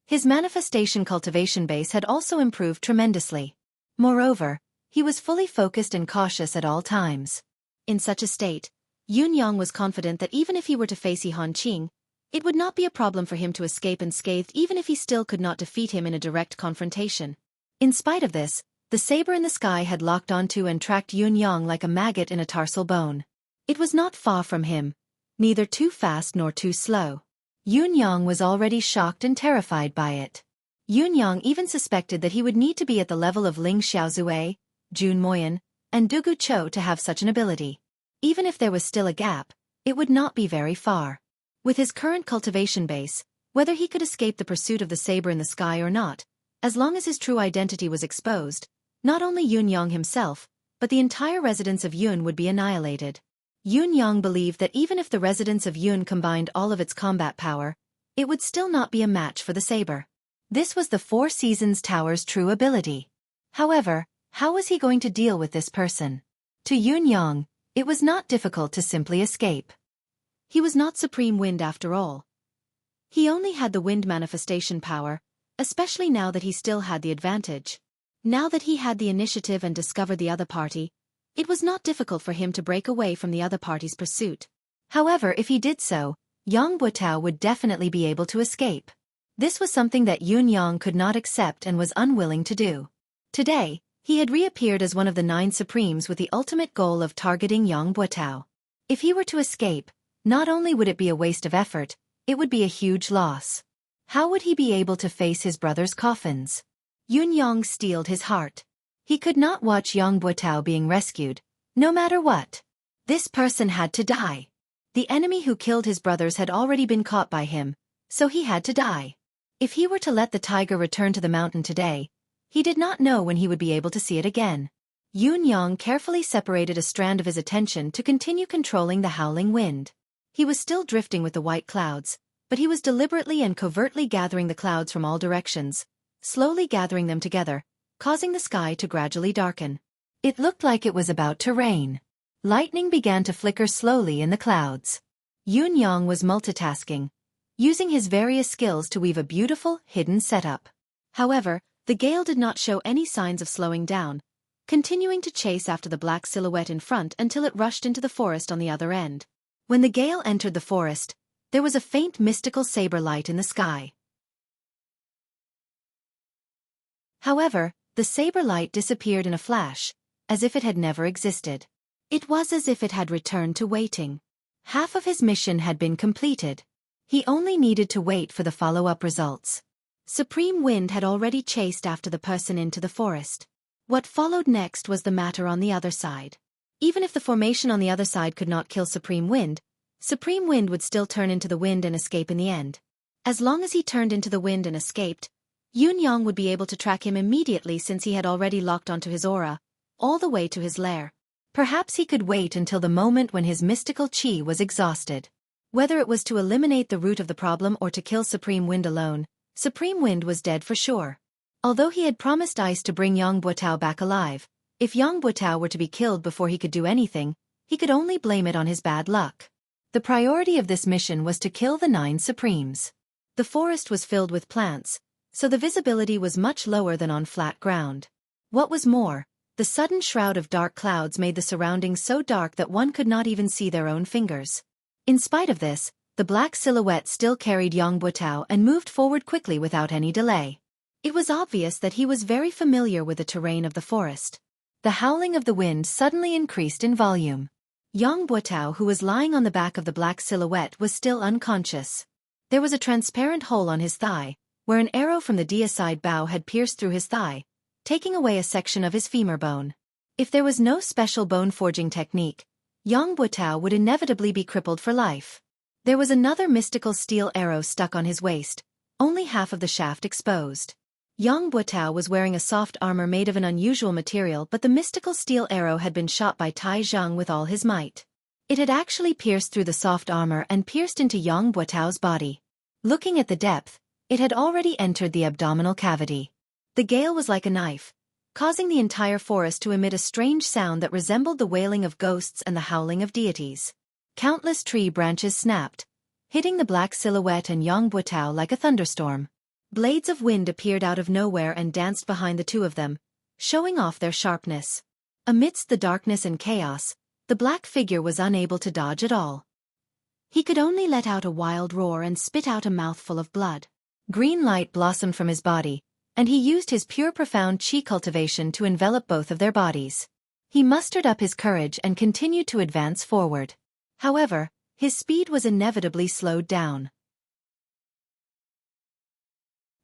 his manifestation cultivation base had also improved tremendously. Moreover, he was fully focused and cautious at all times. In such a state, Yun Yang was confident that even if he were to face He Hanqing, it would not be a problem for him to escape unscathed even if he still could not defeat him in a direct confrontation. In spite of this, the saber in the sky had locked onto and tracked Yun Yang like a maggot in a tarsal bone. It was not far from him, neither too fast nor too slow. Yun Yang was already shocked and terrified by it. Yun Yang even suspected that he would need to be at the level of Ling Xiaozue, Jun Moyan, and Dugu Cho to have such an ability. Even if there was still a gap, it would not be very far. With his current cultivation base, whether he could escape the pursuit of the saber in the sky or not, as long as his true identity was exposed, not only Yun Yang himself, but the entire residence of Yun would be annihilated. Yun Yang believed that even if the residence of Yun combined all of its combat power, it would still not be a match for the saber. This was the Four Seasons Tower's true ability. However, how was he going to deal with this person? To Yun Yang, it was not difficult to simply escape. He was not Supreme Wind after all. He only had the wind manifestation power, especially now that he still had the advantage. Now that he had the initiative and discovered the other party, it was not difficult for him to break away from the other party's pursuit. However, if he did so, Yang Buotao would definitely be able to escape. This was something that Yun Yang could not accept and was unwilling to do. Today, he had reappeared as one of the 9 Supremes with the ultimate goal of targeting Yang Buotao. If he were to escape, not only would it be a waste of effort, it would be a huge loss. How would he be able to face his brother's coffins? Yun Yang steeled his heart. He could not watch Yang Buotao being rescued, no matter what. This person had to die. The enemy who killed his brothers had already been caught by him, so he had to die. If he were to let the tiger return to the mountain today, he did not know when he would be able to see it again. Yun Yang carefully separated a strand of his attention to continue controlling the howling wind. He was still drifting with the white clouds, but he was deliberately and covertly gathering the clouds from all directions, slowly gathering them together, causing the sky to gradually darken. It looked like it was about to rain. Lightning began to flicker slowly in the clouds. Yun Yang was multitasking, using his various skills to weave a beautiful, hidden setup. However, the gale did not show any signs of slowing down, continuing to chase after the black silhouette in front until it rushed into the forest on the other end. When the gale entered the forest, there was a faint mystical saber light in the sky. However, the saber light disappeared in a flash, as if it had never existed. It was as if it had returned to waiting. Half of his mission had been completed. He only needed to wait for the follow-up results. Supreme Wind had already chased after the person into the forest. What followed next was the matter on the other side. Even if the formation on the other side could not kill Supreme Wind would still turn into the wind and escape in the end. As long as he turned into the wind and escaped, Yun Yang would be able to track him immediately since he had already locked onto his aura, all the way to his lair. Perhaps he could wait until the moment when his mystical chi was exhausted. Whether it was to eliminate the root of the problem or to kill Supreme Wind alone, Supreme Wind was dead for sure. Although he had promised Ice to bring Yang Buotao back alive, if Yang Buotao were to be killed before he could do anything, he could only blame it on his bad luck. The priority of this mission was to kill the 9 Supremes. The forest was filled with plants, so the visibility was much lower than on flat ground. What was more, the sudden shroud of dark clouds made the surroundings so dark that one could not even see their own fingers. In spite of this, the black silhouette still carried Yang Buotao and moved forward quickly without any delay. It was obvious that he was very familiar with the terrain of the forest. The howling of the wind suddenly increased in volume. Yang Buotao, who was lying on the back of the black silhouette, was still unconscious. There was a transparent hole on his thigh, where an arrow from the deicide bow had pierced through his thigh, taking away a section of his femur bone. If there was no special bone-forging technique, Yang Buotao would inevitably be crippled for life. There was another mystical steel arrow stuck on his waist, only half of the shaft exposed. Yang Buotao was wearing a soft armor made of an unusual material, but the mystical steel arrow had been shot by Tai Zhang with all his might. It had actually pierced through the soft armor and pierced into Yang Buotao's body. Looking at the depth, it had already entered the abdominal cavity. The gale was like a knife, causing the entire forest to emit a strange sound that resembled the wailing of ghosts and the howling of deities. Countless tree branches snapped, hitting the black silhouette and Yang Buotao like a thunderstorm. Blades of wind appeared out of nowhere and danced behind the two of them, showing off their sharpness. Amidst the darkness and chaos, the black figure was unable to dodge at all. He could only let out a wild roar and spit out a mouthful of blood. Green light blossomed from his body, and he used his pure profound qi cultivation to envelop both of their bodies. He mustered up his courage and continued to advance forward. However, his speed was inevitably slowed down.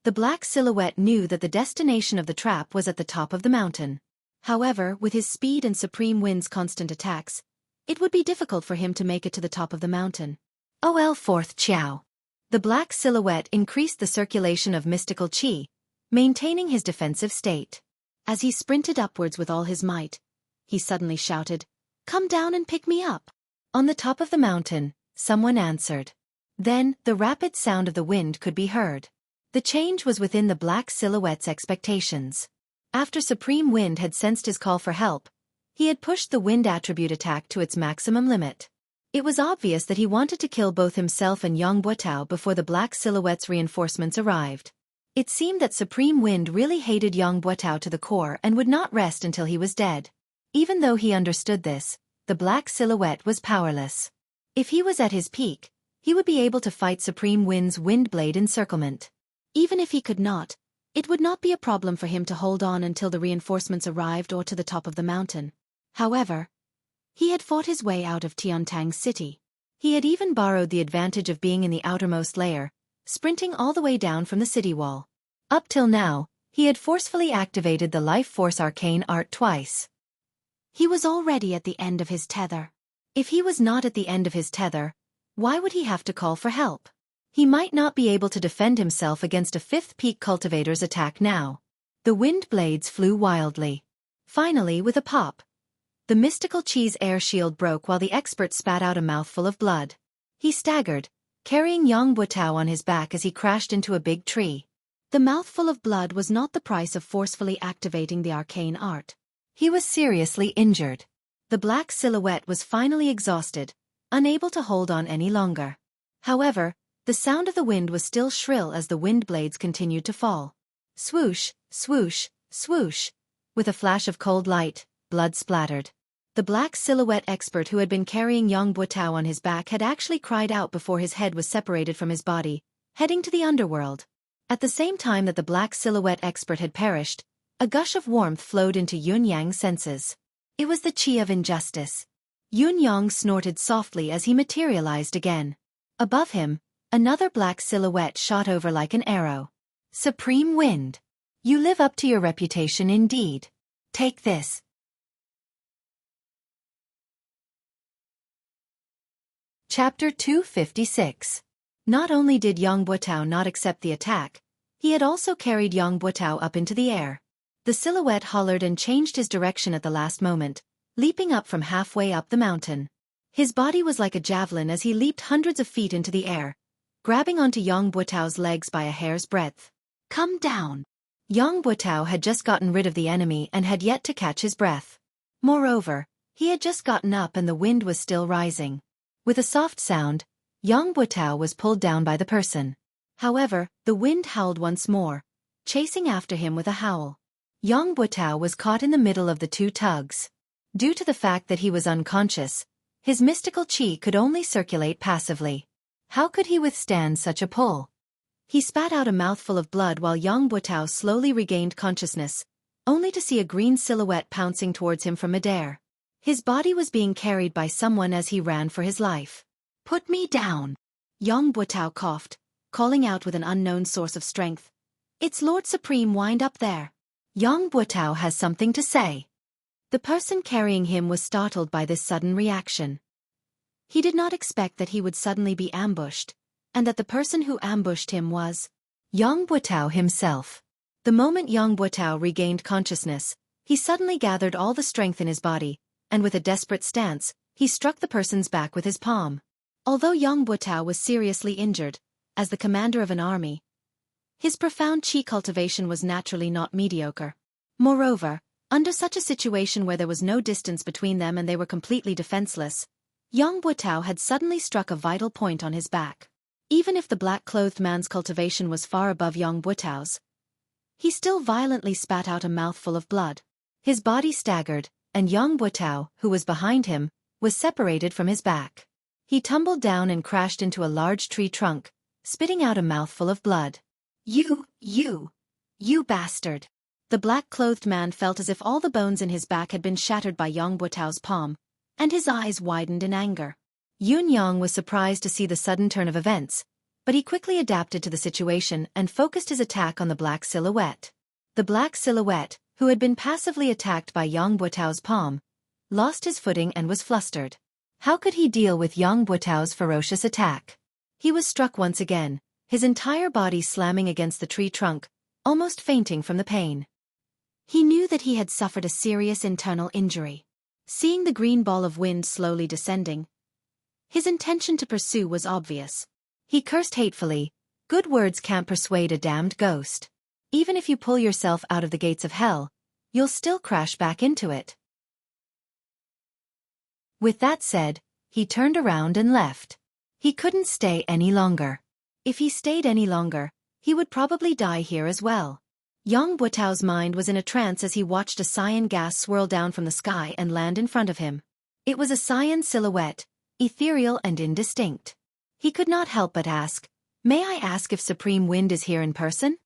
The black silhouette knew that the destination of the trap was at the top of the mountain. However, with his speed and Supreme Wind's constant attacks, it would be difficult for him to make it to the top of the mountain. OL 4th Qiao. The black silhouette increased the circulation of mystical qi, maintaining his defensive state. As he sprinted upwards with all his might, he suddenly shouted, "Come down and pick me up!" On the top of the mountain, someone answered. Then, the rapid sound of the wind could be heard. The change was within the black silhouette's expectations. After Supreme Wind had sensed his call for help, he had pushed the wind attribute attack to its maximum limit. It was obvious that he wanted to kill both himself and Yang Buotao before the black silhouette's reinforcements arrived. It seemed that Supreme Wind really hated Yang Buotao to the core and would not rest until he was dead. Even though he understood this, the black silhouette was powerless. If he was at his peak, he would be able to fight Supreme Wind's Windblade encirclement. Even if he could not, it would not be a problem for him to hold on until the reinforcements arrived or to the top of the mountain. However, he had fought his way out of Tiantang City. He had even borrowed the advantage of being in the outermost layer, sprinting all the way down from the city wall. Up till now, he had forcefully activated the Life Force Arcane Art twice. He was already at the end of his tether. If he was not at the end of his tether, why would he have to call for help? He might not be able to defend himself against a 5th peak cultivator's attack now. The wind blades flew wildly. Finally, with a pop, the mystical Qi's air shield broke while the expert spat out a mouthful of blood. He staggered, carrying Yang Buotao on his back as he crashed into a big tree. The mouthful of blood was not the price of forcefully activating the arcane art. He was seriously injured. The black silhouette was finally exhausted, unable to hold on any longer. However, the sound of the wind was still shrill as the wind blades continued to fall. Swoosh, swoosh, swoosh. With a flash of cold light, blood splattered. The black silhouette expert who had been carrying Yang Buotao on his back had actually cried out before his head was separated from his body, heading to the underworld. At the same time that the black silhouette expert had perished, a gush of warmth flowed into Yun Yang's senses. It was the qi of injustice. Yun Yang snorted softly as he materialized again. Above him, another black silhouette shot over like an arrow. Supreme Wind. You live up to your reputation indeed. Take this. Chapter 256. Not only did Yang Buotao not accept the attack, he had also carried Yang Buotao up into the air. The silhouette hollered and changed his direction at the last moment, leaping up from halfway up the mountain. His body was like a javelin as he leaped hundreds of feet into the air, grabbing onto Yang Buotao's legs by a hair's breadth. Come down. Yang Buotao had just gotten rid of the enemy and had yet to catch his breath. Moreover, he had just gotten up and the wind was still rising. With a soft sound, Yang Buotao was pulled down by the person. However, the wind howled once more, chasing after him with a howl. Yang Buotao was caught in the middle of the two tugs. Due to the fact that he was unconscious, his mystical qi could only circulate passively. How could he withstand such a pull? He spat out a mouthful of blood while Yang Buotao slowly regained consciousness, only to see a green silhouette pouncing towards him from midair. His body was being carried by someone as he ran for his life. "Put me down!" Yang Buotao coughed, calling out with an unknown source of strength. "It's Lord Supreme Wind up there. Yang Buotao has something to say." The person carrying him was startled by this sudden reaction. He did not expect that he would suddenly be ambushed, and that the person who ambushed him was Yang Buotao himself. The moment Yang Buotao regained consciousness, he suddenly gathered all the strength in his body, and with a desperate stance, he struck the person's back with his palm. Although Yang Buotao was seriously injured, as the commander of an army, his profound qi cultivation was naturally not mediocre. Moreover, under such a situation where there was no distance between them and they were completely defenseless, Yang Buotao had suddenly struck a vital point on his back. Even if the black-clothed man's cultivation was far above Yang Buotao's, he still violently spat out a mouthful of blood. His body staggered, and Yang Buotao, who was behind him, was separated from his back. He tumbled down and crashed into a large tree trunk, spitting out a mouthful of blood. You bastard!" The black-clothed man felt as if all the bones in his back had been shattered by Yang Buotao's palm, and his eyes widened in anger. Yun Yang was surprised to see the sudden turn of events, but he quickly adapted to the situation and focused his attack on the black silhouette. The black silhouette, who had been passively attacked by Yang Buotao's palm, lost his footing and was flustered. How could he deal with Yang Buotao's ferocious attack? He was struck once again, his entire body slamming against the tree trunk, almost fainting from the pain. He knew that he had suffered a serious internal injury. Seeing the green ball of wind slowly descending, his intention to pursue was obvious. He cursed hatefully, "Good words can't persuade a damned ghost. Even if you pull yourself out of the gates of hell, you'll still crash back into it." With that said, he turned around and left. He couldn't stay any longer. If he stayed any longer, he would probably die here as well. Yang Buotao's mind was in a trance as he watched a cyan gas swirl down from the sky and land in front of him. It was a cyan silhouette, ethereal and indistinct. He could not help but ask, "May I ask if Supreme Wind is here in person?"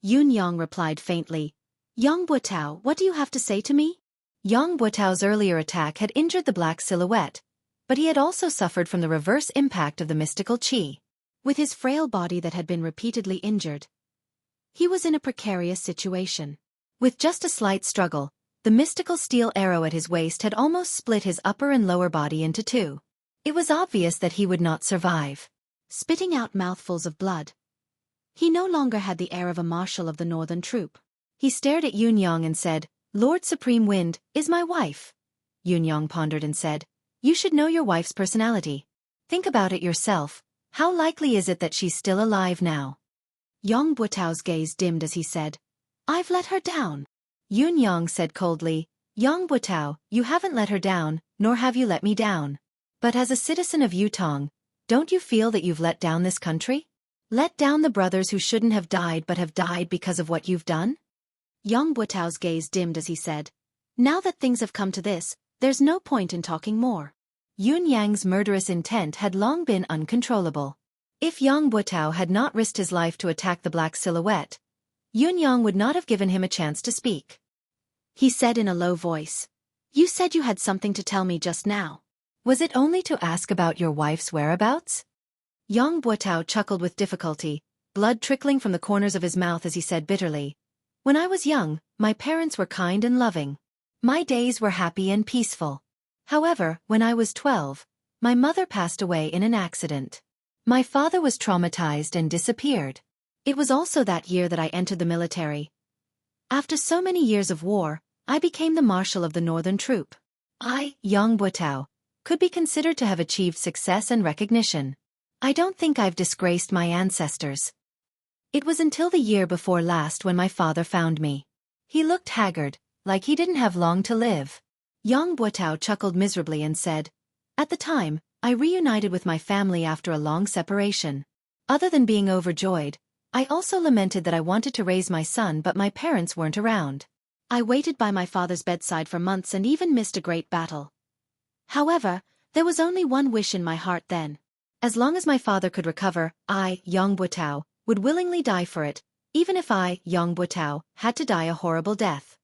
Yun Yang replied faintly, "Yang Buotao, what do you have to say to me?" Yang Buotao's earlier attack had injured the black silhouette, but he had also suffered from the reverse impact of the mystical qi. With his frail body that had been repeatedly injured, he was in a precarious situation. With just a slight struggle, the mystical steel arrow at his waist had almost split his upper and lower body into two. It was obvious that he would not survive. Spitting out mouthfuls of blood, he no longer had the air of a marshal of the northern troop. He stared at Yun Yang and said, "Lord Supreme Wind is my wife." Yun Yang pondered and said, "You should know your wife's personality. Think about it yourself. How likely is it that she's still alive now?" Yang Buotao's gaze dimmed as he said, "I've let her down." Yun Yang said coldly, "Yang Buotao, you haven't let her down, nor have you let me down. But as a citizen of Yutong, don't you feel that you've let down this country? Let down the brothers who shouldn't have died but have died because of what you've done?" Yang Buotao's gaze dimmed as he said, "Now that things have come to this, there's no point in talking more." Yun Yang's murderous intent had long been uncontrollable. If Yang Buotao had not risked his life to attack the black silhouette, Yun Yang would not have given him a chance to speak. He said in a low voice, "You said you had something to tell me just now. Was it only to ask about your wife's whereabouts?" Yang Buotao chuckled with difficulty, blood trickling from the corners of his mouth as he said bitterly, "When I was young, my parents were kind and loving. My days were happy and peaceful. However, when I was 12, my mother passed away in an accident. My father was traumatized and disappeared. It was also that year that I entered the military. After so many years of war, I became the marshal of the northern troop. I, Yang Buotao, could be considered to have achieved success and recognition. I don't think I've disgraced my ancestors." It was until the year before last when my father found me. He looked haggard, like he didn't have long to live. Yang Buotao chuckled miserably and said, "At the time, I reunited with my family after a long separation. Other than being overjoyed, I also lamented that I wanted to raise my son but my parents weren't around. I waited by my father's bedside for months and even missed a great battle. However, there was only one wish in my heart then. As long as my father could recover, I, Yang Buotao, would willingly die for it, even if I, Yang Buotao, had to die a horrible death."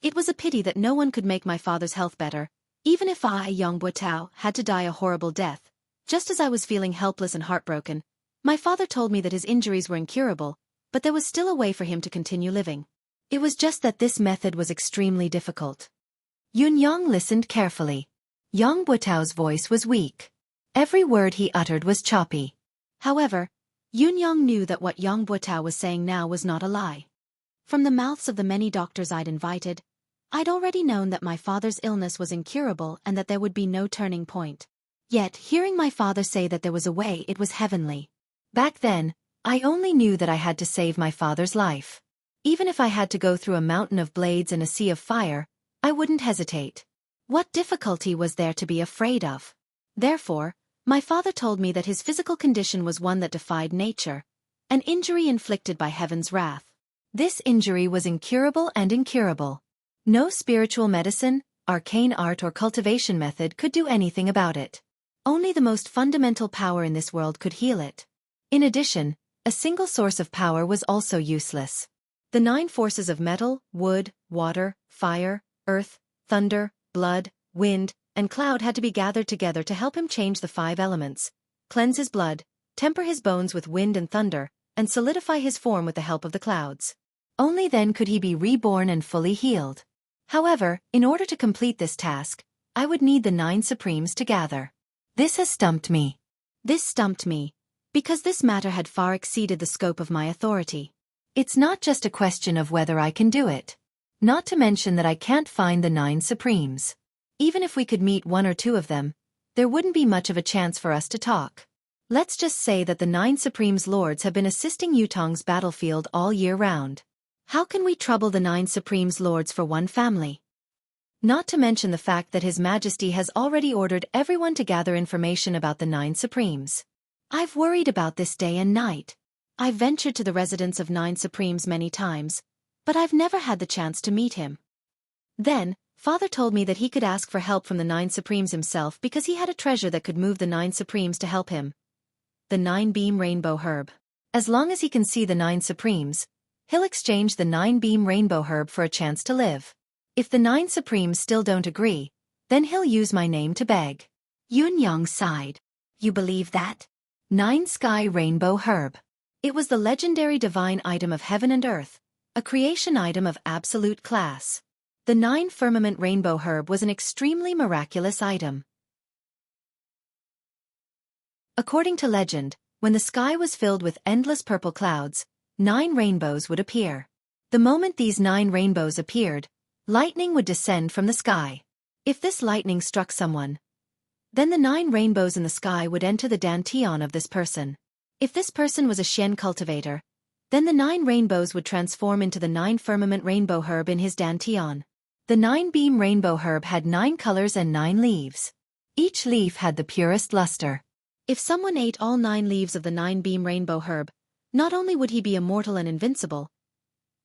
It was a pity that no one could make my father's health better, even if I, Yang Buotao, had to die a horrible death. Just as I was feeling helpless and heartbroken, my father told me that his injuries were incurable, but there was still a way for him to continue living. It was just that this method was extremely difficult. Yun Yang listened carefully. Yang Buotao's voice was weak. Every word he uttered was choppy. However, Yun Yang knew that what Yang Buotao was saying now was not a lie. From the mouths of the many doctors I'd invited, I'd already known that my father's illness was incurable and that there would be no turning point. Yet, hearing my father say that there was a way, it was heavenly. Back then, I only knew that I had to save my father's life. Even if I had to go through a mountain of blades and a sea of fire, I wouldn't hesitate. What difficulty was there to be afraid of? Therefore, my father told me that his physical condition was one that defied nature, an injury inflicted by heaven's wrath. This injury was incurable and incurable. No spiritual medicine, arcane art or cultivation method could do anything about it. Only the most fundamental power in this world could heal it. In addition, a single source of power was also useless. The 9 forces of metal, wood, water, fire, earth, thunder, blood, wind, and cloud had to be gathered together to help him change the 5 elements, cleanse his blood, temper his bones with wind and thunder, and solidify his form with the help of the clouds. Only then could he be reborn and fully healed. However, in order to complete this task, I would need the 9 Supremes to gather. This has stumped me. This stumped me, because this matter had far exceeded the scope of my authority. It's not just a question of whether I can do it. Not to mention that I can't find the 9 Supremes. Even if we could meet 1 or 2 of them, there wouldn't be much of a chance for us to talk. Let's just say that the 9 Supremes Lords have been assisting Yutong's battlefield all year round. How can we trouble the 9 Supremes Lords for one family? Not to mention the fact that His Majesty has already ordered everyone to gather information about the 9 Supremes. I've worried about this day and night. I've ventured to the residence of 9 Supremes many times, but I've never had the chance to meet him. Then, Father told me that he could ask for help from the 9 Supremes himself because he had a treasure that could move the 9 Supremes to help him. The 9-beam rainbow herb. As long as he can see the 9 Supremes, he'll exchange the 9-beam rainbow herb for a chance to live. If the 9 Supremes still don't agree, then he'll use my name to beg. Yun Yang sighed. You believe that? 9 Sky Rainbow Herb. It was the legendary divine item of heaven and earth, a creation item of absolute class. The 9 Firmament Rainbow Herb was an extremely miraculous item. According to legend, when the sky was filled with endless purple clouds, 9 rainbows would appear. The moment these 9 rainbows appeared, lightning would descend from the sky. If this lightning struck someone, then the 9 rainbows in the sky would enter the dantian of this person. If this person was a Xian cultivator, then the 9 rainbows would transform into the 9 Firmament Rainbow Herb in his dantian. The 9-beam rainbow herb had 9 colors and 9 leaves. Each leaf had the purest luster. If someone ate all 9 leaves of the 9-beam rainbow herb, not only would he be immortal and invincible,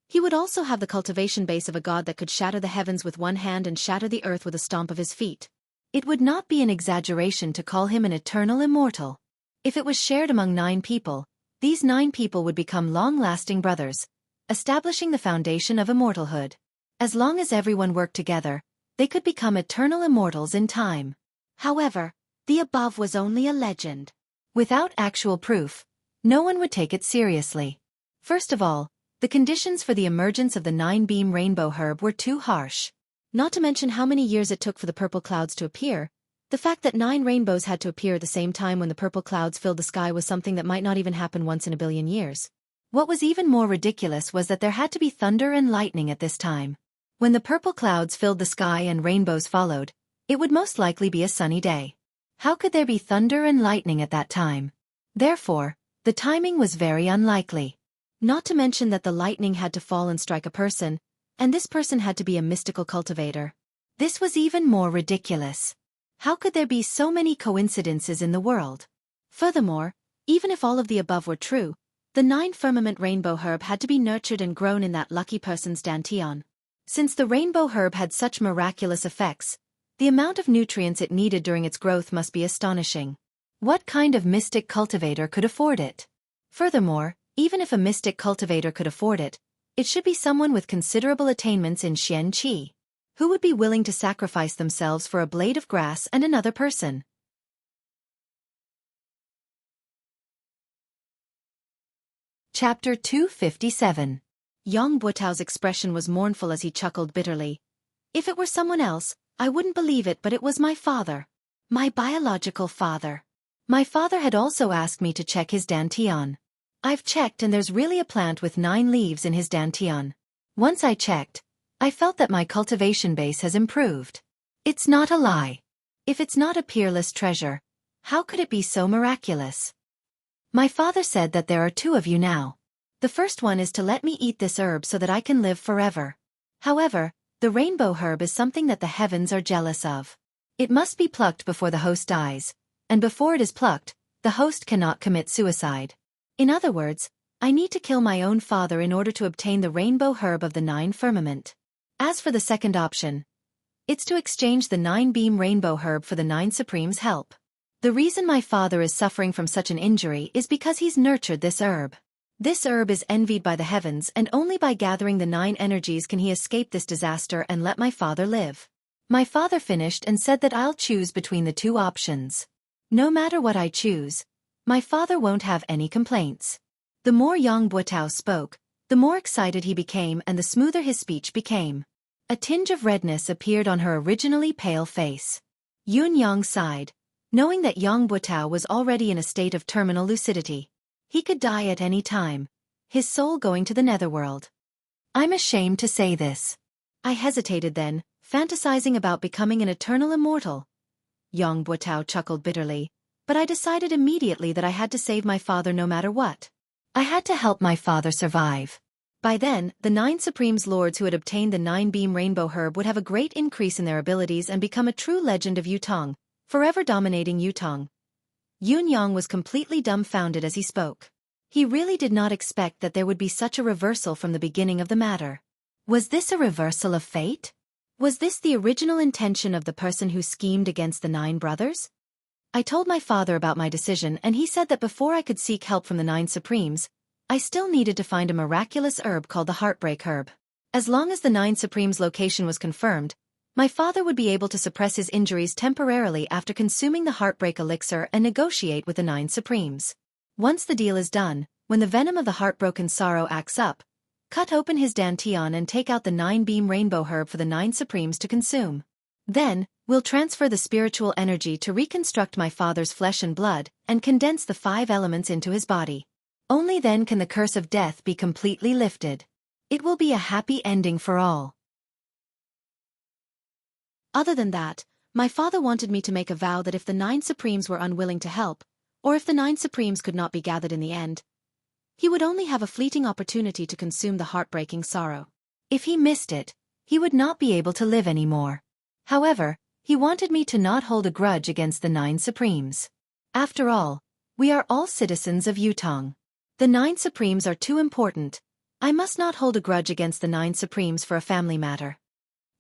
he would also have the cultivation base of a god that could shatter the heavens with one hand and shatter the earth with a stomp of his feet. It would not be an exaggeration to call him an eternal immortal. If it was shared among 9 people, these 9 people would become long-lasting brothers, establishing the foundation of immortalhood. As long as everyone worked together, they could become eternal immortals in time. However, the above was only a legend. Without actual proof, no one would take it seriously. First of all, the conditions for the emergence of the 9-beam rainbow herb were too harsh. Not to mention how many years it took for the purple clouds to appear. The fact that 9 rainbows had to appear at the same time when the purple clouds filled the sky was something that might not even happen once in a billion years. What was even more ridiculous was that there had to be thunder and lightning at this time. When the purple clouds filled the sky and rainbows followed, it would most likely be a sunny day. How could there be thunder and lightning at that time? Therefore, The timing was very unlikely. Not to mention that the lightning had to fall and strike a person, and this person had to be a mystical cultivator. This was even more ridiculous. How could there be so many coincidences in the world? Furthermore, even if all of the above were true, the 9 firmament rainbow herb had to be nurtured and grown in that lucky person's dantian. Since the rainbow herb had such miraculous effects, the amount of nutrients it needed during its growth must be astonishing. What kind of mystic cultivator could afford it? Furthermore, even if a mystic cultivator could afford it, it should be someone with considerable attainments in Xueqi. Who would be willing to sacrifice themselves for a blade of grass and another person? Chapter 257. Yang Buotao's expression was mournful as he chuckled bitterly. If it were someone else, I wouldn't believe it, but it was my father. My biological father. My father had also asked me to check his dantian. I've checked and there's really a plant with 9 leaves in his dantian. Once I checked, I felt that my cultivation base has improved. It's not a lie. If it's not a peerless treasure, how could it be so miraculous? My father said that there are 2 of you now. The first one is to let me eat this herb so that I can live forever. However, the rainbow herb is something that the heavens are jealous of. It must be plucked before the host dies, and before it is plucked, the host cannot commit suicide. In other words, I need to kill my own father in order to obtain the rainbow herb of the 9 firmament. As for the second option, it's to exchange the 9-beam rainbow herb for the 9 supremes' help. The reason my father is suffering from such an injury is because he's nurtured this herb. This herb is envied by the heavens, and only by gathering the 9 energies can he escape this disaster and let my father live. My father finished and said that I'll choose between the 2 options. No matter what I choose, my father won't have any complaints. The more Yang Buotao spoke, the more excited he became and the smoother his speech became. A tinge of redness appeared on her originally pale face. Yun Yang sighed, knowing that Yang Buotao was already in a state of terminal lucidity. He could die at any time, his soul going to the netherworld. I'm ashamed to say this. I hesitated then, fantasizing about becoming an eternal immortal. Yang Buotao chuckled bitterly, but I decided immediately that I had to save my father no matter what. I had to help my father survive. By then, the 9 Supremes Lords who had obtained the 9-beam rainbow herb would have a great increase in their abilities and become a true legend of Yutong, forever dominating Yutong. Yun Yang was completely dumbfounded as he spoke. He really did not expect that there would be such a reversal from the beginning of the matter. Was this a reversal of fate? Was this the original intention of the person who schemed against the 9 brothers? I told my father about my decision and he said that before I could seek help from the 9 Supremes, I still needed to find a miraculous herb called the Heartbreak Herb. As long as the 9 Supremes' location was confirmed, my father would be able to suppress his injuries temporarily after consuming the Heartbreak Elixir and negotiate with the 9 Supremes. Once the deal is done, when the venom of the heartbroken sorrow acts up, cut open his dantian and take out the 9-beam rainbow herb for the 9 Supremes to consume. Then, we'll transfer the spiritual energy to reconstruct my father's flesh and blood and condense the 5 elements into his body. Only then can the curse of death be completely lifted. It will be a happy ending for all. Other than that, my father wanted me to make a vow that if the 9 Supremes were unwilling to help, or if the 9 Supremes could not be gathered in the end, he would only have a fleeting opportunity to consume the heartbreaking sorrow. If he missed it, he would not be able to live anymore. However, he wanted me to not hold a grudge against the 9 Supremes. After all, we are all citizens of Yutong. The 9 Supremes are too important. I must not hold a grudge against the 9 Supremes for a family matter.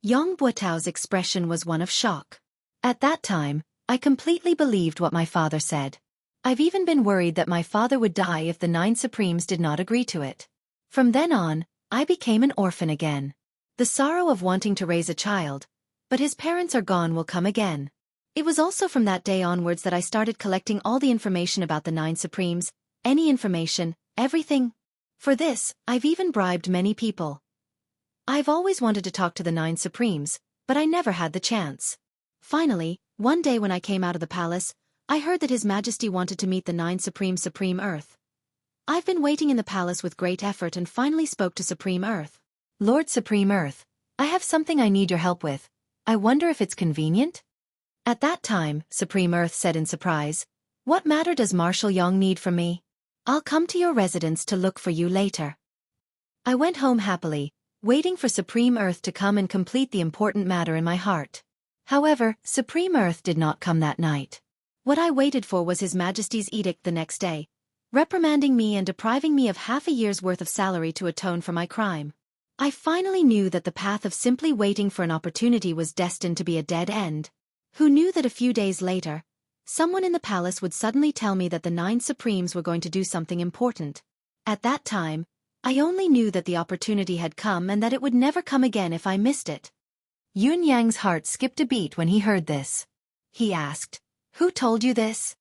Yang Buotao's expression was one of shock. At that time, I completely believed what my father said. I've even been worried that my father would die if the 9 Supremes did not agree to it. From then on, I became an orphan again. The sorrow of wanting to raise a child, but his parents are gone, will come again. It was also from that day onwards that I started collecting all the information about the 9 Supremes, any information, everything. For this, I've even bribed many people. I've always wanted to talk to the 9 Supremes, but I never had the chance. Finally, one day when I came out of the palace, I heard that His Majesty wanted to meet the 9 Supreme Earth. I've been waiting in the palace with great effort and finally spoke to Supreme Earth. Lord Supreme Earth, I have something I need your help with. I wonder if it's convenient? At that time, Supreme Earth said in surprise, what matter does Marshal Yang need from me? I'll come to your residence to look for you later. I went home happily, waiting for Supreme Earth to come and complete the important matter in my heart. However, Supreme Earth did not come that night. What I waited for was His Majesty's edict the next day, reprimanding me and depriving me of half a year's worth of salary to atone for my crime. I finally knew that the path of simply waiting for an opportunity was destined to be a dead end. Who knew that a few days later, someone in the palace would suddenly tell me that the 9 Supremes were going to do something important. At that time, I only knew that the opportunity had come and that it would never come again if I missed it. Yun Yang's heart skipped a beat when he heard this. He asked, "Who told you this?"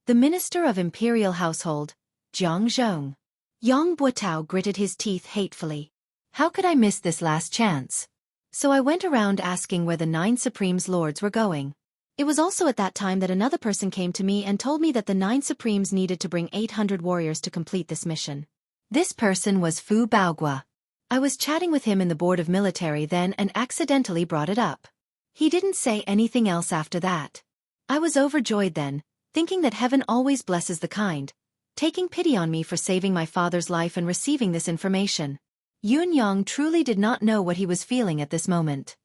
The Minister of Imperial Household, Jiang Zhong. Yang Buotao gritted his teeth hatefully. How could I miss this last chance? So I went around asking where the 9 Supremes Lords were going. It was also at that time that another person came to me and told me that the 9 Supremes needed to bring 800 warriors to complete this mission. This person was Fu Baogua. I was chatting with him in the Board of Military then and accidentally brought it up. He didn't say anything else after that. I was overjoyed then, thinking that heaven always blesses the kind, taking pity on me for saving my father's life and receiving this information. Yun Yang truly did not know what he was feeling at this moment.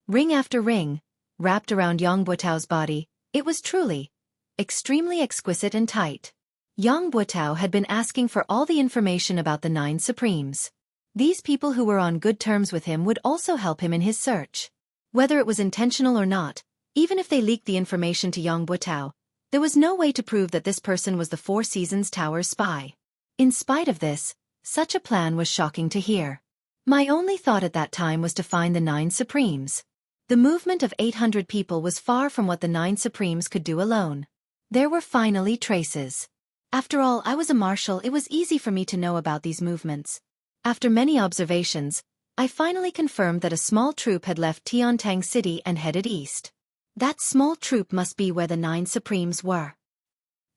Ring after ring, wrapped around Yang Buotao's body, it was truly extremely exquisite and tight. Yang Buotao had been asking for all the information about the 9 Supremes. These people who were on good terms with him would also help him in his search. Whether it was intentional or not, even if they leaked the information to Yang Buotao, there was no way to prove that this person was the Four Seasons Tower's spy. In spite of this, such a plan was shocking to hear. My only thought at that time was to find the 9 Supremes. The movement of 800 people was far from what the 9 Supremes could do alone. There were finally traces. After all, I was a marshal, it was easy for me to know about these movements. After many observations, I finally confirmed that a small troop had left Tiantang City and headed east. That small troop must be where the 9 Supremes were.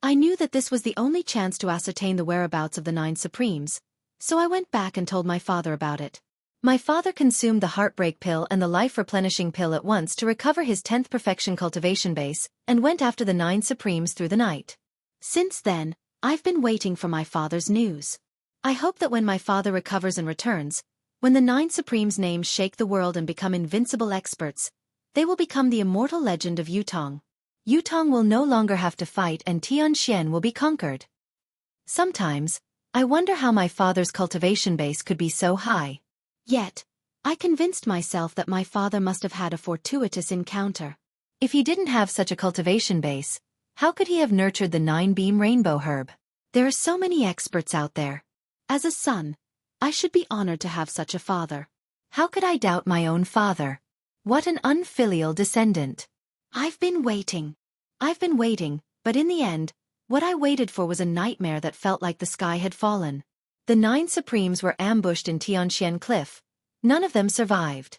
I knew that this was the only chance to ascertain the whereabouts of the 9 Supremes, so I went back and told my father about it. My father consumed the heartbreak pill and the life-replenishing pill at once to recover his 10th perfection cultivation base, and went after the 9 Supremes through the night. Since then, I've been waiting for my father's news. I hope that when my father recovers and returns, when the 9 Supremes' names shake the world and become invincible experts, they will become the immortal legend of Yutong. Yutong will no longer have to fight and Tianxian will be conquered. Sometimes, I wonder how my father's cultivation base could be so high. Yet, I convinced myself that my father must have had a fortuitous encounter. If he didn't have such a cultivation base, how could he have nurtured the 9-beam rainbow herb? There are so many experts out there. As a son, I should be honored to have such a father. How could I doubt my own father? What an unfilial descendant. I've been waiting, but in the end, what I waited for was a nightmare that felt like the sky had fallen. The 9 Supremes were ambushed in Tianxian Cliff. None of them survived.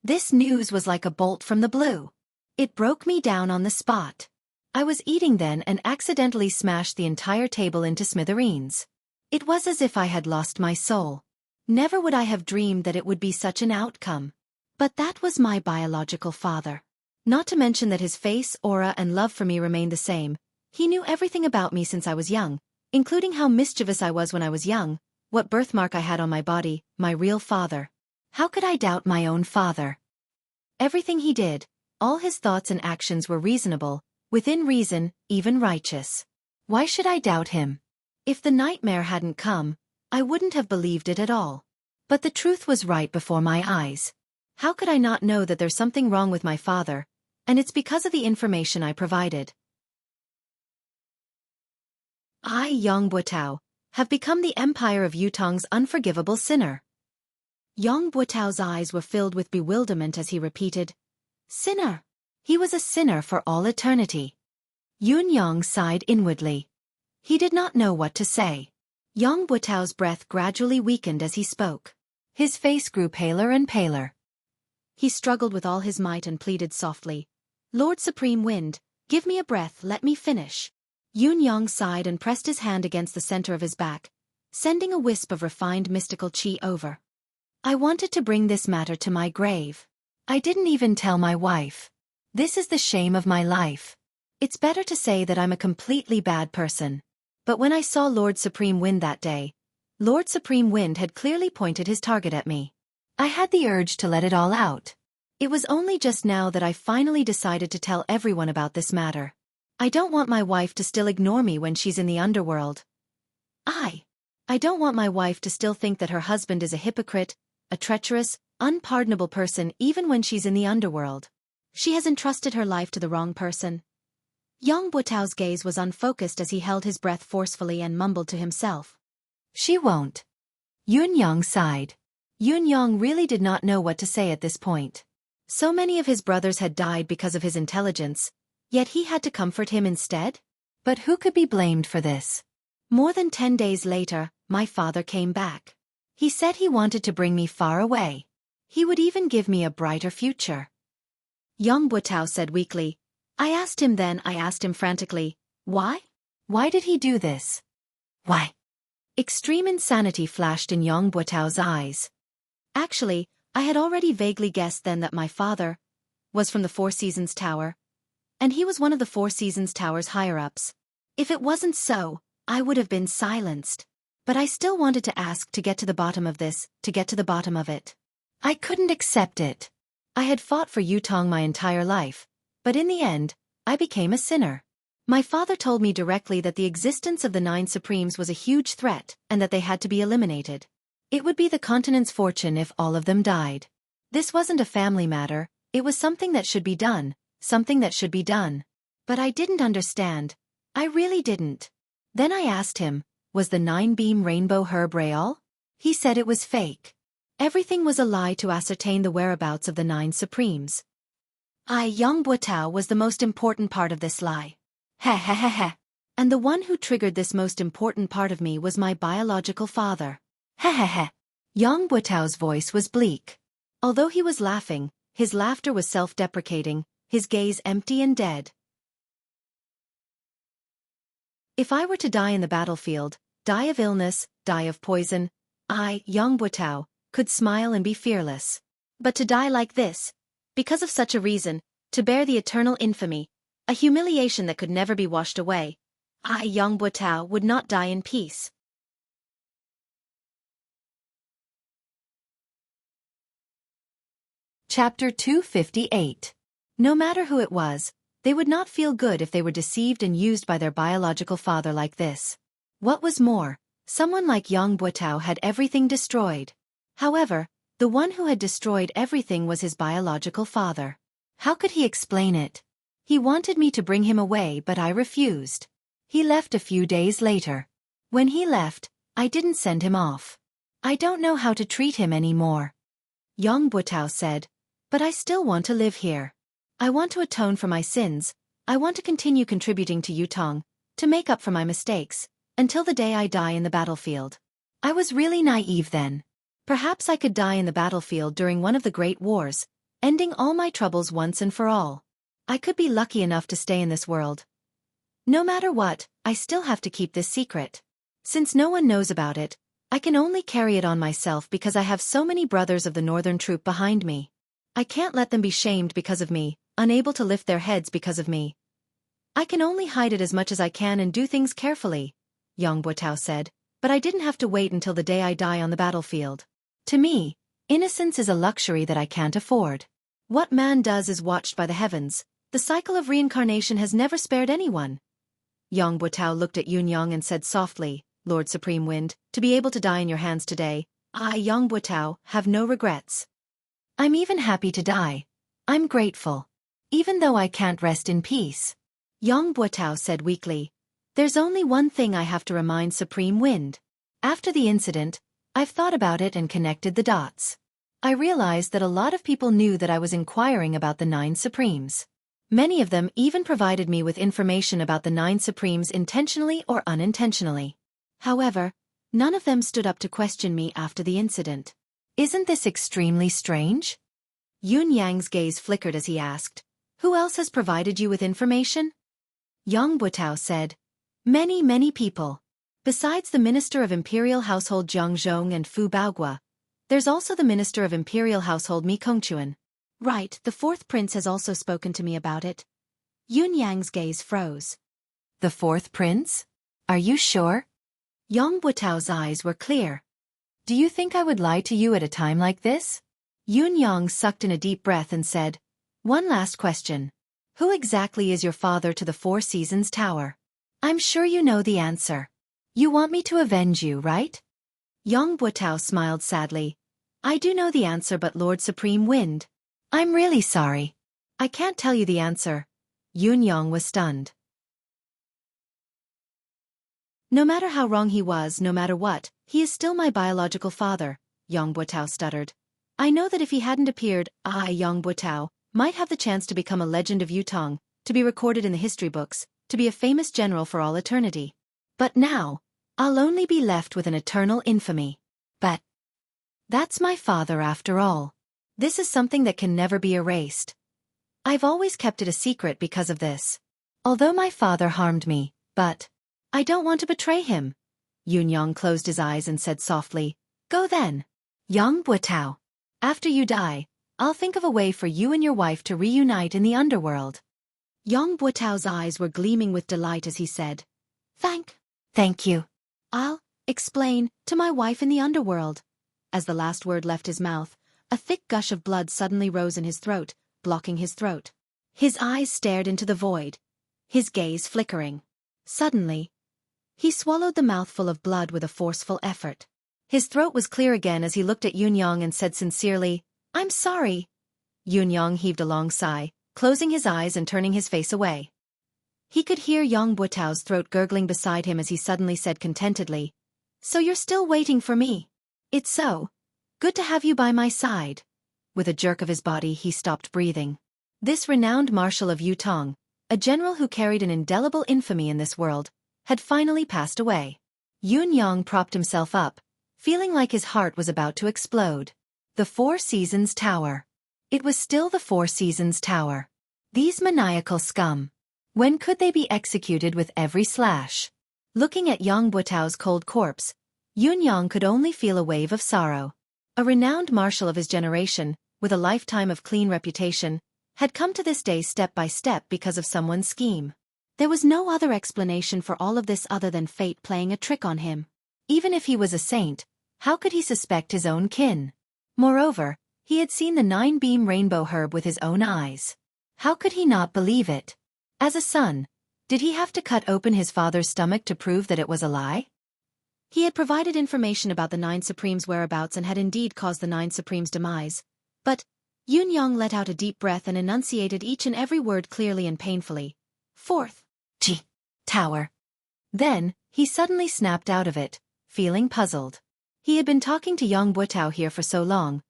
This news was like a bolt from the blue. It broke me down on the spot. I was eating then and accidentally smashed the entire table into smithereens. It was as if I had lost my soul. Never would I have dreamed that it would be such an outcome. But that was my biological father. Not to mention that his face, aura and love for me remained the same. He knew everything about me since I was young, including how mischievous I was when I was young, what birthmark I had on my body, my real father. How could I doubt my own father? Everything he did, all his thoughts and actions were reasonable, within reason, even righteous. Why should I doubt him? If the nightmare hadn't come, I wouldn't have believed it at all. But the truth was right before my eyes. How could I not know that there's something wrong with my father, and it's because of the information I provided. I, Yang Buotao, have become the empire of Yutong's unforgivable sinner. Yang Buotao's eyes were filled with bewilderment as he repeated, "Sinner." He was a sinner for all eternity. Yun Yang sighed inwardly. He did not know what to say. Yang Buotao's breath gradually weakened as he spoke. His face grew paler and paler. He struggled with all his might and pleaded softly, "Lord Supreme Wind, give me a breath, let me finish." Yun Yang sighed and pressed his hand against the center of his back, sending a wisp of refined mystical chi over. "I wanted to bring this matter to my grave. I didn't even tell my wife. This is the shame of my life. It's better to say that I'm a completely bad person. But when I saw Lord Supreme Wind that day, Lord Supreme Wind had clearly pointed his target at me. I had the urge to let it all out. It was only just now that I finally decided to tell everyone about this matter. I don't want my wife to still ignore me when she's in the underworld. I don't want my wife to still think that her husband is a hypocrite, a treacherous, unpardonable person even when she's in the underworld. She has entrusted her life to the wrong person. Yang Buotao's gaze was unfocused as he held his breath forcefully and mumbled to himself. She won't. Yun Yang sighed. Yun Yang really did not know what to say at this point. So many of his brothers had died because of his intelligence, yet he had to comfort him instead? But who could be blamed for this? More than 10 days later, my father came back. He said he wanted to bring me far away. He would even give me a brighter future. Yang Buotao said weakly. I asked him frantically, why? Why did he do this? Why? Extreme insanity flashed in Yang Buotao's eyes. Actually, I had already vaguely guessed then that my father was from the Four Seasons Tower, and he was one of the Four Seasons Tower's higher-ups. If it wasn't so, I would have been silenced. But I still wanted to ask to get to the bottom of this, to get to the bottom of it. I couldn't accept it. I had fought for Yutong my entire life, but in the end, I became a sinner. My father told me directly that the existence of the 9 Supremes was a huge threat and that they had to be eliminated. It would be the continent's fortune if all of them died. This wasn't a family matter, it was something that should be done, something that should be done. But I didn't understand. I really didn't. Then I asked him, was the 9-beam rainbow herb real? He said it was fake. Everything was a lie to ascertain the whereabouts of the 9 Supremes. Yang Buotao was the most important part of this lie. Heh. And the one who triggered this most important part of me was my biological father. Heh. Yang Buotao's voice was bleak. Although he was laughing, his laughter was self-deprecating, his gaze empty and dead. If I were to die in the battlefield, die of illness, die of poison, I, Yang Buotao, could smile and be fearless. But to die like this, because of such a reason, to bear the eternal infamy, a humiliation that could never be washed away, I, Yang Buotao, would not die in peace. Chapter 258. No matter who it was, they would not feel good if they were deceived and used by their biological father like this. What was more, someone like Yang Buotao had everything destroyed. However, the one who had destroyed everything was his biological father. How could he explain it? He wanted me to bring him away, but I refused. He left a few days later. When he left, I didn't send him off. I don't know how to treat him anymore. Yang Buotao said, but I still want to live here. I want to atone for my sins, I want to continue contributing to Yutong, to make up for my mistakes, until the day I die in the battlefield. I was really naive then. Perhaps I could die in the battlefield during one of the great wars, ending all my troubles once and for all. I could be lucky enough to stay in this world. No matter what, I still have to keep this secret. Since no one knows about it, I can only carry it on myself because I have so many brothers of the northern troop behind me. I can't let them be shamed because of me, unable to lift their heads because of me. I can only hide it as much as I can and do things carefully, Yang Buotao said, but I didn't have to wait until the day I die on the battlefield. To me, innocence is a luxury that I can't afford. What man does is watched by the heavens. The cycle of reincarnation has never spared anyone. Yang Buotao looked at Yun Yang and said softly, Lord Supreme Wind, to be able to die in your hands today, I, Yang Buotao, have no regrets. I'm even happy to die. I'm grateful. Even though I can't rest in peace. Yang Buotao said weakly, there's only one thing I have to remind Supreme Wind. After the incident, I've thought about it and connected the dots. I realized that a lot of people knew that I was inquiring about the 9 Supremes. Many of them even provided me with information about the 9 Supremes intentionally or unintentionally. However, none of them stood up to question me after the incident. Isn't this extremely strange? Yun Yang's gaze flickered as he asked, who else has provided you with information? Yang Buotao said, many people. Besides the Minister of Imperial Household Jiang Zhong and Fu Baogua, there's also the Minister of Imperial Household Mi Kongquan. Right, the 4th prince has also spoken to me about it. Yun Yang's gaze froze. The fourth prince? Are you sure? Yong Buetao's eyes were clear. Do you think I would lie to you at a time like this? Yun Yang sucked in a deep breath and said, "One last question. Who exactly is your father to the Four Seasons Tower? I'm sure you know the answer. You want me to avenge you, right?" Yong Buetao smiled sadly. "I do know the answer, but Lord Supreme Wind. I'm really sorry. I can't tell you the answer." Yun Yang was stunned. "No matter how wrong he was, no matter what, he is still my biological father," Yong Buetao stuttered. "I know that if he hadn't appeared, I, Yong Buetao, might have the chance to become a legend of Yutong, to be recorded in the history books, to be a famous general for all eternity. But now, I'll only be left with an eternal infamy. But that's my father after all. This is something that can never be erased. I've always kept it a secret because of this. Although my father harmed me, but I don't want to betray him." Yun Yang closed his eyes and said softly, "Go then. Yang Buetao. After you die, I'll think of a way for you and your wife to reunite in the underworld." Yang Buetao's eyes were gleaming with delight as he said, Thank you. I'll explain to my wife in the underworld." As the last word left his mouth, a thick gush of blood suddenly rose in his throat, blocking his throat. His eyes stared into the void, his gaze flickering. Suddenly, he swallowed the mouthful of blood with a forceful effort. His throat was clear again as he looked at Yun Yang and said sincerely, "I'm sorry." Yun Yang heaved a long sigh, closing his eyes and turning his face away. He could hear Yang Buetao's throat gurgling beside him as he suddenly said contentedly, "So you're still waiting for me? It's so good to have you by my side." With a jerk of his body he stopped breathing. This renowned marshal of Yutong, a general who carried an indelible infamy in this world, had finally passed away. Yun Yang propped himself up, feeling like his heart was about to explode. The Four Seasons Tower. It was still the Four Seasons Tower. These maniacal scum. When could they be executed with every slash? Looking at Yang Buetao's cold corpse, Yun Yang could only feel a wave of sorrow. A renowned marshal of his generation, with a lifetime of clean reputation, had come to this day step by step because of someone's scheme. There was no other explanation for all of this other than fate playing a trick on him. Even if he was a saint, how could he suspect his own kin? Moreover, he had seen the 9-beam rainbow herb with his own eyes. How could he not believe it? As a son, did he have to cut open his father's stomach to prove that it was a lie? He had provided information about the 9 Supremes' whereabouts and had indeed caused the 9 Supremes' demise. But Yun Yang let out a deep breath and enunciated each and every word clearly and painfully. "Fourth Tower." Then, he suddenly snapped out of it, feeling puzzled. He had been talking to Yang Buetao here for so long.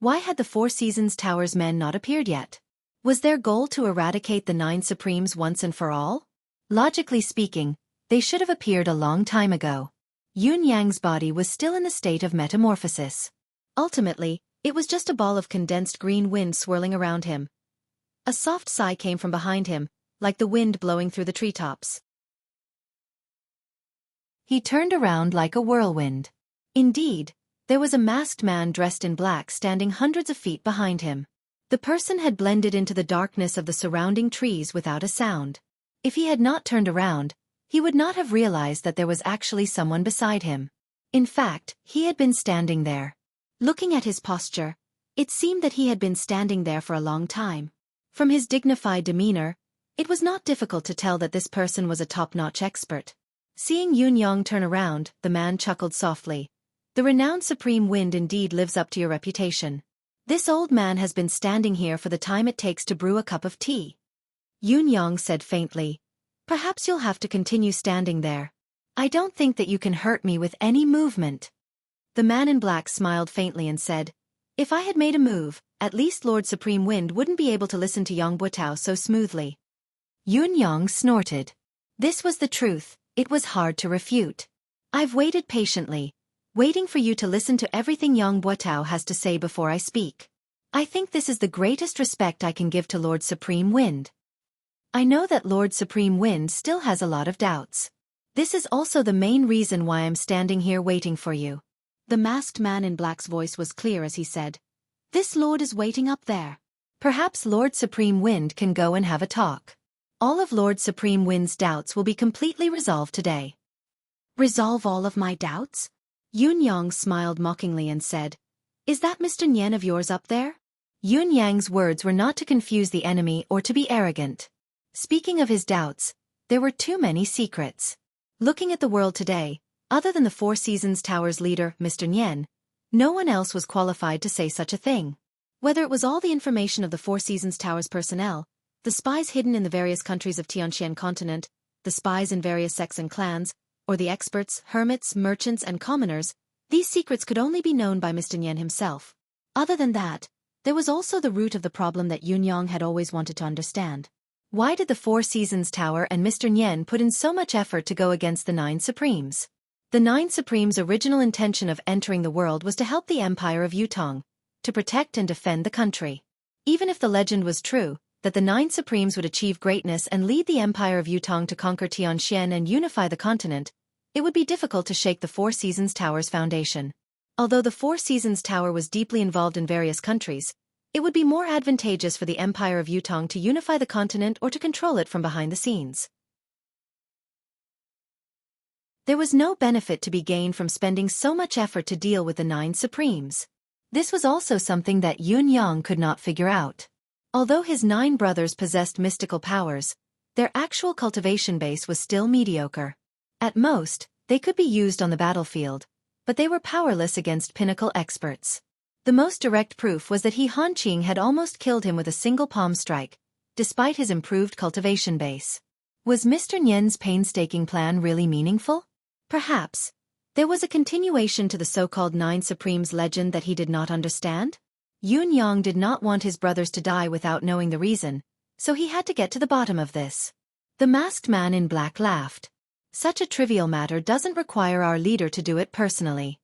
Why had the Four Seasons Tower's men not appeared yet? Was their goal to eradicate the 9 Supremes once and for all? Logically speaking, they should have appeared a long time ago. Yun Yang's body was still in the state of metamorphosis. Ultimately, it was just a ball of condensed green wind swirling around him. A soft sigh came from behind him, like the wind blowing through the treetops. He turned around like a whirlwind. Indeed, there was a masked man dressed in black standing hundreds of feet behind him. The person had blended into the darkness of the surrounding trees without a sound. If he had not turned around, he would not have realized that there was actually someone beside him. In fact, he had been standing there. Looking at his posture, it seemed that he had been standing there for a long time. From his dignified demeanor, it was not difficult to tell that this person was a top-notch expert. Seeing Yun Yang turn around, the man chuckled softly. "The renowned Supreme Wind indeed lives up to your reputation. This old man has been standing here for the time it takes to brew a cup of tea." Yun Yang said faintly, "Perhaps you'll have to continue standing there. I don't think that you can hurt me with any movement." The man in black smiled faintly and said, "If I had made a move, at least Lord Supreme Wind wouldn't be able to listen to Yang Buetao so smoothly." Yun Yang snorted. This was the truth, it was hard to refute. "I've waited patiently, waiting for you to listen to everything Yang Buetao has to say before I speak. I think this is the greatest respect I can give to Lord Supreme Wind. I know that Lord Supreme Wind still has a lot of doubts. This is also the main reason why I'm standing here waiting for you." The masked man in black's voice was clear as he said, "This lord is waiting up there. Perhaps Lord Supreme Wind can go and have a talk." All of Lord Supreme Wind's doubts will be completely resolved today. Resolve all of my doubts? Yun Yang smiled mockingly and said, Is that Mr. Nyen of yours up there? Yun Yang's words were not to confuse the enemy or to be arrogant. Speaking of his doubts, there were too many secrets. Looking at the world today, other than the Four Seasons Tower's leader, Mr. Nyen, no one else was qualified to say such a thing. Whether it was all the information of the Four Seasons Tower's personnel, the spies hidden in the various countries of Tianxian continent, the spies in various sects and clans, or the experts, hermits, merchants, and commoners, these secrets could only be known by Mr. Nyen himself. Other than that, there was also the root of the problem that Yun Yang had always wanted to understand. Why did the Four Seasons Tower and Mr. Nyen put in so much effort to go against the Nine Supremes? The Nine Supremes' original intention of entering the world was to help the Empire of Yutong, to protect and defend the country. Even if the legend was true, that the Nine Supremes would achieve greatness and lead the Empire of Yutong to conquer Tianxian and unify the continent, it would be difficult to shake the Four Seasons Tower's foundation. Although the Four Seasons Tower was deeply involved in various countries, it would be more advantageous for the Empire of Yutong to unify the continent or to control it from behind the scenes. There was no benefit to be gained from spending so much effort to deal with the Nine Supremes. This was also something that Yun Yang could not figure out. Although his 9 brothers possessed mystical powers, their actual cultivation base was still mediocre. At most, they could be used on the battlefield, but they were powerless against pinnacle experts. The most direct proof was that Han Qing had almost killed him with a single palm strike, despite his improved cultivation base. Was Mr. Nyen's painstaking plan really meaningful? Perhaps. There was a continuation to the so-called Nine Supremes legend that he did not understand? Yun Yang did not want his brothers to die without knowing the reason, so he had to get to the bottom of this. The masked man in black laughed. Such a trivial matter doesn't require our leader to do it personally.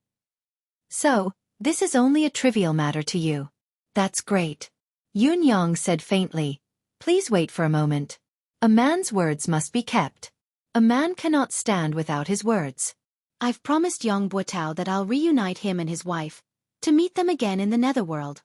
So, this is only a trivial matter to you. That's great. Yun Yang said faintly. Please wait for a moment. A man's words must be kept. A man cannot stand without his words. I've promised Yang Buotao that I'll reunite him and his wife, to meet them again in the netherworld.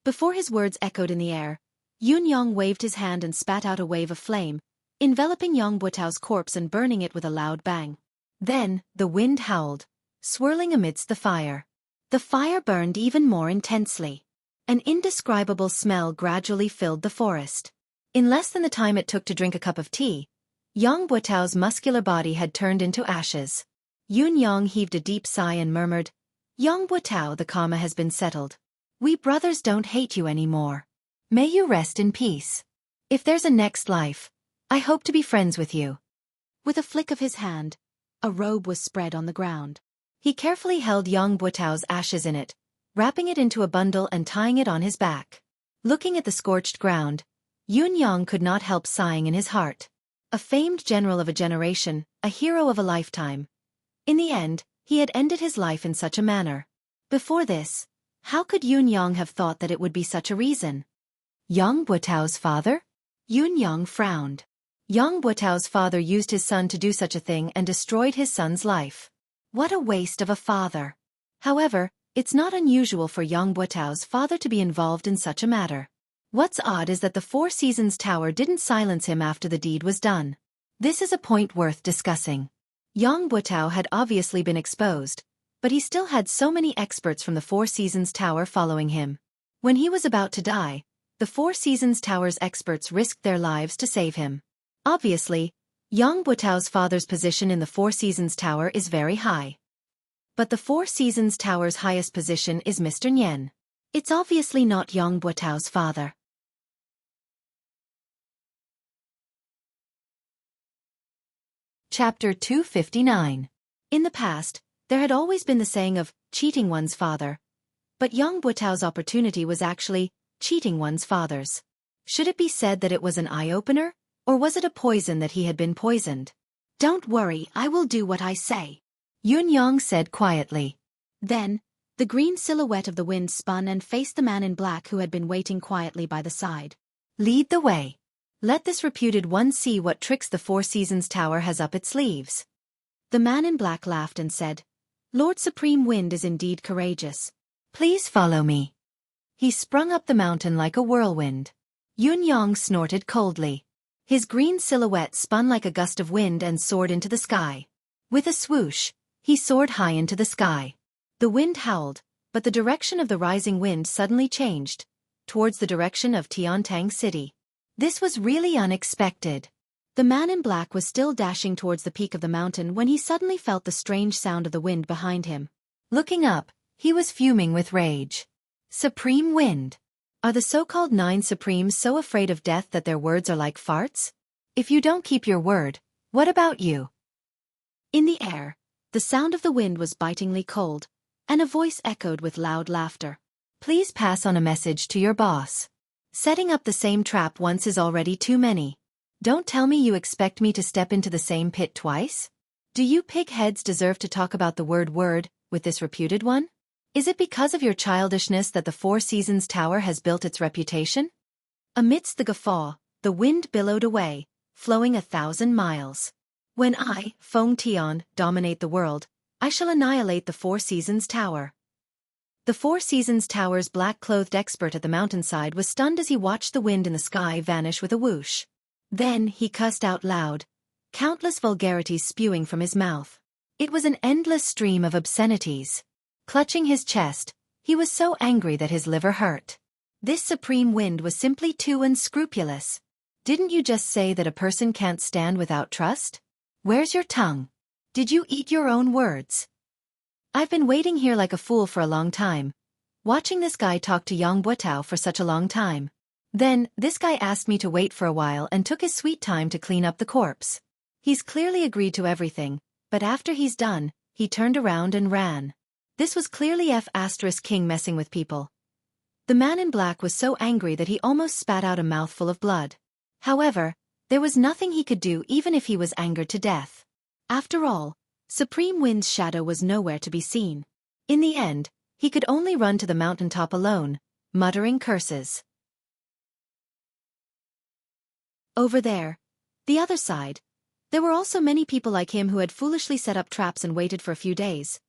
Before his words echoed in the air, Yun Yang waved his hand and spat out a wave of flame, enveloping Yang Buotao's corpse and burning it with a loud bang. Then, the wind howled, swirling amidst the fire. The fire burned even more intensely. An indescribable smell gradually filled the forest. In less than the time it took to drink a cup of tea, Yang Buotao's muscular body had turned into ashes. Yun Yang heaved a deep sigh and murmured, Yang Buotao, the karma has been settled. We brothers don't hate you anymore. May you rest in peace. If there's a next life, I hope to be friends with you. With a flick of his hand, a robe was spread on the ground. He carefully held Yang Buotao's ashes in it, wrapping it into a bundle and tying it on his back. Looking at the scorched ground, Yun Yang could not help sighing in his heart. A famed general of a generation, a hero of a lifetime. In the end, he had ended his life in such a manner. Before this, how could Yun Yang have thought that it would be such a reason? Yang Buotao's father? Yun Yang frowned. Yang Buotao's father used his son to do such a thing and destroyed his son's life. What a waste of a father. However, it's not unusual for Yang Buotao's father to be involved in such a matter. What's odd is that the Four Seasons Tower didn't silence him after the deed was done. This is a point worth discussing. Yang Buotao had obviously been exposed, but he still had so many experts from the Four Seasons Tower following him. When he was about to die, the Four Seasons Tower's experts risked their lives to save him. Obviously, Yang Buotao's father's position in the Four Seasons Tower is very high. But the Four Seasons Tower's highest position is Mr. Nyen. It's obviously not Yang Buotao's father. Chapter 259. In the past, there had always been the saying of cheating one's father. But Yang Buotao's opportunity was actually cheating one's father's. Should it be said that it was an eye-opener, or was it a poison that he had been poisoned? Don't worry, I will do what I say, Yun Yang said quietly. Then, the green silhouette of the wind spun and faced the man in black who had been waiting quietly by the side. Lead the way. Let this reputed one see what tricks the Four Seasons Tower has up its sleeves. The man in black laughed and said, Lord Supreme Wind is indeed courageous. Please follow me. He sprung up the mountain like a whirlwind. Yun Yang snorted coldly. His green silhouette spun like a gust of wind and soared into the sky. With a swoosh, he soared high into the sky. The wind howled, but the direction of the rising wind suddenly changed, towards the direction of Tiantang City. This was really unexpected. The man in black was still dashing towards the peak of the mountain when he suddenly felt the strange sound of the wind behind him. Looking up, he was fuming with rage. Supreme Wind. Are the so-called 9 Supremes so afraid of death that their words are like farts? If you don't keep your word, what about you? In the air, the sound of the wind was bitingly cold, and a voice echoed with loud laughter. Please pass on a message to your boss. Setting up the same trap once is already too many. Don't tell me you expect me to step into the same pit twice? Do you pig-heads deserve to talk about the word with this reputed one? Is it because of your childishness that the Four Seasons Tower has built its reputation? Amidst the guffaw, the wind billowed away, flowing 1,000 miles. When I, Feng Tian, dominate the world, I shall annihilate the Four Seasons Tower. The Four Seasons Tower's black-clothed expert at the mountainside was stunned as he watched the wind in the sky vanish with a whoosh. Then he cussed out loud, countless vulgarities spewing from his mouth. It was an endless stream of obscenities. Clutching his chest, he was so angry that his liver hurt. This supreme wind was simply too unscrupulous. Didn't you just say that a person can't stand without trust? Where's your tongue? Did you eat your own words? I've been waiting here like a fool for a long time, watching this guy talk to Yang Buotao for such a long time. Then, this guy asked me to wait for a while and took his sweet time to clean up the corpse. He's clearly agreed to everything, but after he's done, he turned around and ran. This was clearly King messing with people. The man in black was so angry that he almost spat out a mouthful of blood. However, there was nothing he could do even if he was angered to death. After all, Supreme Wind's shadow was nowhere to be seen. In the end, he could only run to the mountaintop alone, muttering curses. Over there, the other side, there were also many people like him who had foolishly set up traps and waited for a few days.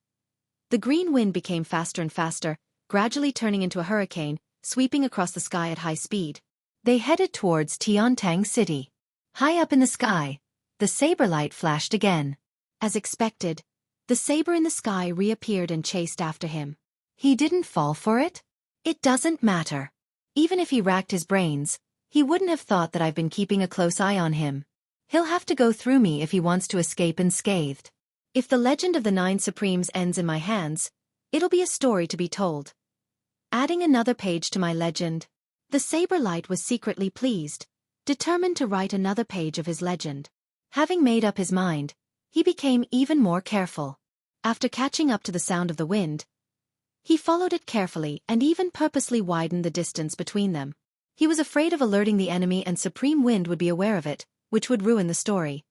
The green wind became faster and faster, gradually turning into a hurricane, sweeping across the sky at high speed. They headed towards Tiantang City. High up in the sky, the saber light flashed again. As expected, the saber in the sky reappeared and chased after him. He didn't fall for it? It doesn't matter. Even if he racked his brains, he wouldn't have thought that I've been keeping a close eye on him. He'll have to go through me if he wants to escape unscathed. If the legend of the 9 Supremes ends in my hands, it'll be a story to be told. Adding another page to my legend. The saber light was secretly pleased, determined to write another page of his legend. Having made up his mind, he became even more careful. After catching up to the sound of the wind, he followed it carefully and even purposely widened the distance between them. He was afraid of alerting the enemy and Supreme Wind would be aware of it, which would ruin the story.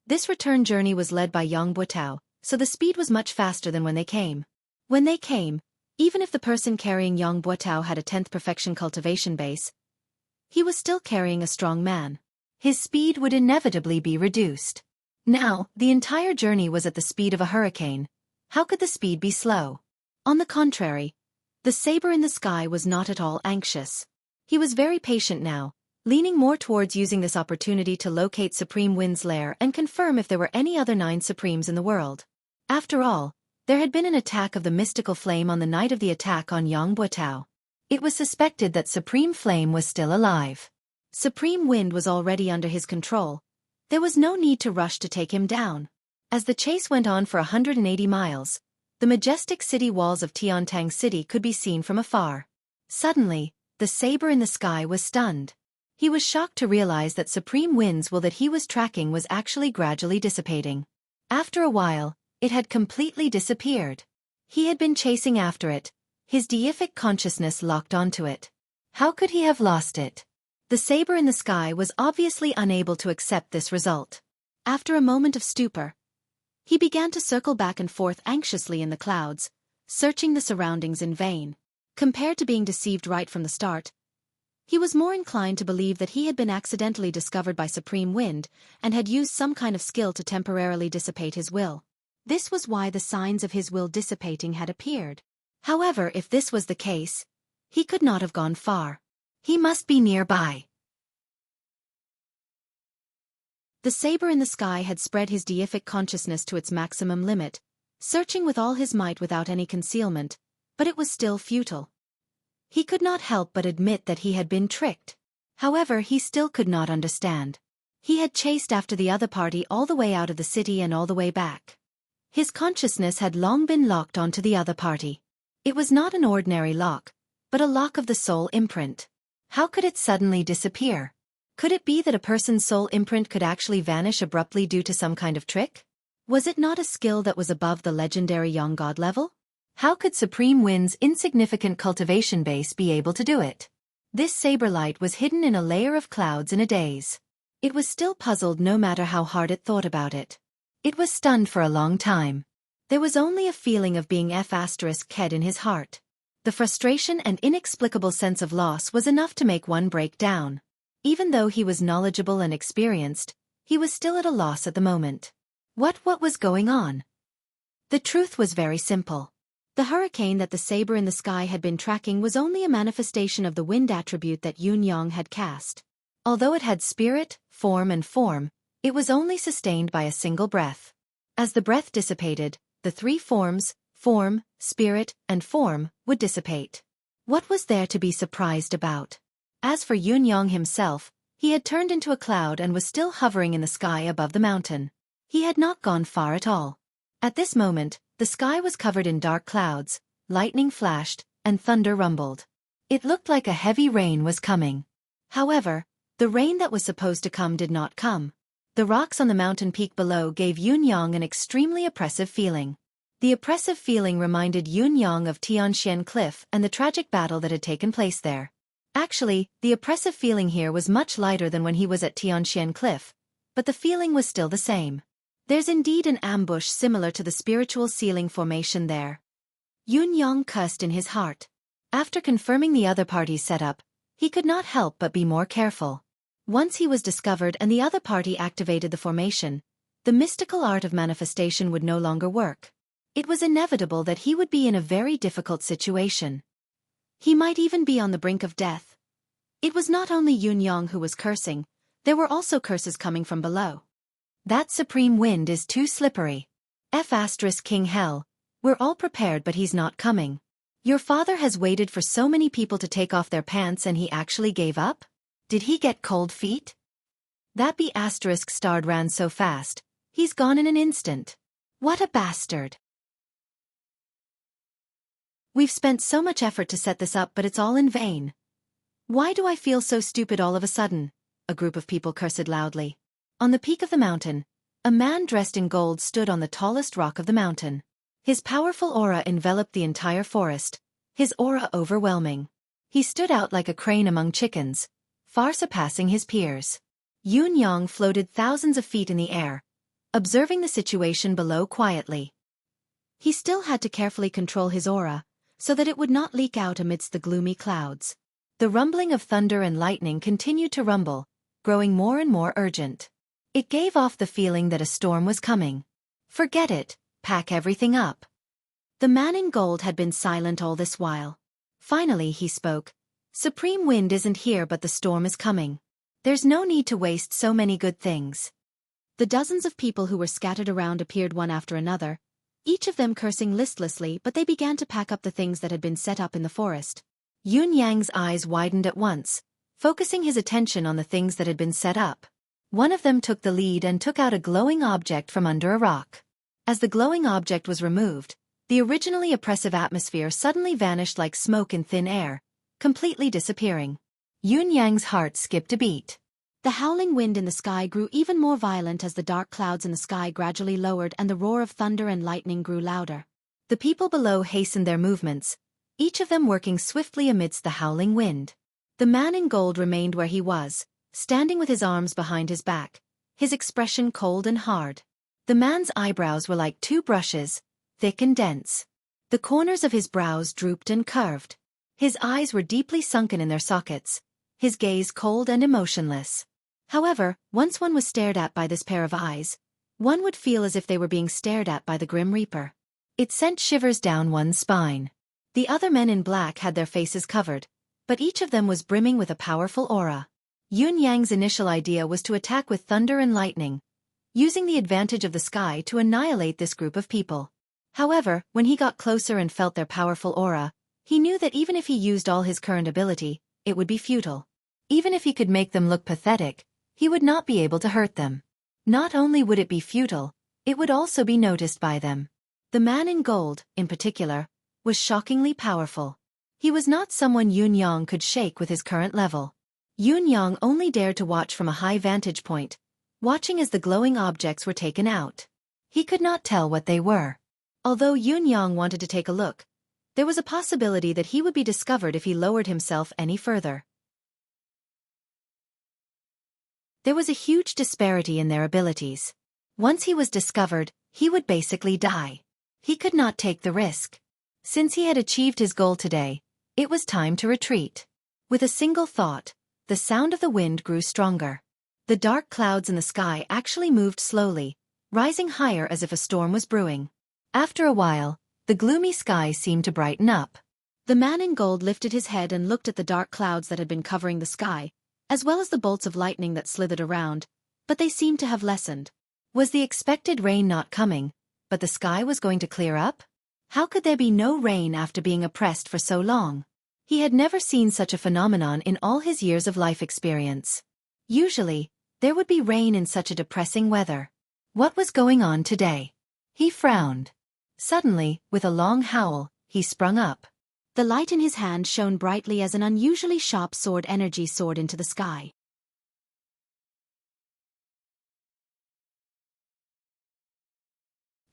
This return journey was led by Yang Buotao, so the speed was much faster than when they came. When they came, even if the person carrying Yang Buotao had a 10th perfection cultivation base, he was still carrying a strong man. His speed would inevitably be reduced. Now, the entire journey was at the speed of a hurricane. How could the speed be slow? On the contrary, the saber in the sky was not at all anxious. He was very patient now, leaning more towards using this opportunity to locate Supreme Wind's lair and confirm if there were any other 9 Supremes in the world. After all, there had been an attack of the mystical flame on the night of the attack on Yang Buotao. It was suspected that Supreme Flame was still alive. Supreme Wind was already under his control. There was no need to rush to take him down. As the chase went on for 180 miles, the majestic city walls of Tiantang City could be seen from afar. Suddenly, the saber in the sky was stunned. He was shocked to realize that Supreme Wind's will that he was tracking was actually gradually dissipating. After a while, it had completely disappeared. He had been chasing after it, his deific consciousness locked onto it. How could he have lost it? The saber in the sky was obviously unable to accept this result. After a moment of stupor, he began to circle back and forth anxiously in the clouds, searching the surroundings in vain. Compared to being deceived right from the start, he was more inclined to believe that he had been accidentally discovered by Supreme Wind and had used some kind of skill to temporarily dissipate his will. This was why the signs of his will dissipating had appeared. However, if this was the case, he could not have gone far. He must be nearby. The saber in the sky had spread his deific consciousness to its maximum limit, searching with all his might without any concealment, but it was still futile. He could not help but admit that he had been tricked. However, he still could not understand. He had chased after the other party all the way out of the city and all the way back. His consciousness had long been locked onto the other party. It was not an ordinary lock, but a lock of the soul imprint. How could it suddenly disappear? Could it be that a person's soul imprint could actually vanish abruptly due to some kind of trick? Was it not a skill that was above the legendary young god level? How could Supreme Wind's insignificant cultivation base be able to do it? This saber light was hidden in a layer of clouds in a daze. It was still puzzled no matter how hard it thought about it. It was stunned for a long time. There was only a feeling of being F***ed in his heart. The frustration and inexplicable sense of loss was enough to make one break down. Even though he was knowledgeable and experienced, he was still at a loss at the moment. What was going on? The truth was very simple. The hurricane that the saber in the sky had been tracking was only a manifestation of the wind attribute that Yun Yang had cast. Although it had spirit, form, it was only sustained by a single breath. As the breath dissipated, the three forms, form, spirit, and form, would dissipate. What was there to be surprised about? As for Yun Yang himself, he had turned into a cloud and was still hovering in the sky above the mountain. He had not gone far at all. At this moment, the sky was covered in dark clouds, lightning flashed, and thunder rumbled. It looked like a heavy rain was coming. However, the rain that was supposed to come did not come. The rocks on the mountain peak below gave Yun Yang an extremely oppressive feeling. The oppressive feeling reminded Yun Yang of Tianxian Cliff and the tragic battle that had taken place there. Actually, the oppressive feeling here was much lighter than when he was at Tianxian Cliff, but the feeling was still the same. There's indeed an ambush similar to the spiritual ceiling formation there. Yun Yang cursed in his heart. After confirming the other party's setup, he could not help but be more careful. Once he was discovered and the other party activated the formation, the mystical art of manifestation would no longer work. It was inevitable that he would be in a very difficult situation. He might even be on the brink of death. It was not only Yun Yang who was cursing, there were also curses coming from below. That supreme wind is too slippery. King Hell, we're all prepared but he's not coming. Your father has waited for so many people to take off their pants and he actually gave up? Did he get cold feet? That B***** ran so fast, he's gone in an instant. What a bastard. We've spent so much effort to set this up but it's all in vain. Why do I feel so stupid all of a sudden? A group of people cursed loudly. On the peak of the mountain, a man dressed in gold stood on the tallest rock of the mountain. His powerful aura enveloped the entire forest, his aura overwhelming. He stood out like a crane among chickens, far surpassing his peers. Yun Yang floated thousands of feet in the air, observing the situation below quietly. He still had to carefully control his aura, so that it would not leak out amidst the gloomy clouds. The rumbling of thunder and lightning continued to rumble, growing more and more urgent. It gave off the feeling that a storm was coming. Forget it, pack everything up. The man in gold had been silent all this while. Finally he spoke. Supreme Wind isn't here but the storm is coming. There's no need to waste so many good things. The dozens of people who were scattered around appeared one after another, each of them cursing listlessly, but they began to pack up the things that had been set up in the forest. Yun Yang's eyes widened at once, focusing his attention on the things that had been set up. One of them took the lead and took out a glowing object from under a rock. As the glowing object was removed, the originally oppressive atmosphere suddenly vanished like smoke in thin air, completely disappearing. Yun Yang's heart skipped a beat. The howling wind in the sky grew even more violent as the dark clouds in the sky gradually lowered and the roar of thunder and lightning grew louder. The people below hastened their movements, each of them working swiftly amidst the howling wind. The man in gold remained where he was, standing with his arms behind his back, his expression cold and hard. The man's eyebrows were like two brushes, thick and dense. The corners of his brows drooped and curved. His eyes were deeply sunken in their sockets, his gaze cold and emotionless. However, once one was stared at by this pair of eyes, one would feel as if they were being stared at by the Grim Reaper. It sent shivers down one's spine. The other men in black had their faces covered, but each of them was brimming with a powerful aura. Yun Yang's initial idea was to attack with thunder and lightning, using the advantage of the sky to annihilate this group of people. However, when he got closer and felt their powerful aura, he knew that even if he used all his current ability, it would be futile. Even if he could make them look pathetic, he would not be able to hurt them. Not only would it be futile, it would also be noticed by them. The man in gold, in particular, was shockingly powerful. He was not someone Yun Yang could shake with his current level. Yun Yang only dared to watch from a high vantage point, watching as the glowing objects were taken out. He could not tell what they were. Although Yun Yang wanted to take a look, there was a possibility that he would be discovered if he lowered himself any further. There was a huge disparity in their abilities. Once he was discovered, he would basically die. He could not take the risk. Since he had achieved his goal today, it was time to retreat. With a single thought, the sound of the wind grew stronger. The dark clouds in the sky actually moved slowly, rising higher as if a storm was brewing. After a while, the gloomy sky seemed to brighten up. The man in gold lifted his head and looked at the dark clouds that had been covering the sky, as well as the bolts of lightning that slithered around, but they seemed to have lessened. Was the expected rain not coming, but the sky was going to clear up? How could there be no rain after being oppressed for so long? He had never seen such a phenomenon in all his years of life experience. Usually, there would be rain in such a depressing weather. What was going on today? He frowned. Suddenly, with a long howl, he sprung up. The light in his hand shone brightly as an unusually sharp sword energy soared into the sky.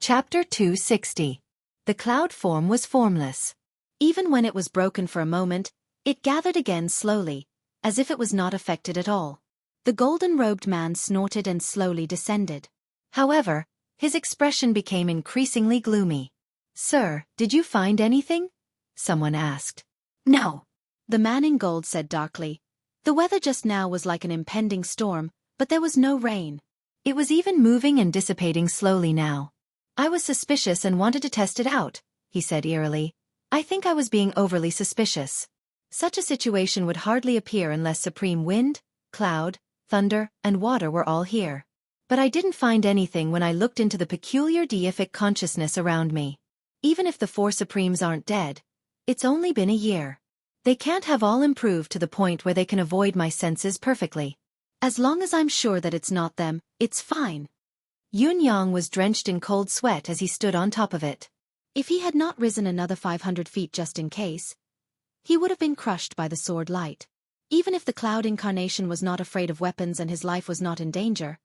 Chapter 260. The cloud form was formless. Even when it was broken for a moment, it gathered again slowly, as if it was not affected at all. The golden-robed man snorted and slowly descended. However, his expression became increasingly gloomy. "Sir, did you find anything?" someone asked. "No," the man in gold said darkly. The weather just now was like an impending storm, but there was no rain. It was even moving and dissipating slowly now. "I was suspicious and wanted to test it out," he said eerily. "I think I was being overly suspicious. Such a situation would hardly appear unless supreme wind, cloud, thunder, and water were all here. But I didn't find anything when I looked into the peculiar deific consciousness around me. Even if the four supremes aren't dead, it's only been a year. They can't have all improved to the point where they can avoid my senses perfectly. As long as I'm sure that it's not them, it's fine." Yun Yang was drenched in cold sweat as he stood on top of it. If he had not risen another 500 feet just in case, he would have been crushed by the sword light. Even if the cloud incarnation was not afraid of weapons and his life was not in danger,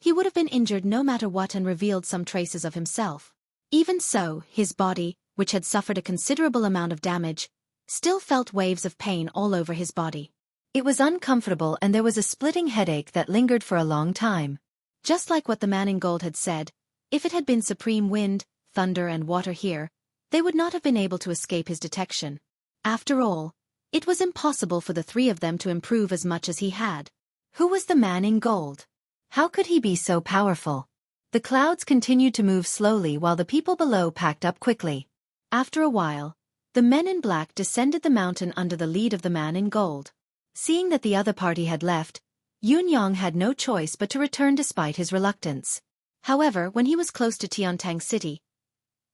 he would have been injured no matter what and revealed some traces of himself. Even so, his body, which had suffered a considerable amount of damage, still felt waves of pain all over his body. It was uncomfortable and there was a splitting headache that lingered for a long time. Just like what the man in gold had said, if it had been supreme wind, thunder and water here, they would not have been able to escape his detection. After all, it was impossible for the three of them to improve as much as he had. Who was the man in gold? How could he be so powerful? The clouds continued to move slowly while the people below packed up quickly. After a while, the men in black descended the mountain under the lead of the man in gold. Seeing that the other party had left, Yun Yang had no choice but to return despite his reluctance. However, when he was close to Tiantang City,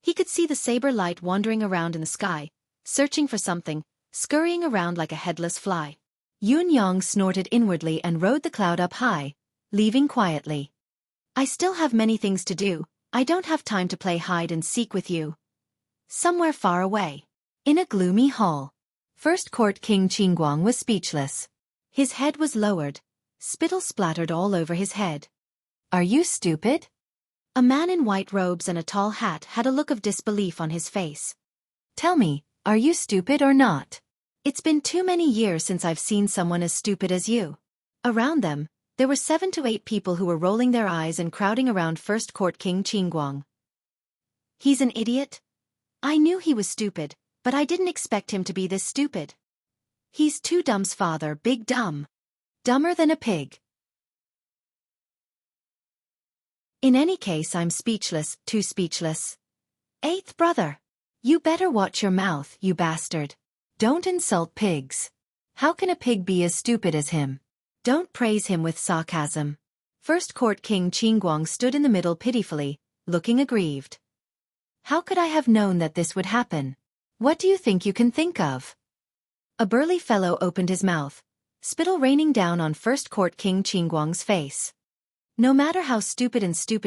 he could see the saber light wandering around in the sky, searching for something, scurrying around like a headless fly. Yun Yang snorted inwardly and rode the cloud up high, leaving quietly. "I still have many things to do. I don't have time to play hide and seek with you." Somewhere far away, in a gloomy hall, First Court King Qingguang was speechless. His head was lowered. Spittle splattered all over his head. "Are you stupid?" A man in white robes and a tall hat had a look of disbelief on his face. "Tell me, are you stupid or not? It's been too many years since I've seen someone as stupid as you." Around them, there were 7 to 8 people who were rolling their eyes and crowding around First Court King Qingguang. "He's an idiot? I knew he was stupid, but I didn't expect him to be this stupid. He's too dumb's father, big dumb. Dumber than a pig." In any case, I'm speechless, too speechless. "Eighth brother, you better watch your mouth, you bastard. Don't insult pigs. How can a pig be as stupid as him?" Don't praise him with sarcasm. First Court King Qingguang stood in the middle pitifully, looking aggrieved. How could I have known that this would happen? What do you think you can think of? A burly fellow opened his mouth, spittle raining down on First Court King Qingguang's face. No matter how stupid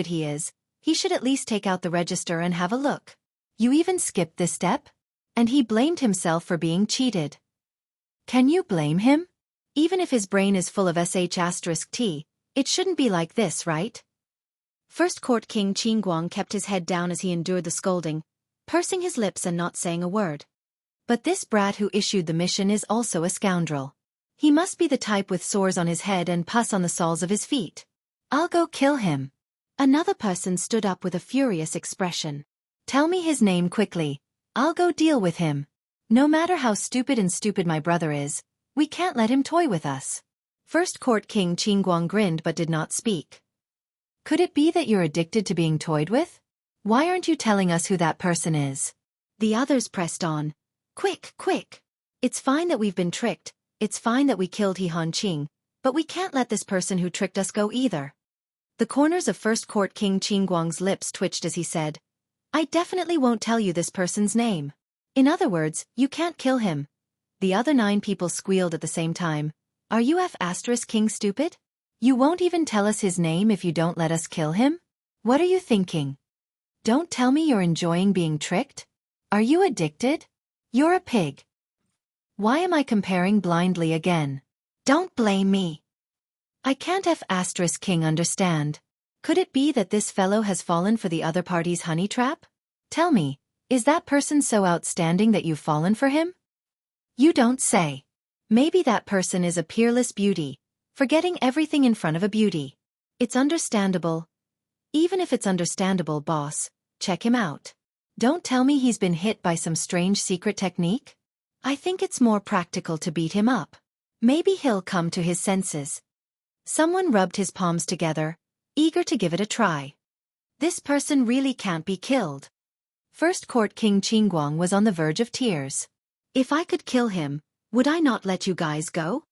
he is, he should at least take out the register and have a look. You even skipped this step? And he blamed himself for being cheated. Can you blame him? Even if his brain is full of sh*t, it shouldn't be like this, right? First Court King Qingguang kept his head down as he endured the scolding, pursing his lips and not saying a word. But this brat who issued the mission is also a scoundrel. He must be the type with sores on his head and pus on the soles of his feet. I'll go kill him. Another person stood up with a furious expression. Tell me his name quickly. I'll go deal with him. No matter how stupid my brother is, we can't let him toy with us. First Court King Qingguang grinned but did not speak. Could it be that you're addicted to being toyed with? Why aren't you telling us who that person is? The others pressed on. Quick, quick. It's fine that we've been tricked, it's fine that we killed He Hanqing, but we can't let this person who tricked us go either. The corners of First Court King Qingguang's lips twitched as he said, I definitely won't tell you this person's name. In other words, you can't kill him. The other 9 people squealed at the same time. Are you King stupid? You won't even tell us his name if you don't let us kill him? What are you thinking? Don't tell me you're enjoying being tricked? Are you addicted? You're a pig. Why am I comparing blindly again? Don't blame me. I can't King understand. Could it be that this fellow has fallen for the other party's honey trap? Tell me, is that person so outstanding that you've fallen for him? You don't say. Maybe that person is a peerless beauty, forgetting everything in front of a beauty. It's understandable. Even if it's understandable, boss, check him out. Don't tell me he's been hit by some strange secret technique? I think it's more practical to beat him up. Maybe he'll come to his senses. Someone rubbed his palms together, eager to give it a try. This person really can't be killed. First Court King Qingguang was on the verge of tears. If I could kill him, would I not let you guys go?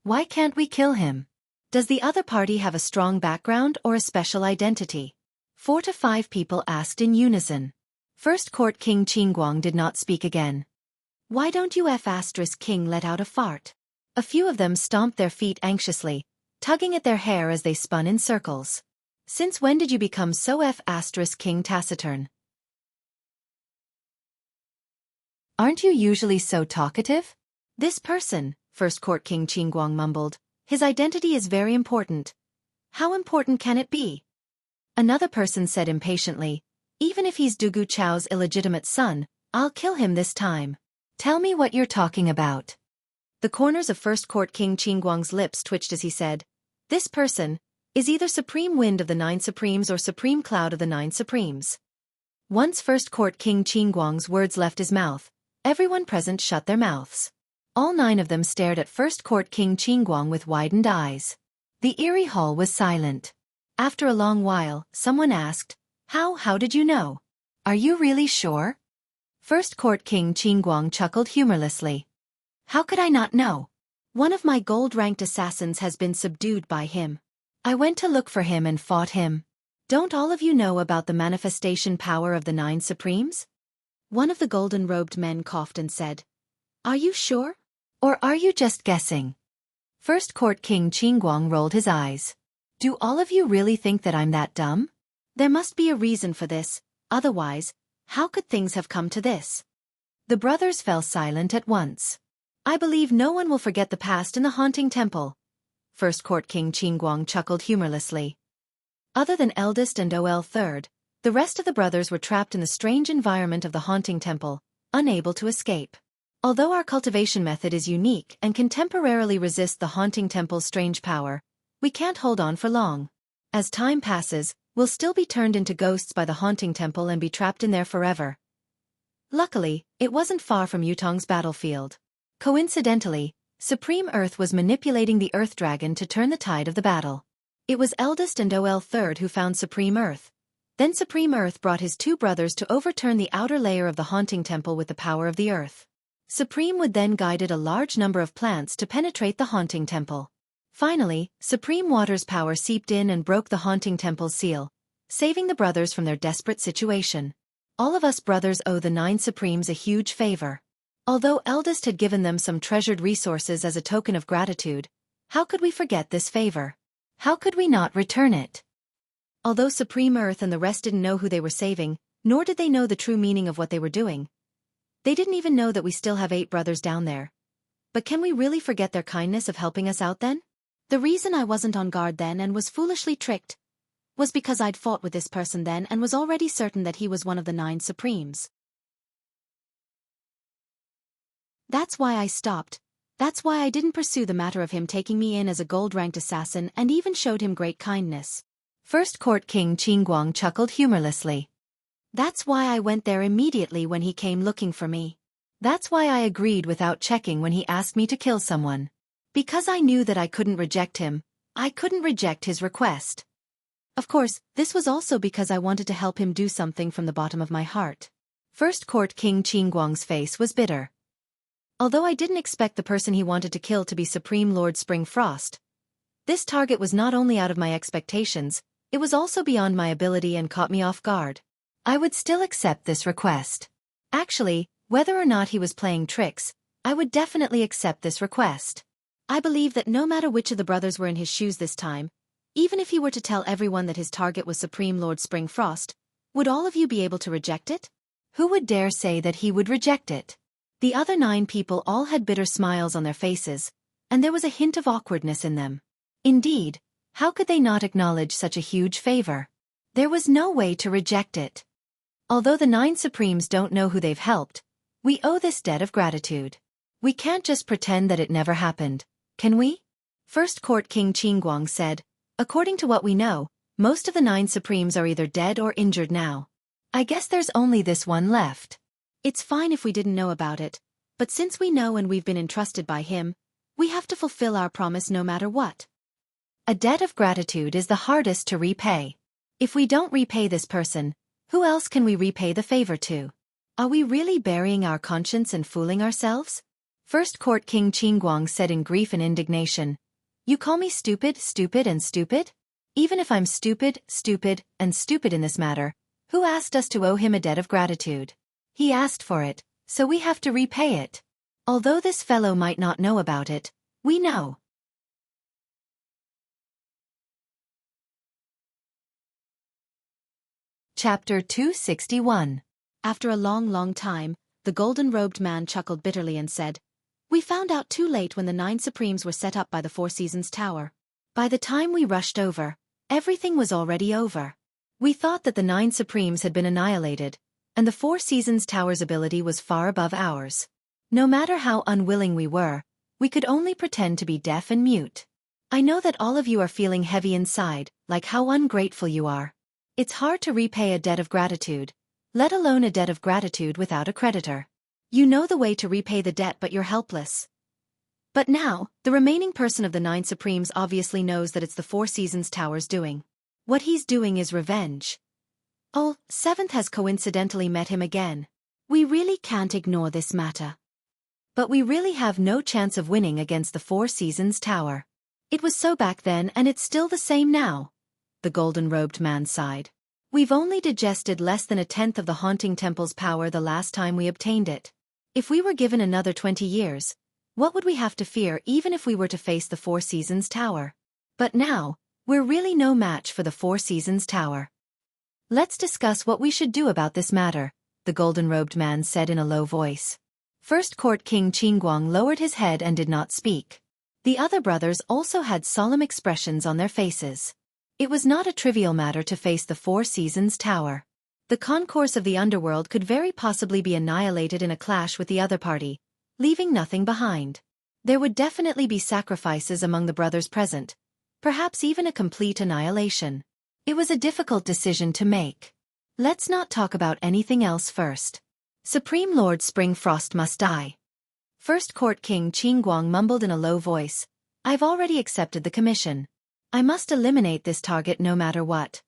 Why can't we kill him? Does the other party have a strong background or a special identity? 4 to 5 people asked in unison. First Court King Qingguang did not speak again. Why don't you King let out a fart? A few of them stomped their feet anxiously, tugging at their hair as they spun in circles. Since when did you become so King taciturn? Aren't you usually so talkative? This person, First Court King Qingguang mumbled, his identity is very important. How important can it be? Another person said impatiently, even if he's Dugu Chao's illegitimate son, I'll kill him this time. Tell me what you're talking about. The corners of First Court King Qingguang's lips twitched as he said, this person is either Supreme Wind of the 9 Supremes or Supreme Cloud of the 9 Supremes. Once First Court King Qingguang's words left his mouth, everyone present shut their mouths. All 9 of them stared at First Court King Qingguang with widened eyes. The eerie hall was silent. After a long while, someone asked, How did you know? Are you really sure? First Court King Qingguang chuckled humorlessly. How could I not know? One of my gold-ranked assassins has been subdued by him. I went to look for him and fought him. Don't all of you know about the manifestation power of the 9 Supremes? One of the golden-robed men coughed and said, Are you sure? Or are you just guessing? First Court King Qingguang rolled his eyes. Do all of you really think that I'm that dumb? There must be a reason for this, otherwise, how could things have come to this? The brothers fell silent at once. I believe no one will forget the past in the haunting temple. First Court King Qingguang chuckled humorlessly. Other than eldest and third, the rest of the brothers were trapped in the strange environment of the haunting temple, unable to escape. Although our cultivation method is unique and can temporarily resist the haunting temple's strange power, we can't hold on for long. As time passes, we'll still be turned into ghosts by the haunting temple and be trapped in there forever. Luckily, it wasn't far from Yutong's battlefield. Coincidentally, Supreme Earth was manipulating the Earth Dragon to turn the tide of the battle. It was eldest and third who found Supreme Earth. Then Supreme Earth brought his 2 brothers to overturn the outer layer of the haunting temple with the power of the Earth. Supreme would then guided a large number of plants to penetrate the haunting temple. Finally, Supreme Water's power seeped in and broke the haunting temple's seal, saving the brothers from their desperate situation. All of us brothers owe the 9 Supremes a huge favor. Although Eldest had given them some treasured resources as a token of gratitude, how could we forget this favor? How could we not return it? Although Supreme Earth and the rest didn't know who they were saving, nor did they know the true meaning of what they were doing. They didn't even know that we still have 8 brothers down there. But can we really forget their kindness of helping us out then? The reason I wasn't on guard then and was foolishly tricked was because I'd fought with this person then and was already certain that he was one of the 9 Supremes. That's why I stopped. That's why I didn't pursue the matter of him taking me in as a gold-ranked assassin and even showed him great kindness. First Court King Qingguang chuckled humorlessly. That's why I went there immediately when he came looking for me. That's why I agreed without checking when he asked me to kill someone. Because I knew that I couldn't reject him. I couldn't reject his request. Of course, this was also because I wanted to help him do something from the bottom of my heart. First Court King Qingguang's face was bitter. Although I didn't expect the person he wanted to kill to be Supreme Lord Spring Frost, this target was not only out of my expectations, it was also beyond my ability and caught me off guard. I would still accept this request. Actually, whether or not he was playing tricks, I would definitely accept this request. I believe that no matter which of the brothers were in his shoes this time, even if he were to tell everyone that his target was Supreme Lord Spring Frost, would all of you be able to reject it? Who would dare say that he would reject it? The other 9 people all had bitter smiles on their faces, and there was a hint of awkwardness in them. Indeed, how could they not acknowledge such a huge favor? There was no way to reject it. Although the 9 Supremes don't know who they've helped, we owe this debt of gratitude. We can't just pretend that it never happened, can we? First Court King Qingguang said, according to what we know, most of the 9 Supremes are either dead or injured now. I guess there's only this one left. It's fine if we didn't know about it, but since we know and we've been entrusted by him, we have to fulfill our promise no matter what. A debt of gratitude is the hardest to repay. If we don't repay this person, who else can we repay the favor to? Are we really burying our conscience and fooling ourselves? First Court King Qingguang said in grief and indignation. You call me stupid, stupid and stupid? Even if I'm stupid, stupid, and stupid in this matter, who asked us to owe him a debt of gratitude? He asked for it, so we have to repay it. Although this fellow might not know about it, we know. Chapter 261. After a long time, the golden-robed man chuckled bitterly and said, We found out too late when the 9 Supremes were set up by the 4 Seasons Tower. By the time we rushed over, everything was already over. We thought that the 9 Supremes had been annihilated, and the 4 Seasons Tower's ability was far above ours. No matter how unwilling we were, we could only pretend to be deaf and mute. I know that all of you are feeling heavy inside, like how ungrateful you are. It's hard to repay a debt of gratitude, let alone a debt of gratitude without a creditor. You know the way to repay the debt but you're helpless. But now, the remaining person of the 9 Supremes obviously knows that it's the 4 Seasons Tower's doing. What he's doing is revenge. Oh, 7th has coincidentally met him again. We really can't ignore this matter. But we really have no chance of winning against the 4 Seasons Tower. It was so back then and it's still the same now. The golden-robed man sighed. We've only digested less than 1/10 of the haunting temple's power the last time we obtained it. If we were given another 20 years, what would we have to fear even if we were to face the 4 Seasons Tower? But now, we're really no match for the 4 Seasons Tower. Let's discuss what we should do about this matter, the golden-robed man said in a low voice. First Court King Qingguang lowered his head and did not speak. The other brothers also had solemn expressions on their faces. It was not a trivial matter to face the 4 Seasons Tower. The concourse of the underworld could very possibly be annihilated in a clash with the other party, leaving nothing behind. There would definitely be sacrifices among the brothers present, perhaps even a complete annihilation. It was a difficult decision to make. Let's not talk about anything else first. Supreme Lord Spring Frost must die. First Court King Qingguang mumbled in a low voice, I've already accepted the commission. I must eliminate this target no matter what.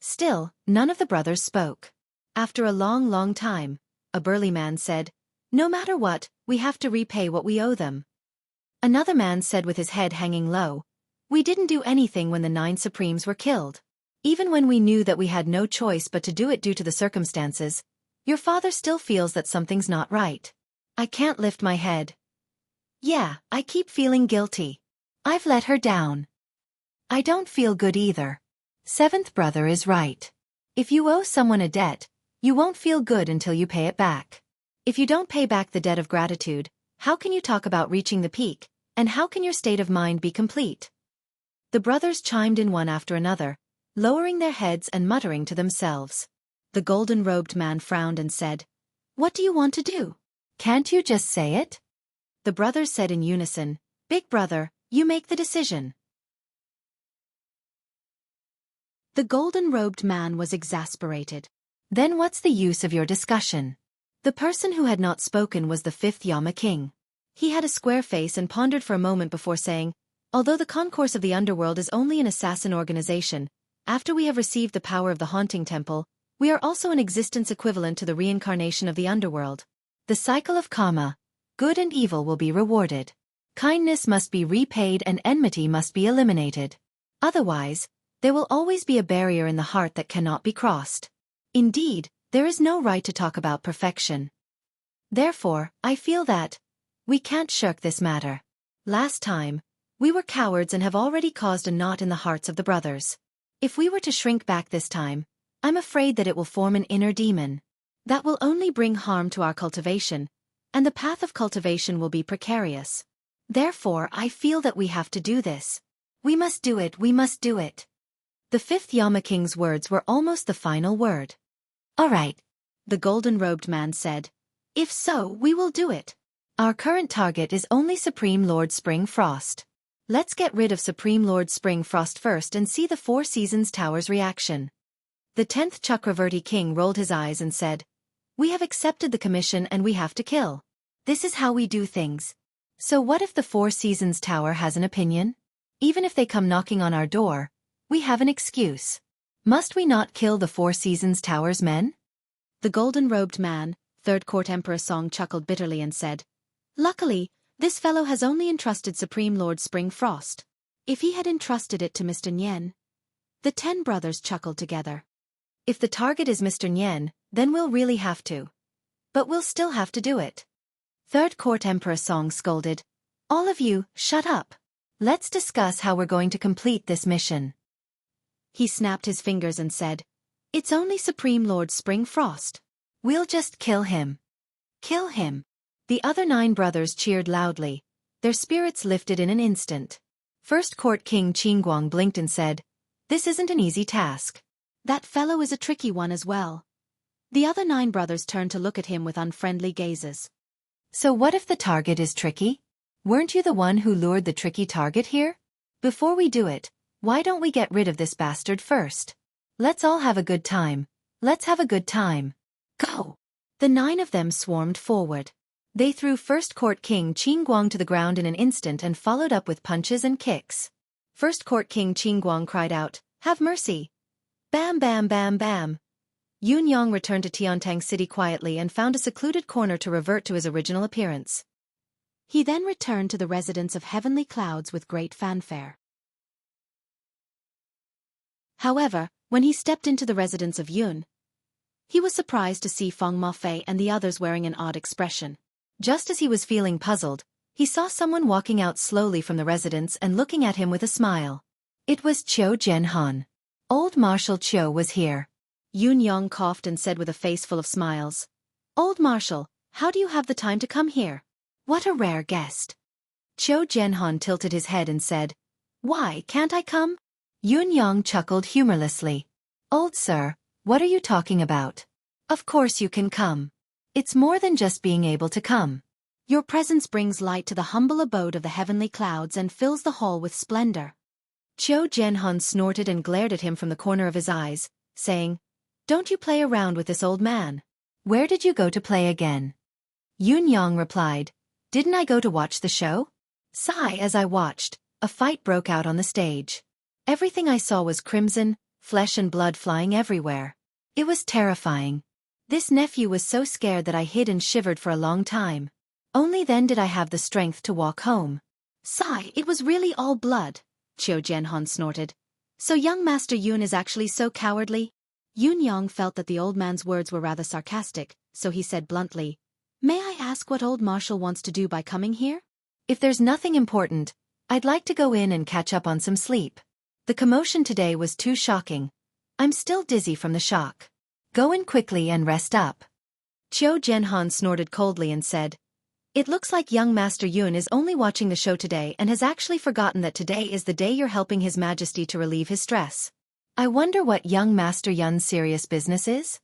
Still, none of the brothers spoke. After a long time, a burly man said, No matter what, we have to repay what we owe them. Another man said with his head hanging low, We didn't do anything when the 9 Supremes were killed. Even when we knew that we had no choice but to do it due to the circumstances, your father still feels that something's not right. I can't lift my head. Yeah, I keep feeling guilty. I've let her down. I don't feel good either. 7th brother is right. If you owe someone a debt, you won't feel good until you pay it back. If you don't pay back the debt of gratitude, how can you talk about reaching the peak, and how can your state of mind be complete? The brothers chimed in one after another, lowering their heads and muttering to themselves. The golden-robed man frowned and said, "What do you want to do? Can't you just say it?" The brothers said in unison, "Big brother, you make the decision." The golden-robed man was exasperated. Then what's the use of your discussion? The person who had not spoken was the 5th Yama king. He had a square face and pondered for a moment before saying, "Although the concourse of the underworld is only an assassin organization, after we have received the power of the haunting temple, we are also an existence equivalent to the reincarnation of the underworld. The cycle of karma, good and evil will be rewarded. Kindness must be repaid and enmity must be eliminated. Otherwise, there will always be a barrier in the heart that cannot be crossed. Indeed, there is no right to talk about perfection. Therefore, I feel that we can't shirk this matter. Last time, we were cowards and have already caused a knot in the hearts of the brothers. If we were to shrink back this time, I'm afraid that it will form an inner demon. That will only bring harm to our cultivation, and the path of cultivation will be precarious. Therefore, I feel that we have to do this. We must do it, we must do it." The 5th Yama king's words were almost the final word. "All right," the golden-robed man said. "If so, we will do it. Our current target is only Supreme Lord Spring Frost. Let's get rid of Supreme Lord Spring Frost first and see the 4 Seasons Tower's reaction." The 10th Chakravarti king rolled his eyes and said, "We have accepted the commission and we have to kill. This is how we do things. So what if the 4 Seasons Tower has an opinion? Even if they come knocking on our door, we have an excuse. Must we not kill the 4 Seasons Tower's men?" The golden-robed man, 3rd Court Emperor Song chuckled bitterly and said, "Luckily, this fellow has only entrusted Supreme Lord Spring Frost. If he had entrusted it to Mr. Nyen..." The 10 brothers chuckled together. "If the target is Mr. Nyen, then we'll really have to. But we'll still have to do it." 3rd Court Emperor Song scolded, "All of you, shut up. Let's discuss how we're going to complete this mission." He snapped his fingers and said, "It's only Supreme Lord Spring Frost. We'll just kill him. Kill him." The other 9 brothers cheered loudly. Their spirits lifted in an instant. 1st Court King Qingguang blinked and said, "This isn't an easy task. That fellow is a tricky one as well." The other 9 brothers turned to look at him with unfriendly gazes. "So what if the target is tricky? Weren't you the one who lured the tricky target here? Before we do it, why don't we get rid of this bastard first? Let's all have a good time. Let's have a good time. Go!" The 9 of them swarmed forward. They threw 1st Court King Qingguang to the ground in an instant and followed up with punches and kicks. 1st Court King Qingguang cried out, "Have mercy!" Bam bam bam bam. Yun Yang returned to Tiantang City quietly and found a secluded corner to revert to his original appearance. He then returned to the residence of Heavenly Clouds with great fanfare. However, when he stepped into the residence of Yun, he was surprised to see Feng Mafei and the others wearing an odd expression. Just as he was feeling puzzled, he saw someone walking out slowly from the residence and looking at him with a smile. It was Qiu Zhenhan. Old Marshal Qiu was here. Yun Yang coughed and said with a face full of smiles, "Old Marshal, how do you have the time to come here? What a rare guest." Qiu Zhenhan tilted his head and said, "Why can't I come?" Yun Yang chuckled humorlessly. "Old sir, what are you talking about? Of course you can come. It's more than just being able to come. Your presence brings light to the humble abode of the Heavenly Clouds and fills the hall with splendor." Qiu Zhenhan snorted and glared at him from the corner of his eyes, saying, "Don't you play around with this old man. Where did you go to play again?" Yun Yang replied, "Didn't I go to watch the show?" Sigh as I watched, a fight broke out on the stage. Everything I saw was crimson, flesh and blood flying everywhere. It was terrifying. This nephew was so scared that I hid and shivered for a long time. Only then did I have the strength to walk home. Sigh, it was really all blood. Qiu Jianhan snorted. So young Master Yun is actually so cowardly? Yun Yang felt that the old man's words were rather sarcastic, so he said bluntly, "May I ask what old Marshal wants to do by coming here?" "If there's nothing important, I'd like to go in and catch up on some sleep. The commotion today was too shocking. I'm still dizzy from the shock. Go in quickly and rest up." Qiu Jianhan snorted coldly and said, "It looks like young Master Yun is only watching the show today and has actually forgotten that today is the day you're helping His Majesty to relieve his stress. I wonder what young Master Yun's serious business is?"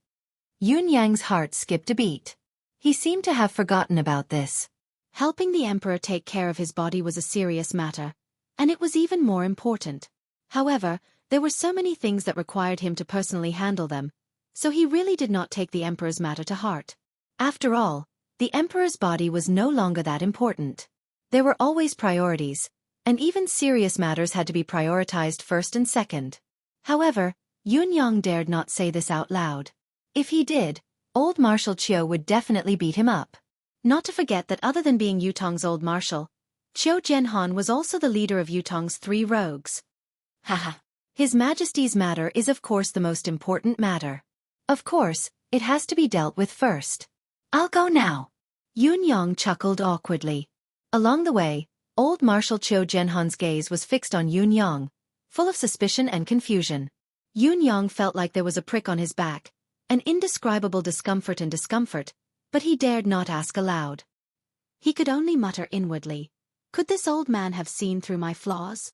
Yun Yang's heart skipped a beat. He seemed to have forgotten about this. Helping the emperor take care of his body was a serious matter, and it was even more important. However, there were so many things that required him to personally handle them, so he really did not take the emperor's matter to heart. After all, the emperor's body was no longer that important. There were always priorities, and even serious matters had to be prioritized first and second. However, Yun Yang dared not say this out loud. If he did, old Marshal Qiu would definitely beat him up. Not to forget that other than being Yutong's old marshal, Qiu Jianhan was also the leader of Yutong's 3 rogues. Haha. His Majesty's matter is of course the most important matter. Of course, it has to be dealt with first. I'll go now. Yun Yang chuckled awkwardly. Along the way, old Marshal Qiu Jianhan's gaze was fixed on Yun Yang, full of suspicion and confusion. Yun Yang felt like there was a prick on his back, an indescribable discomfort, but he dared not ask aloud. He could only mutter inwardly, "Could this old man have seen through my flaws?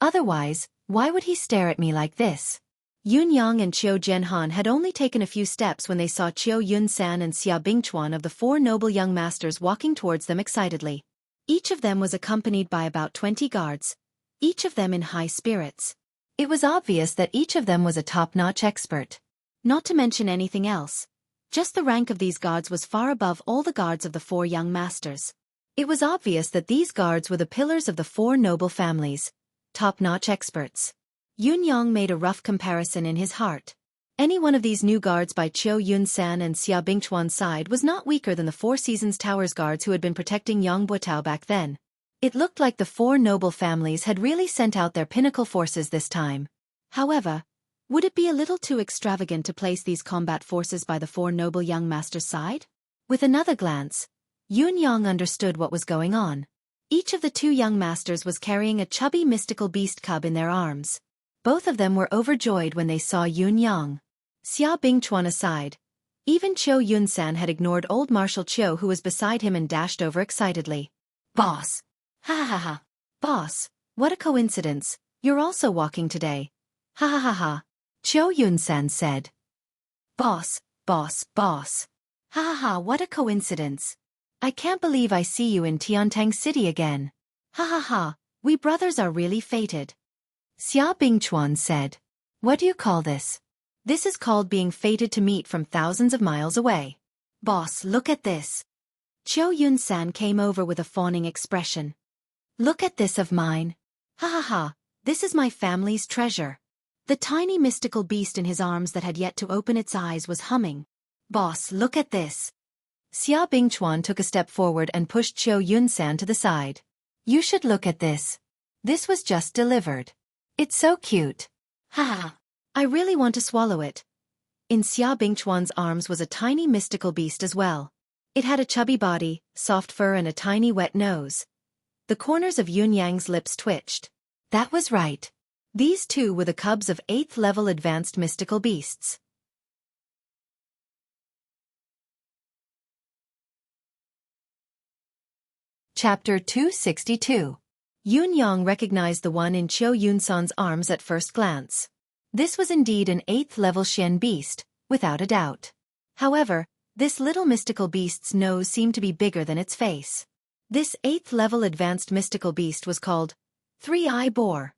Otherwise, why would he stare at me like this?" Yun Yang and Qiu Jianhan had only taken a few steps when they saw Qiu Yunsan and Xia Bingchuan of the 4 noble young masters walking towards them excitedly. Each of them was accompanied by about 20 guards, each of them in high spirits. It was obvious that each of them was a top-notch expert. Not to mention anything else. Just the rank of these guards was far above all the guards of the 4 young masters. It was obvious that these guards were the pillars of the 4 noble families, top-notch experts. Yun Yang made a rough comparison in his heart. Any one of these new guards by Qiu Yunsan and Xia Bingchuan's side was not weaker than the 4 Seasons Towers guards who had been protecting Yang Buotao back then. It looked like the 4 noble families had really sent out their pinnacle forces this time. However, would it be a little too extravagant to place these combat forces by the 4 noble young masters' side? With another glance, Yun Yang understood what was going on. Each of the 2 young masters was carrying a chubby mystical beast cub in their arms. Both of them were overjoyed when they saw Yun Yang. Xia Bingchuan aside, even Qiu Yunsan had ignored old Marshal Qiu who was beside him and dashed over excitedly. "Boss! Ha ha ha ha! Boss, what a coincidence, you're also walking today. Ha ha ha ha!" Qiu Yunsan said. Boss. Ha ha ha, what a coincidence. I can't believe I see you in Tiantang City again. Ha ha ha, we brothers are really fated. Xia Bingchuan said. "What do you call this?" "This is called being fated to meet from thousands of miles away. Boss, look at this." Qiu Yunsan came over with a fawning expression. "Look at this of mine. Ha ha ha, this is my family's treasure." The tiny mystical beast in his arms that had yet to open its eyes was humming. "Boss, look at this." Xia Bingchuan took a step forward and pushed Qiu Yunsan to the side. "You should look at this. This was just delivered. It's so cute." Ha ha, I really want to swallow it. In Xia Bingchuan's arms was a tiny mystical beast as well. It had a chubby body, soft fur and a tiny wet nose. The corners of Yun Yang's lips twitched. That was right. These 2 were the cubs of 8th level advanced mystical beasts. Chapter 262. Yun Yang recognized the one in Qiu Yunsan's arms at first glance. This was indeed an 8th level Xian beast, without a doubt. However, this little mystical beast's nose seemed to be bigger than its face. This 8th level advanced mystical beast was called Three-Eye Boar.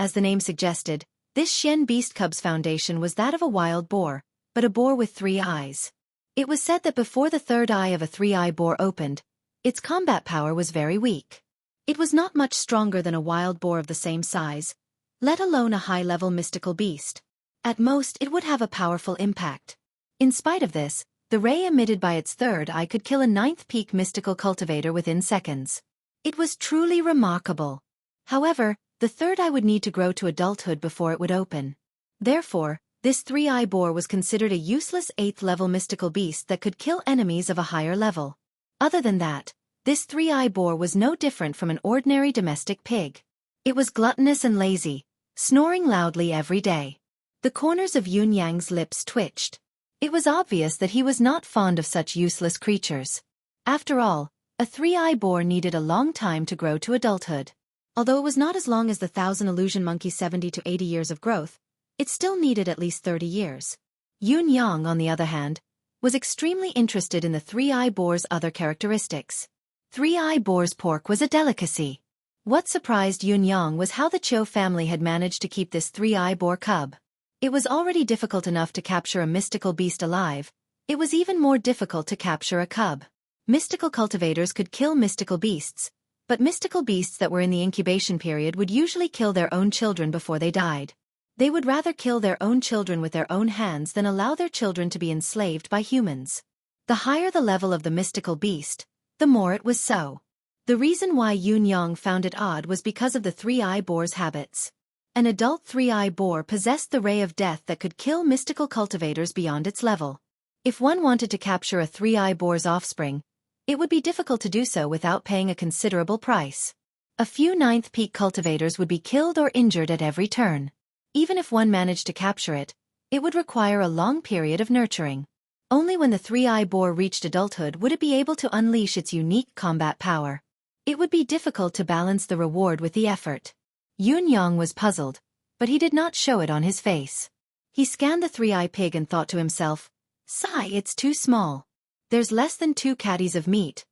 As the name suggested, this Xian beast cub's foundation was that of a wild boar, but a boar with 3 eyes. It was said that before the 3rd eye of a 3-eye boar opened, its combat power was very weak. It was not much stronger than a wild boar of the same size, let alone a high-level mystical beast. At most, it would have a powerful impact. In spite of this, the ray emitted by its 3rd eye could kill a 9th peak mystical cultivator within seconds. It was truly remarkable. However, the third eye would need to grow to adulthood before it would open. Therefore, this three-eye boar was considered a useless 8th-level mystical beast that could kill enemies of a higher level. Other than that, this three-eye boar was no different from an ordinary domestic pig. It was gluttonous and lazy, snoring loudly every day. The corners of Yun Yang's lips twitched. It was obvious that he was not fond of such useless creatures. After all, a three-eye boar needed a long time to grow to adulthood. Although it was not as long as the 1,000 illusion monkey's 70 to 80 years of growth, it still needed at least 30 years. Yun Yang, on the other hand, was extremely interested in the three-eye boar's other characteristics. Three-eye boar's pork was a delicacy. What surprised Yun Yang was how the Cho family had managed to keep this three-eye boar cub. It was already difficult enough to capture a mystical beast alive. It was even more difficult to capture a cub. Mystical cultivators could kill mystical beasts, but mystical beasts that were in the incubation period would usually kill their own children before they died. They would rather kill their own children with their own hands than allow their children to be enslaved by humans. The higher the level of the mystical beast, the more it was so. The reason why Yun Yang found it odd was because of the three-eye boar's habits. An adult three-eye boar possessed the ray of death that could kill mystical cultivators beyond its level. If one wanted to capture a three-eye boar's offspring, it would be difficult to do so without paying a considerable price. A few ninth peak cultivators would be killed or injured at every turn. Even if one managed to capture it, it would require a long period of nurturing. Only when the three-eye boar reached adulthood would it be able to unleash its unique combat power. It would be difficult to balance the reward with the effort. Yun Yang was puzzled, but he did not show it on his face. He scanned the three-eye pig and thought to himself, "Sigh, it's too small. There's less than 2 caddies of meat.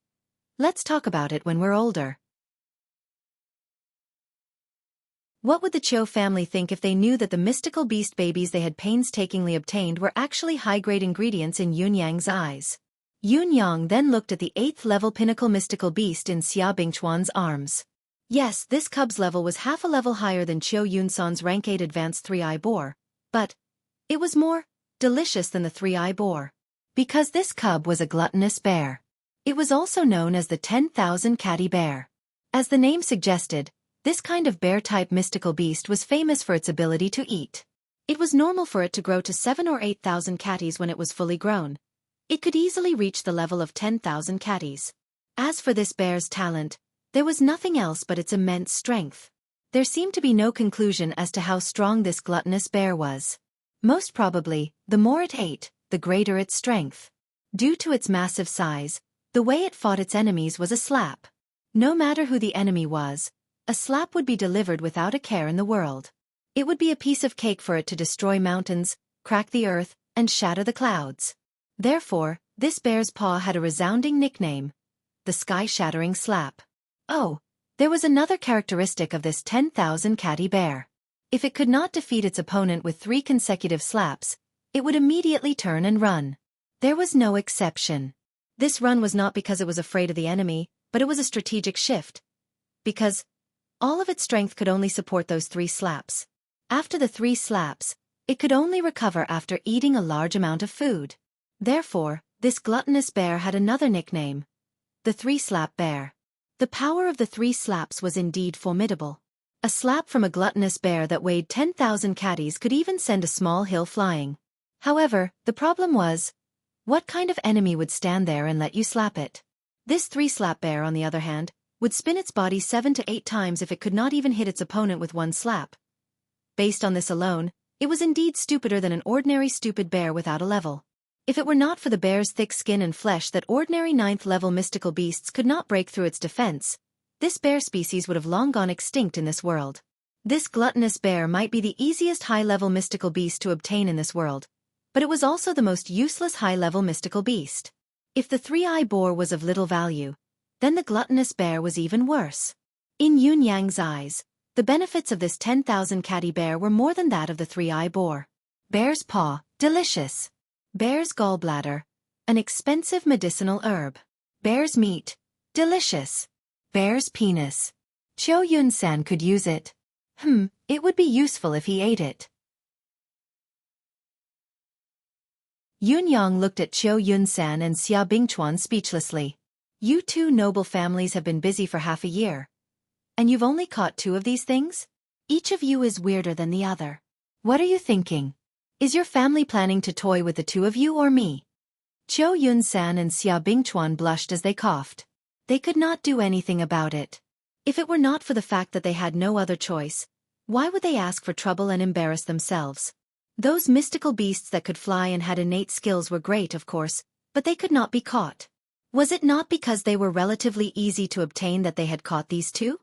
Let's talk about it when we're older." What would the Cho family think if they knew that the mystical beast babies they had painstakingly obtained were actually high-grade ingredients in Yun Yang's eyes? Yun Yang then looked at the 8th-level pinnacle mystical beast in Xia Bingchuan's arms. Yes, this cub's level was half a level higher than Qiu Yunsan's rank 8 advanced three-eye boar, but it was more delicious than the three-eye boar. Because this cub was a gluttonous bear. It was also known as the 10,000 catty bear. As the name suggested, this kind of bear-type mystical beast was famous for its ability to eat. It was normal for it to grow to 7 or 8,000 catties when it was fully grown. It could easily reach the level of 10,000 catties. As for this bear's talent, there was nothing else but its immense strength. There seemed to be no conclusion as to how strong this gluttonous bear was. Most probably, the more it ate, the greater its strength. Due to its massive size, the way it fought its enemies was a slap. No matter who the enemy was, a slap would be delivered without a care in the world. It would be a piece of cake for it to destroy mountains, crack the earth, and shatter the clouds. Therefore, this bear's paw had a resounding nickname: the sky-shattering slap. Oh, there was another characteristic of this 10,000 catty bear. If it could not defeat its opponent with 3 consecutive slaps, it would immediately turn and run. There was no exception. This run was not because it was afraid of the enemy, but it was a strategic shift. Because all of its strength could only support those 3 slaps. After the 3 slaps, it could only recover after eating a large amount of food. Therefore, this gluttonous bear had another nickname: the 3-slap bear. The power of the 3 slaps was indeed formidable. A slap from a gluttonous bear that weighed 10,000 catties could even send a small hill flying. However, the problem was, what kind of enemy would stand there and let you slap it? This 3-slap bear, on the other hand, would spin its body 7 to 8 times if it could not even hit its opponent with 1 slap. Based on this alone, it was indeed stupider than an ordinary stupid bear without a level. If it were not for the bear's thick skin and flesh that ordinary 9th-level mystical beasts could not break through its defense, this bear species would have long gone extinct in this world. This gluttonous bear might be the easiest high-level mystical beast to obtain in this world, but it was also the most useless high-level mystical beast. If the three-eye boar was of little value, then the gluttonous bear was even worse. In Yun Yang's eyes, the benefits of this 10,000 catty bear were more than that of the three-eye boar. Bear's paw, delicious. Bear's gallbladder, an expensive medicinal herb. Bear's meat, delicious. Bear's penis. Qiu Yunsan could use it. It would be useful if he ate it. Yun Yang looked at Qiu Yunsan and Xia Bingchuan speechlessly. You two noble families have been busy for half a year. And you've only caught 2 of these things? Each of you is weirder than the other. What are you thinking? Is your family planning to toy with the 2 of you or me? Qiu Yunsan and Xia Bingchuan blushed as they coughed. They could not do anything about it. If it were not for the fact that they had no other choice, why would they ask for trouble and embarrass themselves? Those mystical beasts that could fly and had innate skills were great, of course, but they could not be caught. Was it not because they were relatively easy to obtain that they had caught these 2?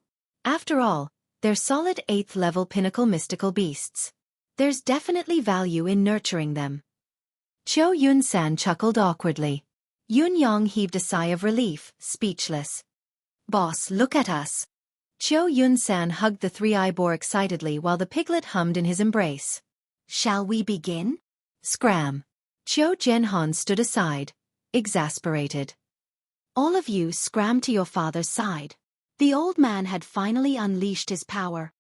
After all, they're solid 8th-level pinnacle mystical beasts. There's definitely value in nurturing them. Qiu Yunsan chuckled awkwardly. Yun Yang heaved a sigh of relief, speechless. Boss, look at us. Qiu Yunsan hugged the 3-eye boar excitedly while the piglet hummed in his embrace. Shall we begin? Scram. Qiu Zhenhan stood aside, exasperated. All of you scram to your father's side. The old man had finally unleashed his power.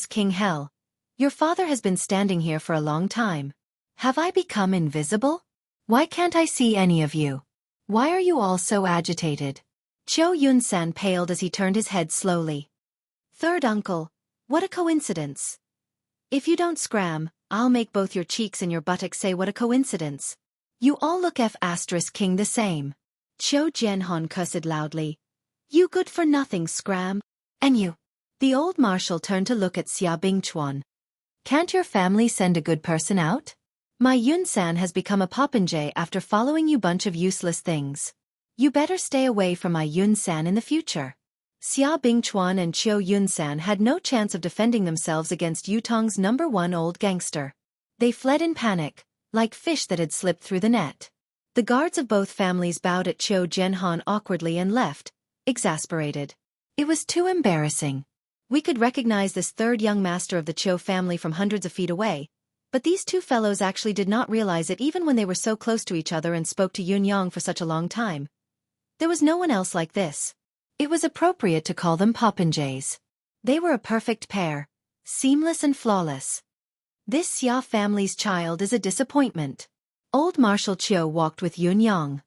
King Hell. Your father has been standing here for a long time. Have I become invisible? Why can't I see any of you? Why are you all so agitated? Qiu Yunsan paled as he turned his head slowly. Third uncle, what a coincidence. If you don't scram, I'll make both your cheeks and your buttocks say what a coincidence. You all look King the same. Qiu Zhenhan cursed loudly. You good for nothing, scram. And you. The old marshal turned to look at Xia Bingchuan. Can't your family send a good person out? My Yunsan has become a popinjay after following you bunch of useless things. You better stay away from my Yunsan in the future. Xia Bingchuan and Qiu Yunsan had no chance of defending themselves against Yutong's #1 old gangster. They fled in panic, like fish that had slipped through the net. The guards of both families bowed at Qiu Zhenhan awkwardly and left, exasperated. It was too embarrassing. We could recognize this 3rd young master of the Qiu family from hundreds of feet away, but these 2 fellows actually did not realize it even when they were so close to each other and spoke to Yun Yang for such a long time. There was no one else like this. It was appropriate to call them popinjays. They were a perfect pair, seamless and flawless. This Xia family's child is a disappointment. Old Marshal Qiu walked with Yun Yang,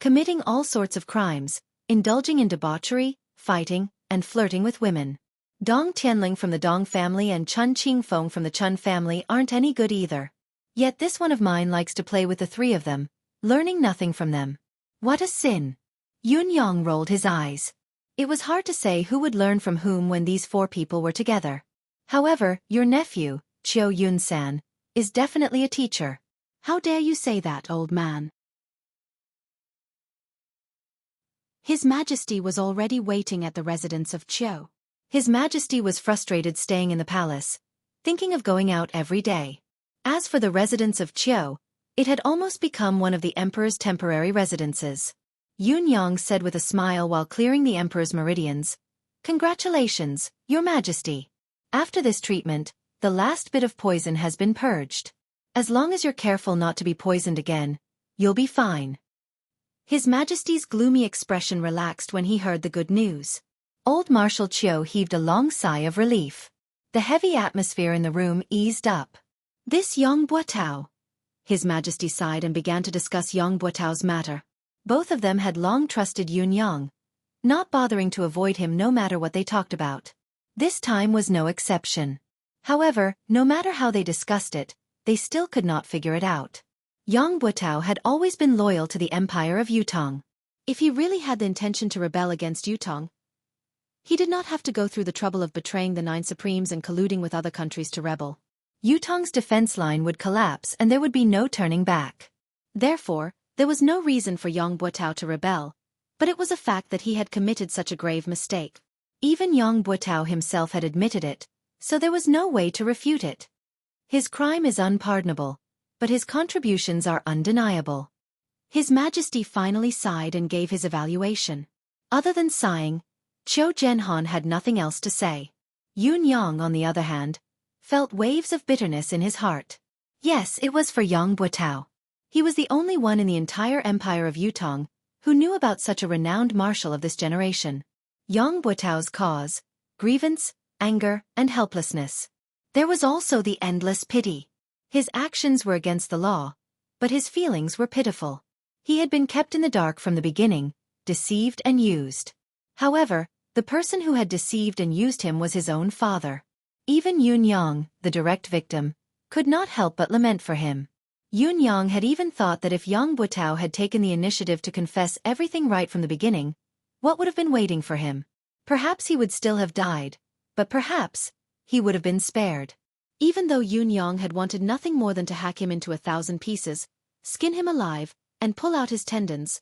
committing all sorts of crimes, indulging in debauchery, fighting, and flirting with women. Dong Tianling from the Dong family and Chun Qingfeng from the Chun family aren't any good either. Yet this one of mine likes to play with the 3 of them, learning nothing from them. What a sin! Yun Yang rolled his eyes. It was hard to say who would learn from whom when these 4 people were together. However, your nephew, Qiu Yunsan, is definitely a teacher. How dare you say that, old man? His Majesty was already waiting at the residence of Qiu. His Majesty was frustrated staying in the palace, thinking of going out every day. As for the residence of Qiu, it had almost become one of the emperor's temporary residences. Yun Yang said with a smile while clearing the emperor's meridians, "Congratulations, your Majesty. After this treatment, the last bit of poison has been purged. As long as you're careful not to be poisoned again, you'll be fine." His Majesty's gloomy expression relaxed when he heard the good news. Old Marshal Qiu heaved a long sigh of relief. The heavy atmosphere in the room eased up. This Yang Buotao. His Majesty sighed and began to discuss Yang Buotao's matter. Both of them had long trusted Yun Yang, not bothering to avoid him no matter what they talked about. This time was no exception. However, no matter how they discussed it, they still could not figure it out. Yang Buotao had always been loyal to the empire of Yutong. If he really had the intention to rebel against Yutong, he did not have to go through the trouble of betraying the 9 supremes and colluding with other countries to rebel. Yutong's defense line would collapse and there would be no turning back. Therefore, there was no reason for Yang Buotao to rebel, but it was a fact that he had committed such a grave mistake. Even Yang Buotao himself had admitted it, so there was no way to refute it. His crime is unpardonable, but his contributions are undeniable. His Majesty finally sighed and gave his evaluation. Other than sighing, Qiu Zhenhan had nothing else to say. Yun Yang, on the other hand, felt waves of bitterness in his heart. Yes, it was for Yang Buotao. He was the only one in the entire empire of Yutong who knew about such a renowned marshal of this generation. Yang Buotao's cause, grievance, anger, and helplessness. There was also the endless pity. His actions were against the law, but his feelings were pitiful. He had been kept in the dark from the beginning, deceived and used. However, the person who had deceived and used him was his own father. Even Yun Yang, the direct victim, could not help but lament for him. Yun Yang had even thought that if Yang Buotao had taken the initiative to confess everything right from the beginning, what would have been waiting for him? Perhaps he would still have died, but perhaps he would have been spared. Even though Yun Yang had wanted nothing more than to hack him into 1,000 pieces, skin him alive, and pull out his tendons,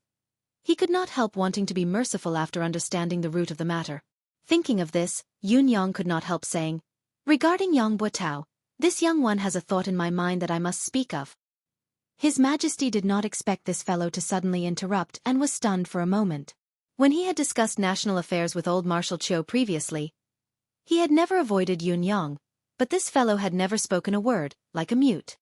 he could not help wanting to be merciful after understanding the root of the matter. Thinking of this, Yun Yang could not help saying, "Regarding Yang Buotao, this young one has a thought in my mind that I must speak of." His Majesty did not expect this fellow to suddenly interrupt and was stunned for a moment. When he had discussed national affairs with old Marshal Qiu previously, he had never avoided Yun Yang, but this fellow had never spoken a word, like a mute.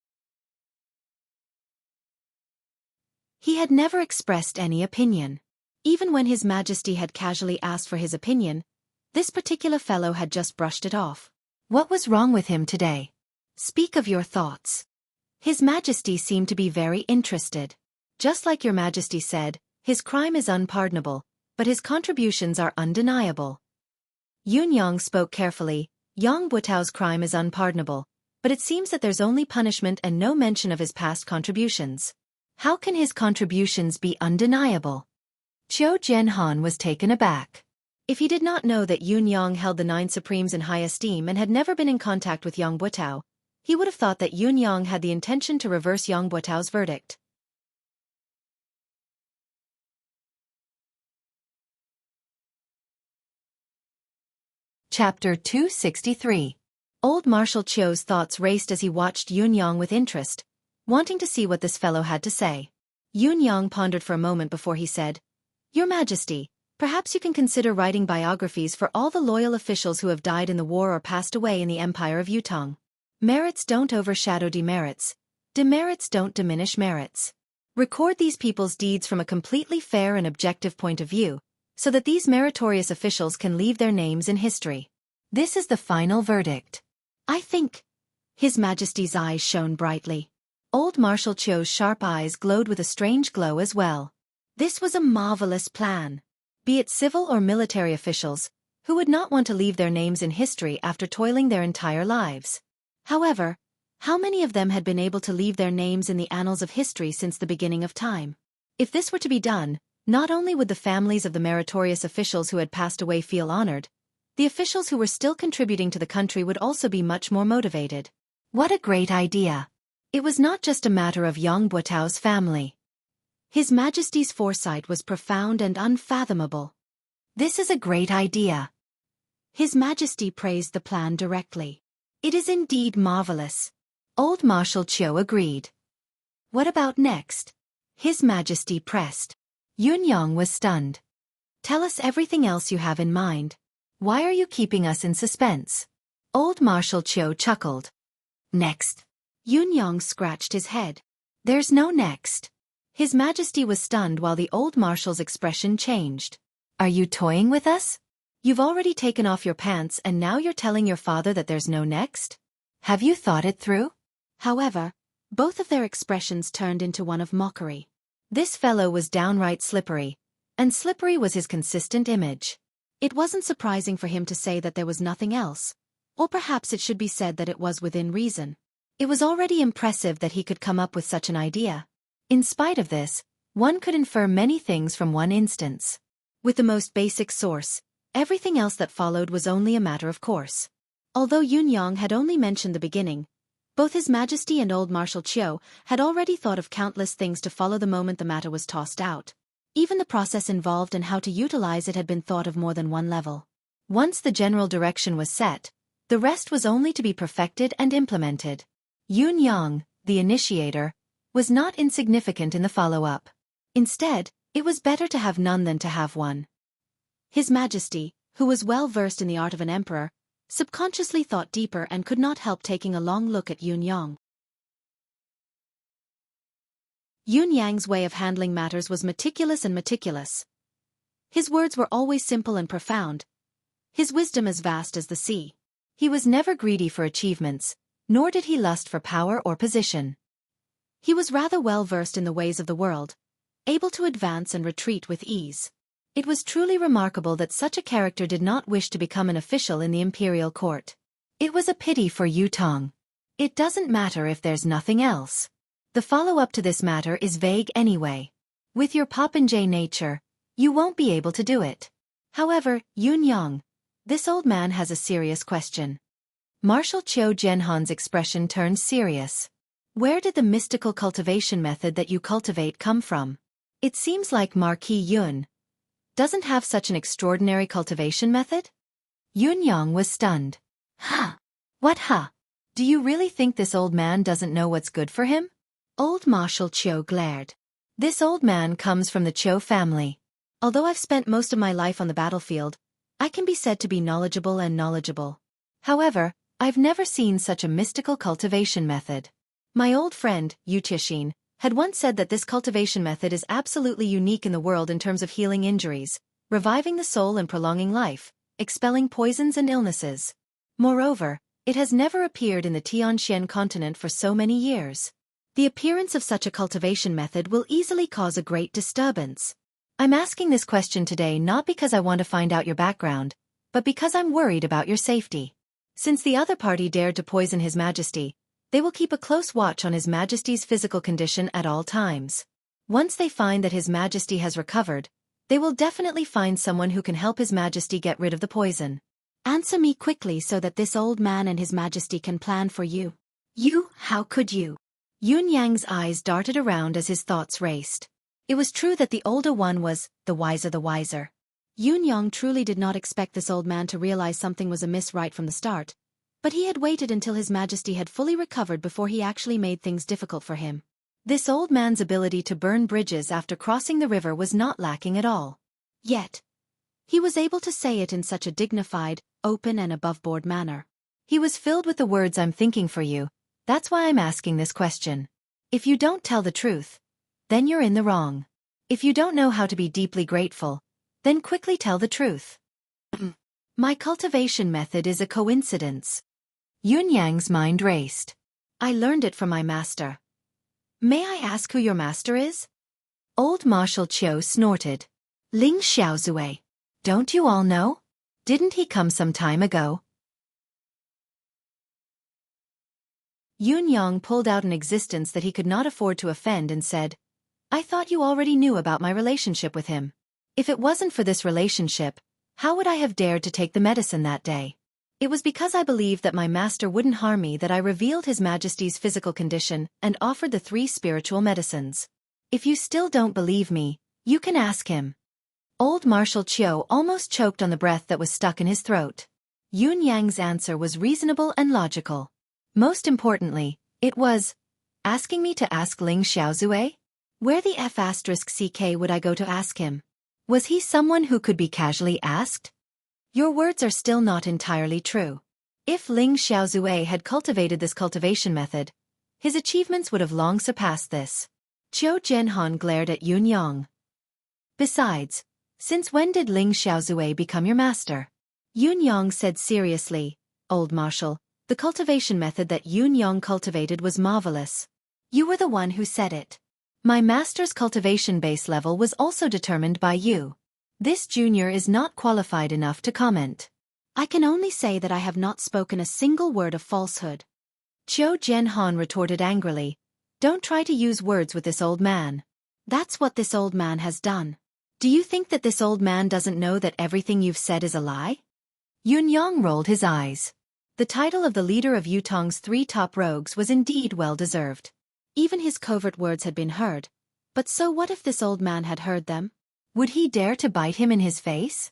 He had never expressed any opinion. Even when His Majesty had casually asked for his opinion, this particular fellow had just brushed it off. What was wrong with him today? Speak of your thoughts. His Majesty seemed to be very interested. Just like your Majesty said, his crime is unpardonable, but his contributions are undeniable. Yun Yang spoke carefully. Yang Buotao's crime is unpardonable, but it seems that there's only punishment and no mention of his past contributions. How can his contributions be undeniable? Qiu Jianhan was taken aback. If he did not know that Yun Yang held the 9 Supremes in high esteem and had never been in contact with Yang Buotao, he would have thought that Yun Yang had the intention to reverse Yang Buotao's verdict. Chapter 263. Old Marshal Qiu's thoughts raced as he watched Yun Yang with interest, wanting to see what this fellow had to say. Yun Yang pondered for a moment before he said, "Your Majesty, perhaps you can consider writing biographies for all the loyal officials who have died in the war or passed away in the Empire of Yutong. Merits don't overshadow demerits. Demerits don't diminish merits. Record these people's deeds from a completely fair and objective point of view, so that these meritorious officials can leave their names in history. This is the final verdict." I think. His Majesty's eyes shone brightly. Old Marshal Qiu's sharp eyes glowed with a strange glow as well. This was a marvelous plan. Be it civil or military officials, who would not want to leave their names in history after toiling their entire lives? However, how many of them had been able to leave their names in the annals of history since the beginning of time? If this were to be done, not only would the families of the meritorious officials who had passed away feel honored, the officials who were still contributing to the country would also be much more motivated. What a great idea! It was not just a matter of Yang Buotao's family. His Majesty's foresight was profound and unfathomable. This is a great idea. His Majesty praised the plan directly. It is indeed marvelous. Old Marshal Qiu agreed. What about next? His Majesty pressed. Yun Yang was stunned. Tell us everything else you have in mind. Why are you keeping us in suspense? Old Marshal Qiu chuckled. Next. Yun Yang scratched his head. There's no next. His Majesty was stunned while the old Marshal's expression changed. Are you toying with us? You've already taken off your pants and now you're telling your father that there's no next? Have you thought it through? However, both of their expressions turned into one of mockery. This fellow was downright slippery, and slippery was his consistent image. It wasn't surprising for him to say that there was nothing else, or perhaps it should be said that it was within reason. It was already impressive that he could come up with such an idea. In spite of this, one could infer many things from one instance. With the most basic source, everything else that followed was only a matter of course. Although Yun Yang had only mentioned the beginning, both His Majesty and old Marshal Qiu had already thought of countless things to follow the moment the matter was tossed out. Even the process involved and how to utilize it had been thought of more than one level. Once the general direction was set, the rest was only to be perfected and implemented. Yun Yang, the initiator, was not insignificant in the follow-up. Instead, it was better to have none than to have one. His Majesty, who was well versed in the art of an emperor, subconsciously thought deeper and could not help taking a long look at Yun Yang. Yun Yang's way of handling matters was meticulous and meticulous. His words were always simple and profound, his wisdom as vast as the sea. He was never greedy for achievements, nor did he lust for power or position. He was rather well versed in the ways of the world, able to advance and retreat with ease. It was truly remarkable that such a character did not wish to become an official in the imperial court. It was a pity for Yutong. It doesn't matter if there's nothing else. The follow-up to this matter is vague anyway. With your popinjay nature, you won't be able to do it. However, Yunyang, this old man has a serious question. Marshal Qiu Jianhan's expression turned serious. Where did the mystical cultivation method that you cultivate come from? It seems like Marquis Yun doesn't have such an extraordinary cultivation method? Yunyang was stunned. Huh? What huh? Do you really think this old man doesn't know what's good for him? Old Marshal Qiu glared. This old man comes from the Qiu family. Although I've spent most of my life on the battlefield, I can be said to be knowledgeable. However, I've never seen such a mystical cultivation method. My old friend, Yu Tixin, had once said that this cultivation method is absolutely unique in the world in terms of healing injuries, reviving the soul and prolonging life, expelling poisons and illnesses. Moreover, it has never appeared in the Tianxian continent for so many years. The appearance of such a cultivation method will easily cause a great disturbance. I'm asking this question today not because I want to find out your background, but because I'm worried about your safety. Since the other party dared to poison His Majesty, they will keep a close watch on His Majesty's physical condition at all times. Once they find that His Majesty has recovered, they will definitely find someone who can help His Majesty get rid of the poison. Answer me quickly so that this old man and His Majesty can plan for you. You, how could you? Yunyang's eyes darted around as his thoughts raced. It was true that the older one was the wiser. Yunyang truly did not expect this old man to realize something was amiss right from the start, but he had waited until His Majesty had fully recovered before he actually made things difficult for him. This old man's ability to burn bridges after crossing the river was not lacking at all. Yet, he was able to say it in such a dignified, open and above-board manner. He was filled with the words I'm thinking for you, that's why I'm asking this question. If you don't tell the truth, then you're in the wrong. If you don't know how to be deeply grateful, then quickly tell the truth. My cultivation method is a coincidence. Yunyang's mind raced. I learned it from my master. May I ask who your master is? Old Marshal Qiu snorted. Ling Xiaozue. Don't you all know? Didn't he come some time ago? Yunyang pulled out an existence that he could not afford to offend and said, I thought you already knew about my relationship with him. If it wasn't for this relationship, how would I have dared to take the medicine that day? It was because I believed that my master wouldn't harm me that I revealed His Majesty's physical condition and offered the 3 spiritual medicines. If you still don't believe me, you can ask him. Old Marshal Qiu almost choked on the breath that was stuck in his throat. Yunyang's answer was reasonable and logical. Most importantly, it was, asking me to ask Ling Xiaozue? Where the F***ck would I go to ask him? Was he someone who could be casually asked? Your words are still not entirely true. If Ling Xiaozue had cultivated this cultivation method, his achievements would have long surpassed this. Qiu Jianhan glared at Yunyang. Besides, since when did Ling Xiaozue become your master? Yunyang said seriously, Old Marshal, the cultivation method that Yunyang cultivated was marvelous. You were the one who said it. My master's cultivation base level was also determined by you. This junior is not qualified enough to comment. I can only say that I have not spoken a single word of falsehood. Qiu Jianhan retorted angrily. Don't try to use words with this old man. That's what this old man has done. Do you think that this old man doesn't know that everything you've said is a lie? Yunyang rolled his eyes. The title of the leader of Yutong's 3 top rogues was indeed well-deserved. Even his covert words had been heard. But so what if this old man had heard them? Would he dare to bite him in his face?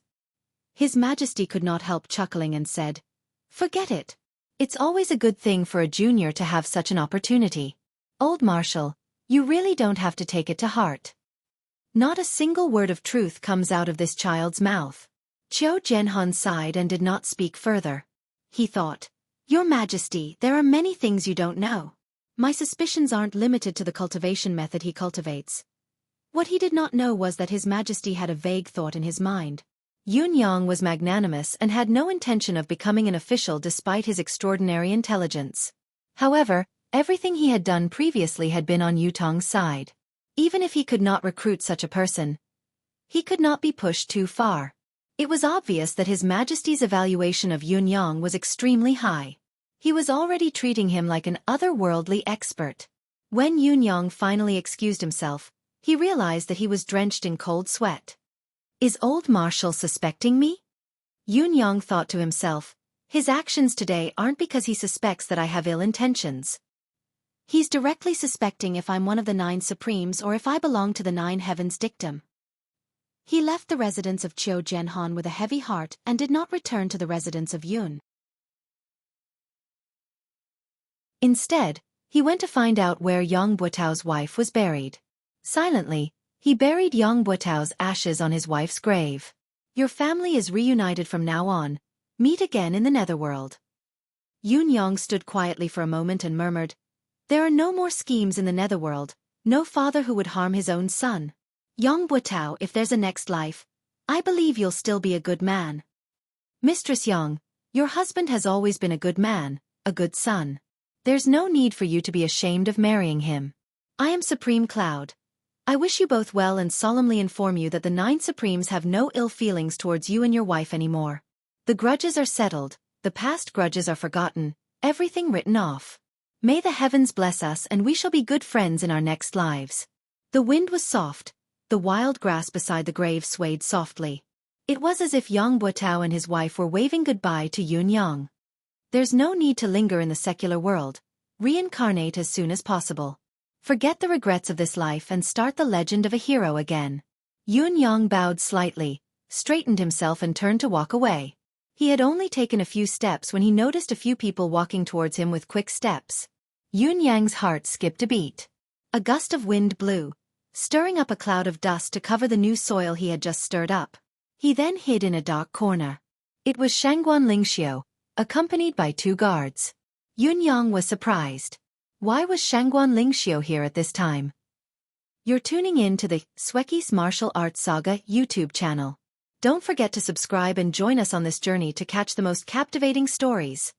His Majesty could not help chuckling and said, Forget it. It's always a good thing for a junior to have such an opportunity. Old Marshal, you really don't have to take it to heart. Not a single word of truth comes out of this child's mouth. Qiu Jianhan sighed and did not speak further. He thought, Your Majesty, there are many things you don't know. My suspicions aren't limited to the cultivation method he cultivates. What he did not know was that His Majesty had a vague thought in his mind. Yunyang was magnanimous and had no intention of becoming an official despite his extraordinary intelligence. However, everything he had done previously had been on Yutong's side. Even if he could not recruit such a person, He could not be pushed too far. It was obvious that His Majesty's evaluation of Yunyang was extremely high. He was already treating him like an otherworldly expert. When Yunyang finally excused himself, he realized that he was drenched in cold sweat. Is old Marshal suspecting me? Yunyang thought to himself, his actions today aren't because he suspects that I have ill intentions. He's directly suspecting if I'm one of the 9 Supremes or if I belong to the 9 Heavens dictum. He left the residence of Qiu Jianhan with a heavy heart and did not return to the residence of Yun. Instead, he went to find out where Yang Buotao's wife was buried. Silently, he buried Yang Buotao's ashes on his wife's grave. Your family is reunited from now on. Meet again in the netherworld. Yunyang stood quietly for a moment and murmured, there are no more schemes in the netherworld, no father who would harm his own son. Yang Buotao, if there's a next life, I believe you'll still be a good man. Mistress Yang, your husband has always been a good man, a good son. There's no need for you to be ashamed of marrying him. I am Supreme Cloud. I wish you both well and solemnly inform you that the 9 Supremes have no ill feelings towards you and your wife anymore. The grudges are settled, the past grudges are forgotten, everything written off. May the heavens bless us and we shall be good friends in our next lives. The wind was soft, the wild grass beside the grave swayed softly. It was as if Yang Buotao and his wife were waving goodbye to Yunyang. There's no need to linger in the secular world. Reincarnate as soon as possible. Forget the regrets of this life and start the legend of a hero again. Yunyang bowed slightly, straightened himself and turned to walk away. He had only taken a few steps when he noticed a few people walking towards him with quick steps. Yunyang's heart skipped a beat. A gust of wind blew, stirring up a cloud of dust to cover the new soil he had just stirred up. He then hid in a dark corner. It was Shangguan Lingxiu, accompanied by 2 guards. Yunyang was surprised. Why was Shangguan Lingxiu here at this time? You're tuning in to the Xueqi's Martial Arts Saga YouTube channel. Don't forget to subscribe and join us on this journey to catch the most captivating stories.